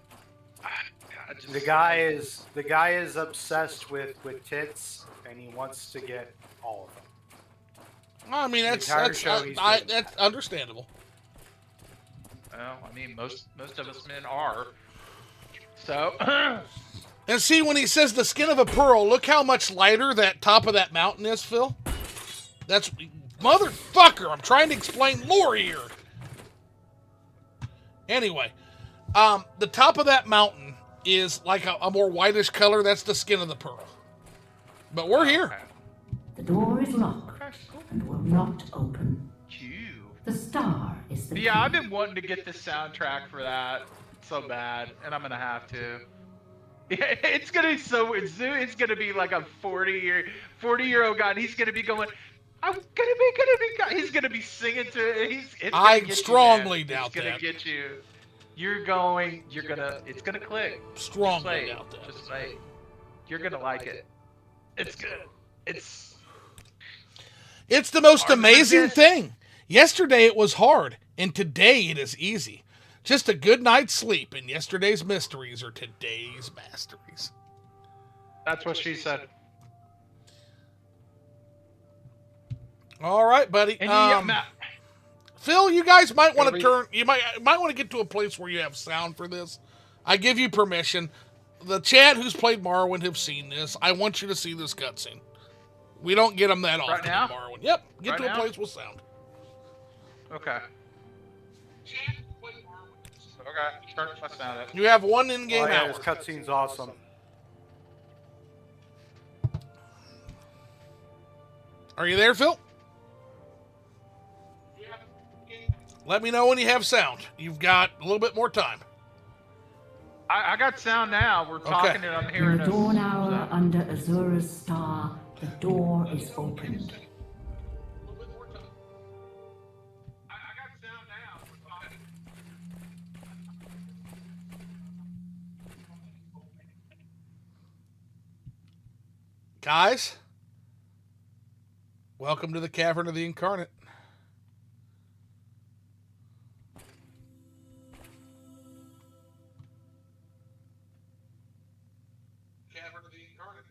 The guy is obsessed with tits, and he wants to get all of them. I mean, that's understandable. Well, I mean, most of us men are. So. And see, when he says the skin of a pearl, look how much lighter that top of that mountain is, Phil. That's motherfucker. I'm trying to explain lore here. Anyway, the top of that mountain is like a more whitish color. That's the skin of the pearl. But we're here. The door is locked and will not open. Cute. The star is the Yeah, key. I've been wanting to get the soundtrack for that so bad, and I'm gonna have to. Yeah, it's gonna be it's gonna be like a 40-year-old guy, and he's gonna be going, he's gonna be singing to it. I strongly doubt that. It's gonna get you. It's gonna click. Strongly doubt that. Just wait. You're gonna like it. It's good. It's the most amazing thing. Yesterday it was hard, and today it is easy. Just a good night's sleep, and yesterday's mysteries are today's masteries. That's what she said. All right, buddy. Phil, you guys might want to turn. You might want to get to a place where you have sound for this. I give you permission. The chat who's played Morrowind have seen this. I want you to see this cutscene. We don't get them that often in Morrowind. Yep, get to a place with sound. Okay. Okay, turn my sound up. You have one in-game hour. This cutscene's awesome. Are you there, Phil? Let me know when you have sound. You've got a little bit more time. I got sound now. We're talking and I'm hearing In the dawn hour under Azura's star, the door is opened. Guys, welcome to the Cavern of the Incarnate. Cavern of the Incarnate.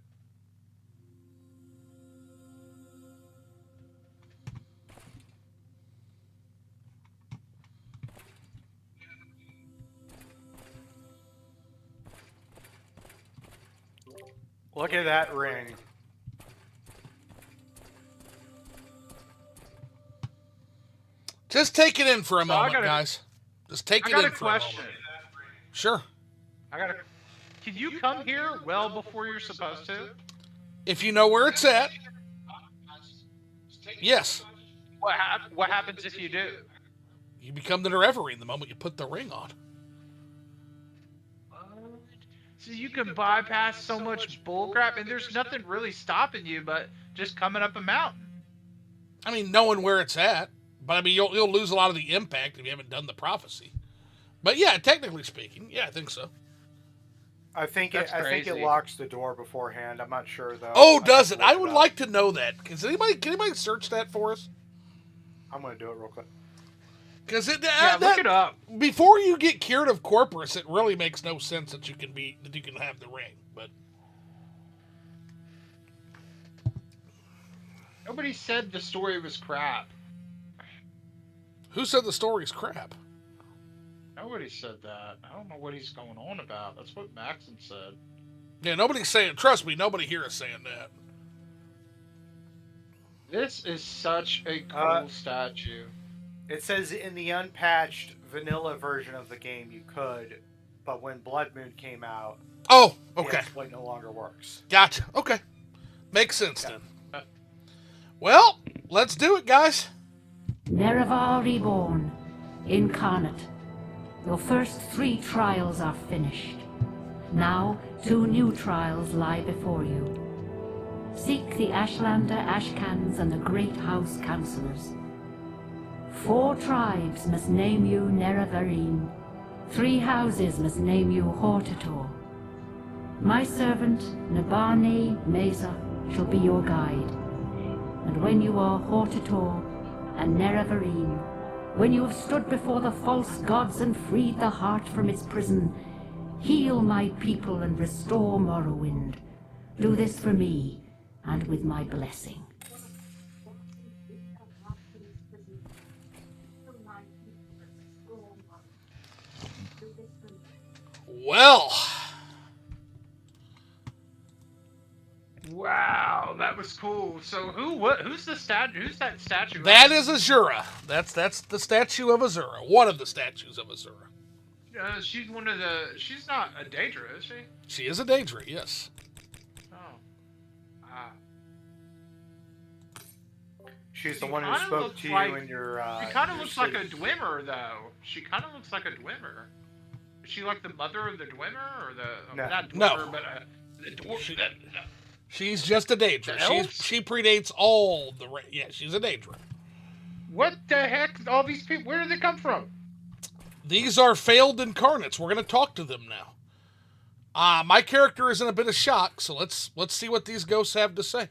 Look at that ring. Just take it in for a moment, guys. Just take it in for a moment. Sure. Can you come here well before you're supposed to? If you know where it's at. Yes. What happens if you do? You become the Nerevarine the moment you put the ring on. So you can bypass so much bullcrap, and there's nothing really stopping you but just coming up a mountain. I mean, knowing where it's at. But I mean, you'll lose a lot of the impact if you haven't done the prophecy. But yeah, technically speaking, yeah, I think so. I think it locks the door beforehand. I'm not sure though. Oh, does it? I would like to know that. Can anybody search that for us? I'm gonna do it real quick. Because look it up. Before you get cured of corpus, it really makes no sense that you can have the ring. But nobody said the story was crap. Who said the story's crap? Nobody said that. I don't know what he's going on about. That's what Maxon said. Yeah, nobody's saying. Trust me, nobody here is saying that. This is such a cool statue. It says in the unpatched vanilla version of the game you could, but when Blood Moon came out, oh, okay, the exploit no longer works. Gotcha. Okay, makes sense then. Well, let's do it, guys. Nerevar Reborn, Incarnate. Your first 3 trials are finished. Now 2 new trials lie before you. Seek the Ashlander Ashcans and the Great House Councillors. 4 tribes must name you Nerevarine. 3 houses must name you Hortator. My servant, Nabane Mesa, shall be your guide. And when you are Hortator and Nerevarine, when you have stood before the false gods and freed the heart from its prison, heal my people and restore Morrowind. Do this for me, and with my blessing. Well, Wow, that was cool. So who's that statue? that is Azura. That's the statue of Azura. One of the statues of Azura. She's one of the. She's not a Daedra, is she? She is a Daedra, yes. Oh. Ah. She's the She one who kinda spoke looks to like- you in your. She kind of your looks like sleep. a Dwemer, though. She kind of looks like a Dwemer. Is she like the mother of the Dwemer, or the No. not No. Dwemer, but the dwarf? She- She's just a Daedra. The elves? She predates all the. Yeah, she's a Daedra. What the heck? All these people. Where did they come from? These are failed incarnates. We're going to talk to them now. My character is in a bit of shock, so let's see what these ghosts have to say.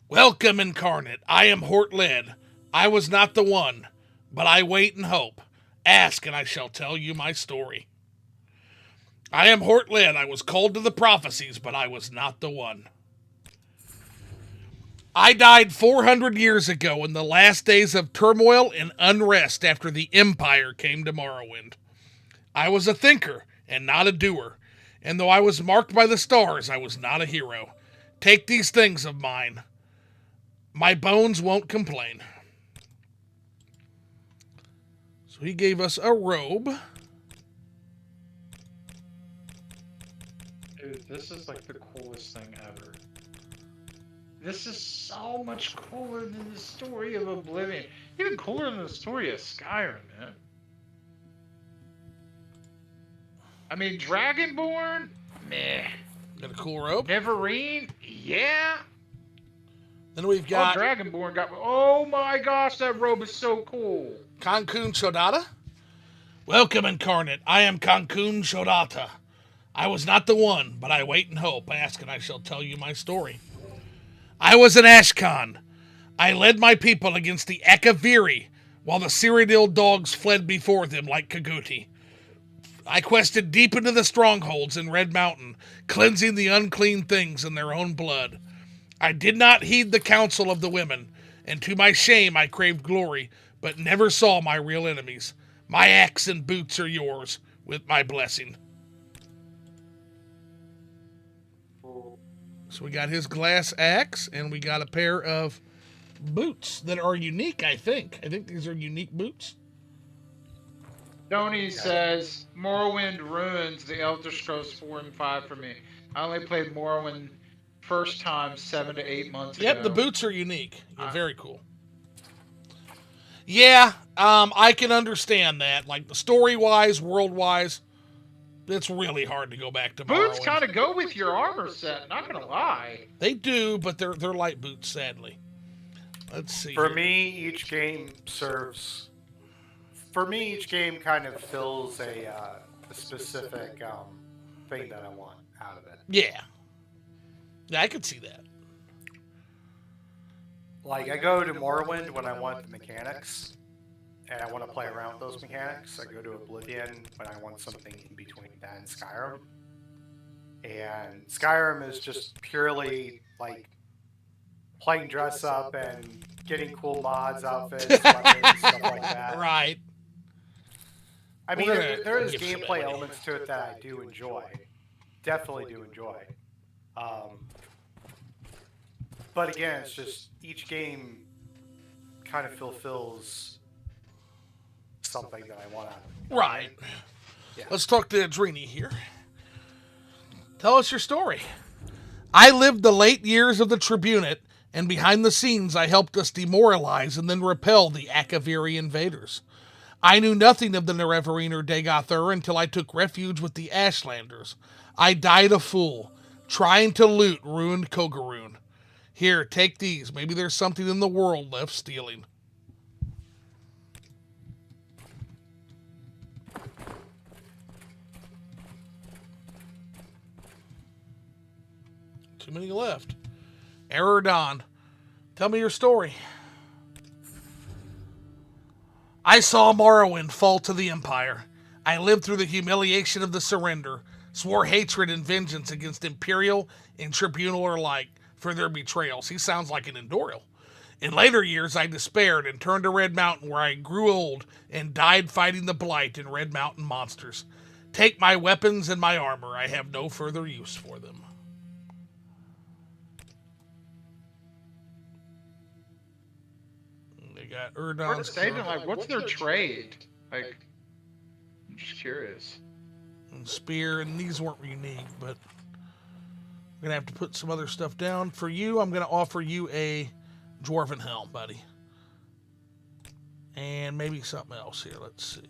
Welcome, incarnate. I am Hortled. I was not the one, but I wait and hope. Ask, and I shall tell you my story. I am Hortled. I was called to the prophecies, but I was not the one. I died 400 years ago in the last days of turmoil and unrest after the Empire came to Morrowind. I was a thinker and not a doer, and though I was marked by the stars, I was not a hero. Take these things of mine. My bones won't complain. So he gave us a robe. Dude, this is like the coolest thing ever. This is so much cooler than the story of Oblivion. Even cooler than the story of Skyrim, man. I mean, Dragonborn? Meh. Got a cool robe. Neverine? Yeah. Then we've Oh, got Dragonborn got. Oh my gosh, that robe is so cool. Kogoruhn Shodata. Welcome, incarnate. I am Kogoruhn Shodata. I was not the one, but I wait and hope. Ask, and I shall tell you my story. I was an Ashkan. I led my people against the Akaviri, while the Cyrodiil dogs fled before them like Kaguti. I quested deep into the strongholds in Red Mountain, cleansing the unclean things in their own blood. I did not heed the counsel of the women, and to my shame I craved glory, but never saw my real enemies. My axe and boots are yours, with my blessing. So we got his glass axe, and we got a pair of boots that are unique, I think. I think these are unique boots. Tony says, Morrowind ruins the Elder Scrolls 4 and 5 for me. I only played Morrowind first time 7 to 8 months ago. Yep, the boots are unique. Yeah, very cool. Yeah, I can understand that. Like, the story-wise, world-wise, it's really hard to go back to Boots Morrowind. kind of go with your armor set, not gonna lie. They do, but they're light boots, sadly. Let's see. For here. me, each game serves. For me, each game kind of fills a specific thing that I want out of it. Yeah. Yeah, I could see that. Like, I go to Morrowind when I want the mechanics, and I want to play around with those mechanics. I go to Oblivion when I want something in between that and Skyrim. And Skyrim is just purely, like, playing dress up and getting cool mods, outfits, weapons, stuff like that. Right. I mean, We're gonna there is get gameplay somebody. elements to it that I do enjoy. Definitely do enjoy. But again, it's just each game kind of fulfills something that I want out of it. Right. Yeah. Let's talk to Adrini here. Tell us your story. I lived the late years of the Tribunate, and behind the scenes I helped us demoralize and then repel the Akaviri invaders. I knew nothing of the Nerevarine or Dagoths until I took refuge with the Ashlanders. I died a fool, trying to loot ruined Kogoruhn. Here, take these. Maybe there's something in the world left stealing. Too many left. Eridon, tell me your story. I saw Morrowind fall to the Empire. I lived through the humiliation of the surrender, swore hatred and vengeance against Imperial and Tribunal alike for their betrayals. He sounds like an Endorial. In later years, I despaired and turned to Red Mountain, where I grew old and died fighting the Blight and Red Mountain monsters. Take my weapons and my armor. I have no further use for them. They got Erdon's Like, what's their trade? Like, I'm just curious. and spear, and these weren't unique, but I'm going to have to put some other stuff down. For you, I'm going to offer you a Dwarven Helm, buddy. And maybe something else here. Let's see.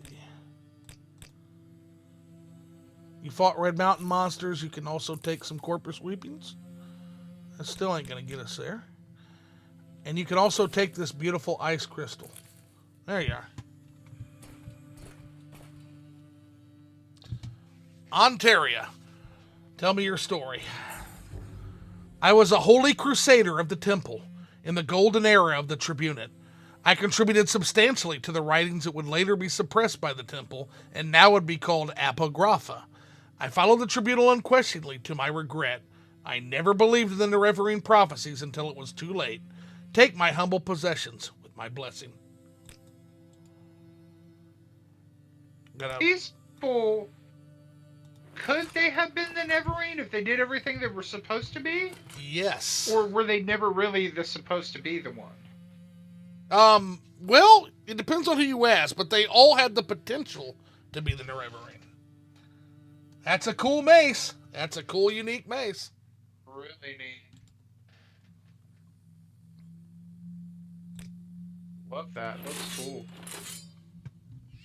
You fought Red Mountain monsters. You can also take some Corpus Weepings. That still ain't going to get us there. And you can also take this beautiful ice crystal. There you are. Ontaria, tell me your story. I was a holy crusader of the temple in the golden era of the Tribunate. I contributed substantially to the writings that would later be suppressed by the temple and now would be called Apocrypha. I followed the Tribunal unquestioningly to my regret. I never believed in the Nerevarine prophecies until it was too late. Take my humble possessions with my blessing. These people, could they have been the Neverine if they did everything they were supposed to be? Yes. Or were they never really supposed to be the one? Well, it depends on who you ask, but they all had the potential to be the Nerevarine. That's a cool mace. That's a cool, unique mace. Really neat. Love that. Looks cool.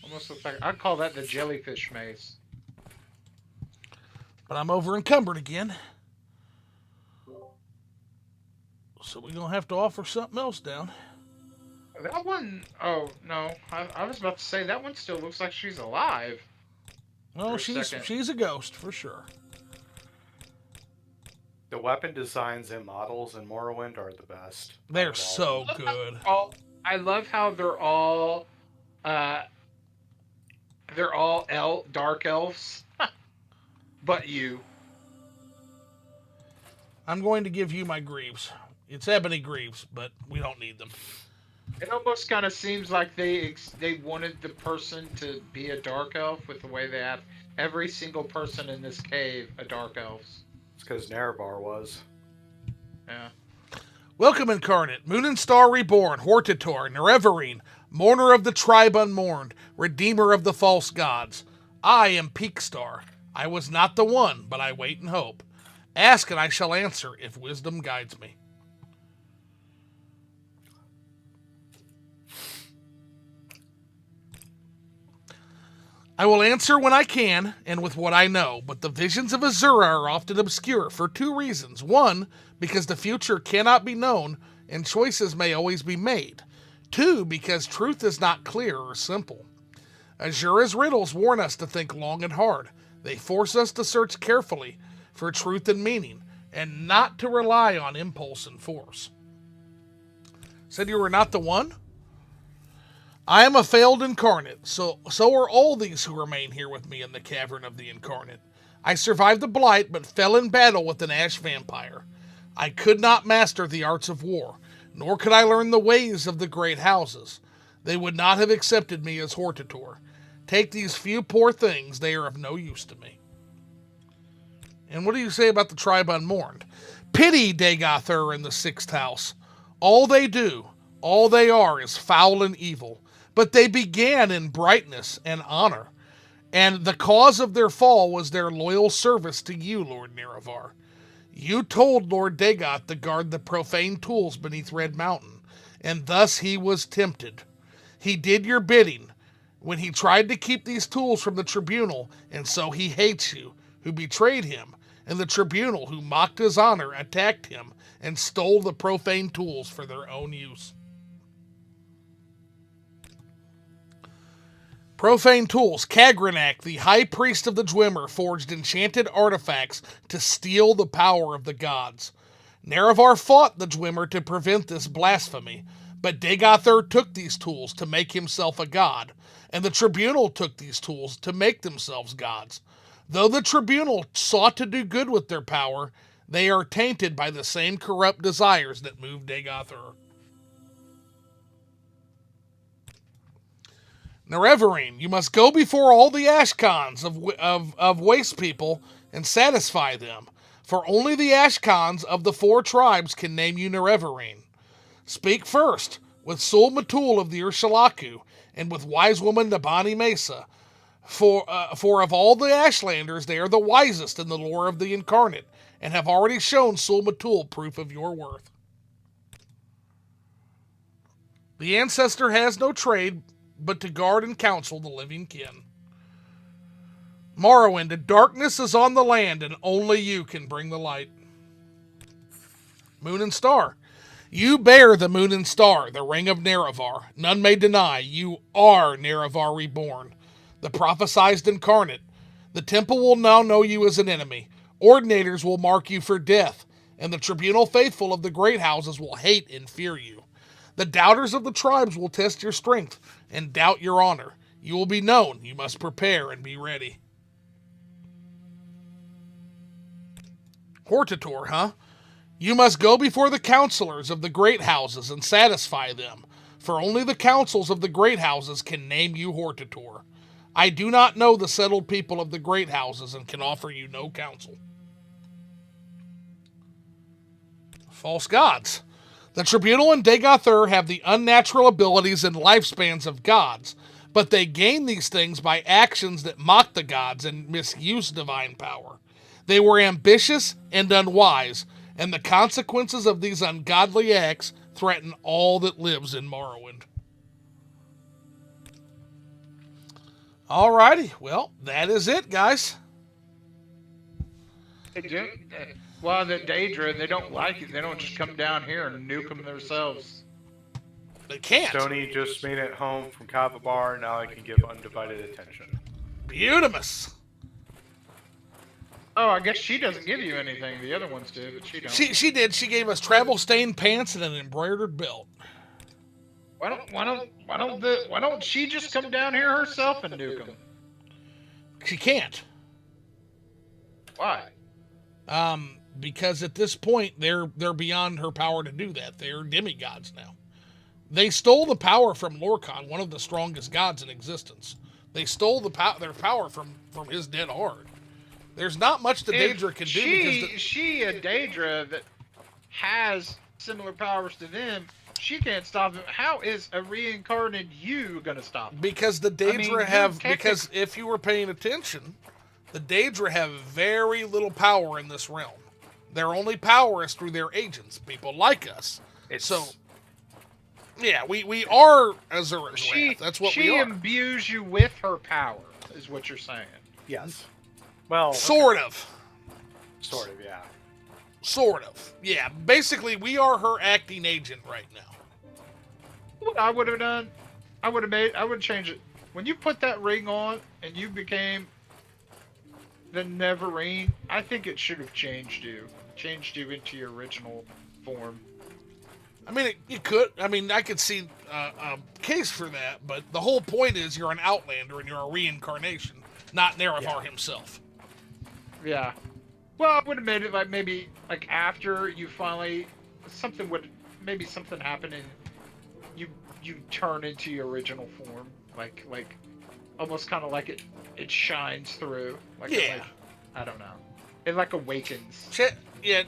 Almost looks like, I'd call that the jellyfish mace. But I'm over encumbered again. So we're going to have to offer something else down. That one, oh, no. I was about to say, that one still looks like she's alive. Well, she's a ghost, for sure. The weapon designs and models in Morrowind are the best. They're so good. I love how they're all dark elves. But you. I'm going to give you my greaves. It's ebony greaves, but we don't need them. It almost kind of seems like they wanted the person to be a dark elf with the way they have every single person in this cave a dark elves. It's because Nerevar was. Yeah. Welcome, Incarnate, Moon and Star Reborn, Hortator, Nerevarine, Mourner of the Tribe Unmourned, Redeemer of the False Gods. I am Peakstar. I was not the one, but I wait and hope. Ask and I shall answer if wisdom guides me. I will answer when I can and with what I know, but the visions of Azura are often obscure for two reasons. One, because the future cannot be known and choices may always be made. Two, because truth is not clear or simple. Azura's riddles warn us to think long and hard. They force us to search carefully for truth and meaning, and not to rely on impulse and force. Said you were not the one? I am a failed incarnate, so are all these who remain here with me in the Cavern of the Incarnate. I survived the Blight, but fell in battle with an ash vampire. I could not master the arts of war, nor could I learn the ways of the great houses. They would not have accepted me as Hortator. Take these few poor things, they are of no use to me. And what do you say about the tribe unmourned? Pity Dagoths in the sixth house. All they do, all they are, is foul and evil. But they began in brightness and honor, and the cause of their fall was their loyal service to you, Lord Nerevar. You told Lord Dagoth to guard the profane tools beneath Red Mountain, and thus he was tempted. He did your bidding when he tried to keep these tools from the Tribunal, and so he hates you, who betrayed him, and the Tribunal, who mocked his honor, attacked him, and stole the profane tools for their own use. Profane tools. Kagranak, the high priest of the Dwemer, forged enchanted artifacts to steal the power of the gods. Nerevar fought the Dwemer to prevent this blasphemy, but Dagoths took these tools to make himself a god, and the Tribunal took these tools to make themselves gods. Though the Tribunal sought to do good with their power, they are tainted by the same corrupt desires that moved Dagoths. Nerevarine, you must go before all the Ashkans of waste people and satisfy them, for only the Ashkans of the 4 tribes can name you Nerevarine. Speak first with Sul Matul of the Urshalaku and with wise woman Nabani Mesa, for of all the Ashlanders they are the wisest in the lore of the Incarnate, and have already shown Sul Matul proof of your worth. The Ancestor has no trade but to guard and counsel the living kin. Morrowind, the darkness is on the land, and only you can bring the light. Moon and Star, you bear the Moon and Star, the ring of Nerevar. None may deny you are Nerevar reborn, the prophesized incarnate. The temple will now know you as an enemy. Ordinators will mark you for death, and the tribunal faithful of the great houses will hate and fear you. The doubters of the tribes will test your strength and doubt your honor. You will be known. You must prepare and be ready. Hortator, huh? You must go before the counselors of the great houses and satisfy them, for only the councils of the great houses can name you Hortator. I do not know the settled people of the great houses and can offer you no counsel. False gods. The Tribunal and Dagoths have the unnatural abilities and lifespans of gods, but they gain these things by actions that mock the gods and misuse divine power. They were ambitious and unwise, and the consequences of these ungodly acts threaten all that lives in Morrowind. Alrighty, well, that is it, guys. Well, the Daedra, they don't like it. They don't just come down here and nuke them themselves. They can't. Stoney just made it home from Kava Bar. Now I can give undivided attention. Beautimus. Oh, I guess she doesn't give you anything. The other ones do, but she don't. She did. She gave us travel-stained pants and an embroidered belt. Why don't she just come down here herself and nuke them? She can't. Why? Because at this point they're beyond her power to do that. They're demigods now. They stole the power from Lorcan, one of the strongest gods in existence. They stole their power from his dead heart. There's not much the Daedra can do. She a Daedra that has similar powers to them. She can't stop him. How is a reincarnated you gonna stop him? Because the Daedra because if you were paying attention, the Daedra have very little power in this realm. Their only power is through their agents, people like us. Yeah, we are Azura's Wrath. That's what we are. She imbues you with her power, is what you're saying. Yes. Well, sort of. Sort of, yeah. Sort of. Yeah, basically we are her acting agent right now. What I would have done, I would change it. When you put that ring on and you became the Neverine, I think it should have changed you into your original form. I mean, you could. I mean, I could see a case for that, but the whole point is you're an Outlander and you're a reincarnation, not Nerevar himself. Yeah. Well, I would have made it maybe after you finally something happened and you turn into your original form, like almost kind of like it shines through. I don't know. It awakens. Yeah.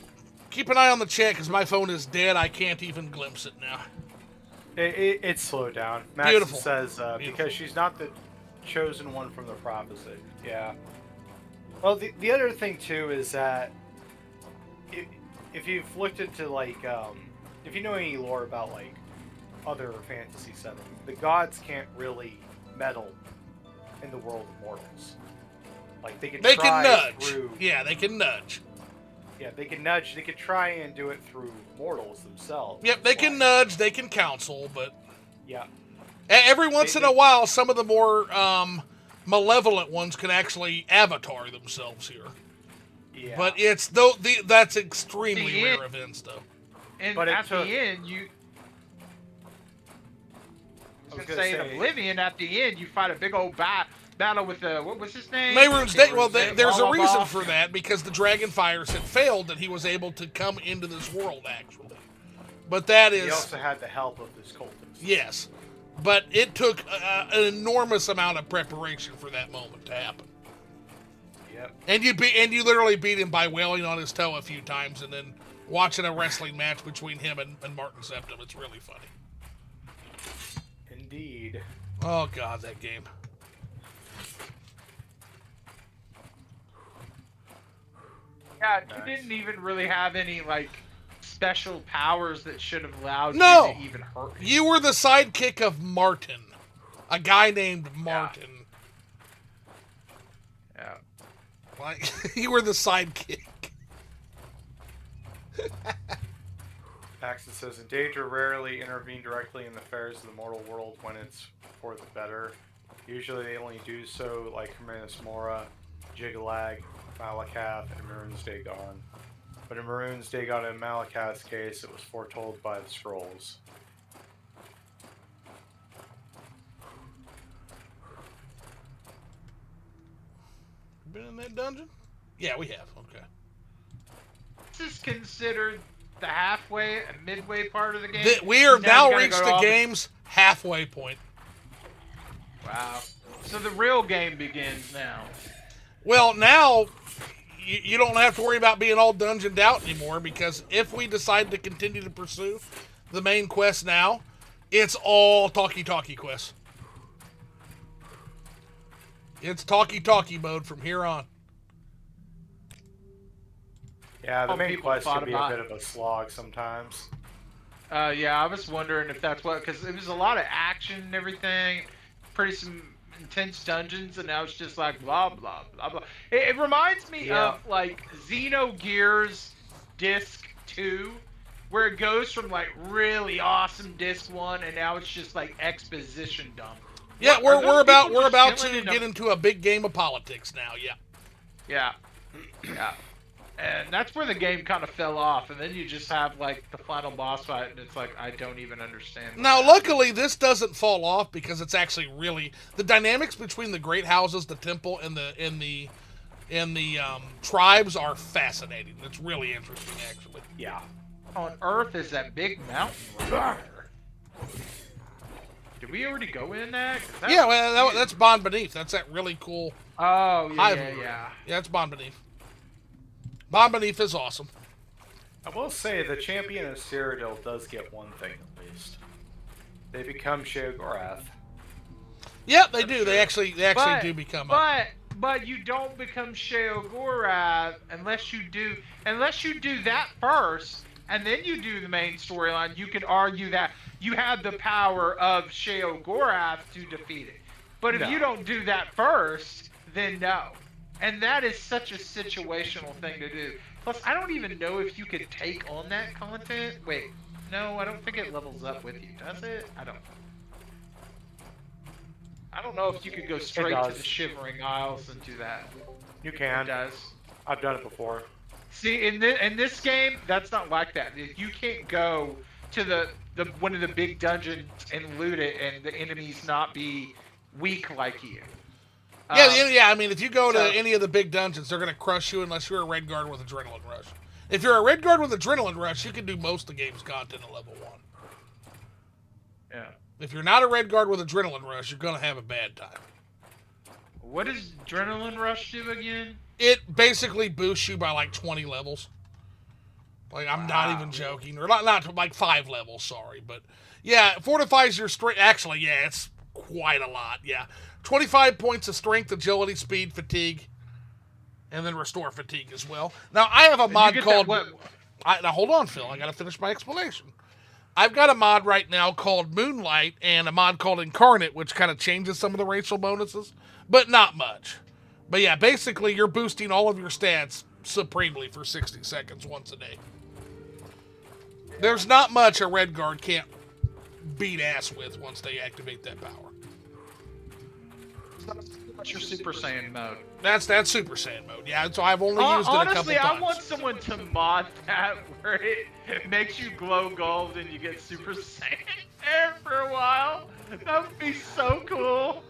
Keep an eye on the chat because my phone is dead. I can't even glimpse it now. It's slowed down. Max Beautiful. says because she's not the chosen one from the prophecy. Yeah. Well, the other thing too is that if you've looked into if you know any lore about other fantasy settings, the gods can't really meddle in the world of mortals. They can nudge. Through, yeah, they can nudge. Yeah, they can nudge. They could try and do it through mortals themselves. Yep, they can nudge. They can counsel, but yeah. Every once in a while, some of the more malevolent ones can actually avatar themselves here. Yeah. But it's that's extremely The rare end- events, though. And But it at took- the end, you. I was gonna say in Oblivion, at the end, you fight a big old battle with what was his name? Mehrunes Day. Well, Blah, there's a blah, reason blah. for that, because the dragon fires had failed, that he was able to come into this world, actually. But that He is... also had the help of this cultist. Yes. But it took an enormous amount of preparation for that moment to happen. Yep. And you literally beat him by wailing on his toe a few times and then watching a wrestling match between him and Martin Septim. It's really funny. Indeed. Oh, God, that game. Yeah, Nice. you didn't even really have any like special powers that should have allowed No. you to even hurt him. You were the sidekick of Martin. A guy named Martin. Yeah. Like, you were the sidekick. Paxton says, Endanger rarely intervene directly in the affairs of the mortal world when it's for the better. Usually they only do so like Remiros Mora, Jigalag, Malakath, and Maroon's Dagon. But in Maroon's Dagon and Malakath's case, it was foretold by the scrolls. Been in that dungeon? Yeah, we have. Okay. This is considered the halfway and midway part of the game. We are now you gotta reached go the all game's halfway point. Wow. So the real game begins now. Well, now you don't have to worry about being all dungeoned out anymore, because if we decide to continue to pursue the main quest now, it's all talkie-talkie quests. It's talkie-talkie mode from here on. Yeah, the Some main people quest thought can be a about- bit of a slog sometimes. Yeah, I was wondering if that's what, because it was a lot of action and everything, some intense dungeons, and now it's just like blah blah blah blah. It reminds me of like Xenogears Disc 2, where it goes from like really awesome Disc 1, and now it's just like exposition dump. Yeah, Are we're those about people just to chilling in get into a big game of politics now. Yeah. Yeah, yeah. And that's where the game kind of fell off, and then you just have like the final boss fight, and it's like I don't even understand. what Now, happened. luckily, this doesn't fall off, because it's actually really the dynamics between the great houses, the temple, and the tribes are fascinating. It's really interesting, actually. Yeah. on Earth is that big mountain. Right there. Did we already go in that? 'Cause that Yeah, was well, huge. that's Bond Beneath. That's that really cool Oh yeah, hive. yeah. Yeah, it's Bond Beneath. Bond Beneath is awesome. I will say the champion of Cyrodiil does get one thing at least. They become Sheogorath. Yeah, they do. They actually But- do become a... But you don't become Sheogorath unless you do that first, and then you do the main storyline. You could argue that you have the power of Sheogorath to defeat it. But if No. you don't do that first, then no. And that is such a situational thing to do. Plus, I don't even know if you could take on that content. Wait, no, I don't think it levels up with you, does it? I don't know if you could go straight to does. the Shivering Isles and do that. You It can. does. I've done it before. See, in this game, that's not like that. You can't go to the one of the big dungeons and loot it, and the enemies not be weak like you. Yeah, I mean, if you go to so- any of the big dungeons, they're going to crush you unless you're a Red Guard with Adrenaline Rush. If you're a Red Guard with Adrenaline Rush, you can do most of the game's content at level 1. Yeah. If you're not a Red Guard with Adrenaline Rush, you're going to have a bad time. What does Adrenaline Rush do again? It basically boosts you by like 20 levels. Like, I'm not even joking. Or not like 5 levels, sorry. But, yeah, it fortifies your strength. Actually, yeah, it's quite a lot, yeah. 25 points of strength, agility, speed, fatigue, and then restore fatigue as well. Now, I have a mod get called... that- Now, hold on, Phil. I got to finish my explanation. I've got a mod right now called Moonlight and a mod called Incarnate, which kind of changes some of the racial bonuses, but not much. But yeah, basically, you're boosting all of your stats supremely for 60 seconds once a day. There's not much a Red Guard can't beat ass with once they activate that power. What's your Super Saiyan mode? That's Super Saiyan mode. Yeah, so I've only used it a couple Honestly, times. I want someone to mod that where it makes you glow gold and you get Super Saiyan there for a while. That would be so cool.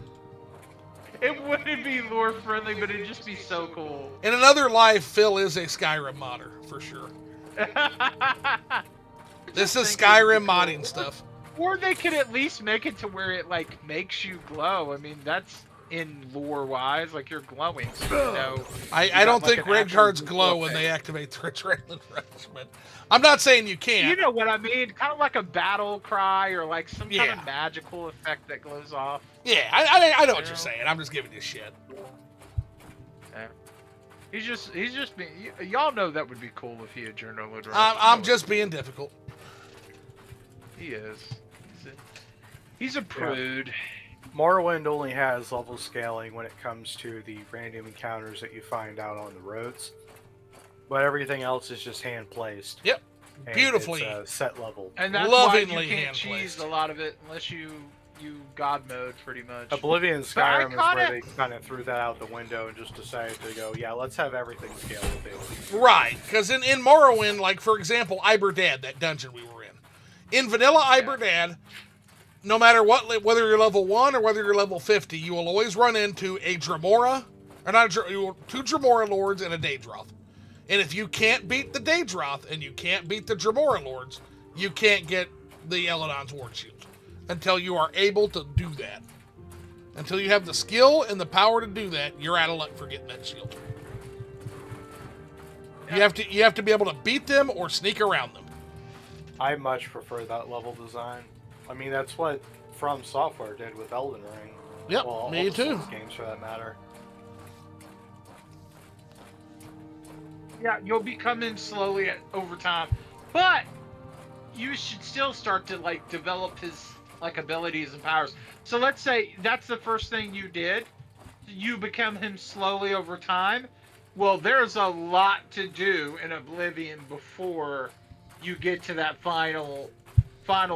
It wouldn't be lore friendly, but it'd just be so cool. In another life, Phil is a Skyrim modder, for sure. This is Skyrim modding stuff. Or they could at least make it to where it like makes you glow. I mean, that's in lore wise, like you're glowing. So, you know, I don't like think an red actual cards glow when they activate the adrenaline rush, but I'm not saying you can't. You know what I mean? Kind of like a battle cry or like some kind Yeah. of magical effect that glows off. Yeah, I know what you're saying. I'm just giving you shit. Yeah. He's just being. Y'all know that would be cool if he had adrenaline rush. I'm just being difficult. He is. He's a prude. Morrowind only has level scaling when it comes to the random encounters that you find out on the roads, but everything else is just hand placed. Yep, and beautifully. it's, set level. And that's Lovingly why you can't hand-placed. cheese a lot of it unless you God mode pretty much. Oblivion and But I Skyrim is where kinda- they kind of threw that out the window and just decided to go, yeah, let's have everything scale with it. Right, because in Morrowind, like for example, Iberdad, that dungeon we were in vanilla Iberdad, no matter what, whether you're level 1 or whether you're level 50, you will always run into a Dremora, or not two Dremora lords and a Daedroth. And if you can't beat the Daedroth and you can't beat the Dremora lords, you can't get the Eladon's Ward Shield until you are able to do that. Until you have the skill and the power to do that, you're out of luck for getting that shield. You have to be able to beat them or sneak around them. I much prefer that level design. I mean, that's what From Software did with Elden Ring. Yep, well, me all the too. Souls games for that matter. Yeah, you'll be coming slowly over time, but you should still start to like develop his like abilities and powers. So let's say that's the first thing you did. You become him slowly over time. Well, there's a lot to do in Oblivion before you get to that final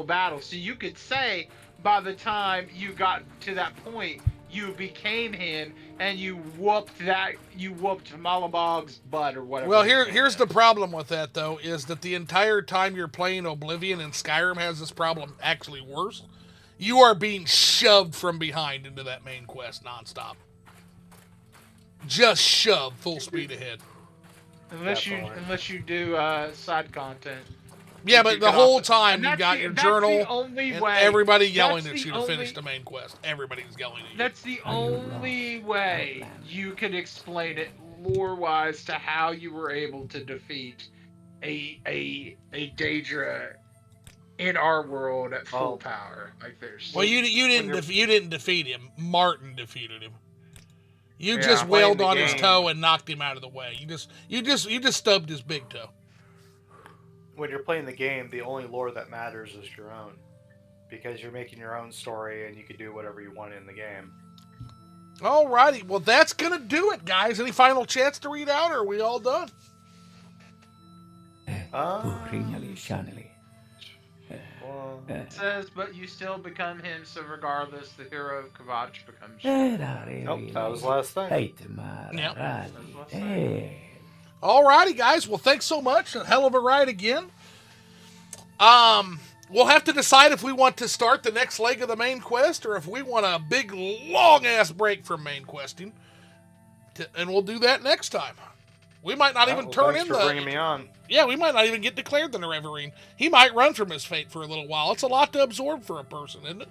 battle. So you could say by the time you got to that point, you became him and you whooped Malabog's butt or whatever. Well, here's the problem with that, though, is that the entire time you're playing Oblivion, and Skyrim has this problem actually worse, you are being shoved from behind into that main quest nonstop. Just shoved full speed ahead. Unless you do side content. Yeah, but the whole time And you that's got the- your that's journal the only and way- everybody yelling that's at you the to finish only- the main quest. Everybody's yelling at you. That's the Are you only lost? way you could explain it lore-wise to how you were able to defeat a Daedra in our world at full Oh. power. Like there's Well, you didn't you're- you didn't defeat him. Martin defeated him. You Yeah, just playing wailed the on his game. toe and knocked him out of the way. You just stubbed his big toe. When you're playing the game, the only lore that matters is your own. Because you're making your own story and you can do whatever you want in the game. Alrighty, well that's gonna do it, guys. Any final chats to read out, or are we all done? Purinali Shanali. Well, It says, but you still become him, so regardless, the hero of Kavach becomes you. nope, that was the last thing. Alrighty, guys. Well, thanks so much. A hell of a ride again. We'll have to decide if we want to start the next leg of the main quest or if we want a big, long-ass break from main questing. And we'll do that next time. We might not even turn thanks in for bringing me on. Yeah, we might not even get declared the Nerevarine. He might run from his fate for a little while. It's a lot to absorb for a person, isn't it?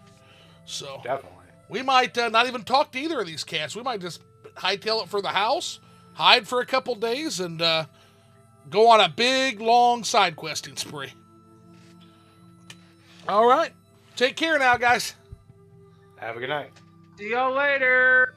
So Definitely. we might not even talk to either of these cats. We might just hightail it for the house, hide for a couple days, and go on a big, long side questing spree. All right. Take care now, guys. Have a good night. See y'all later.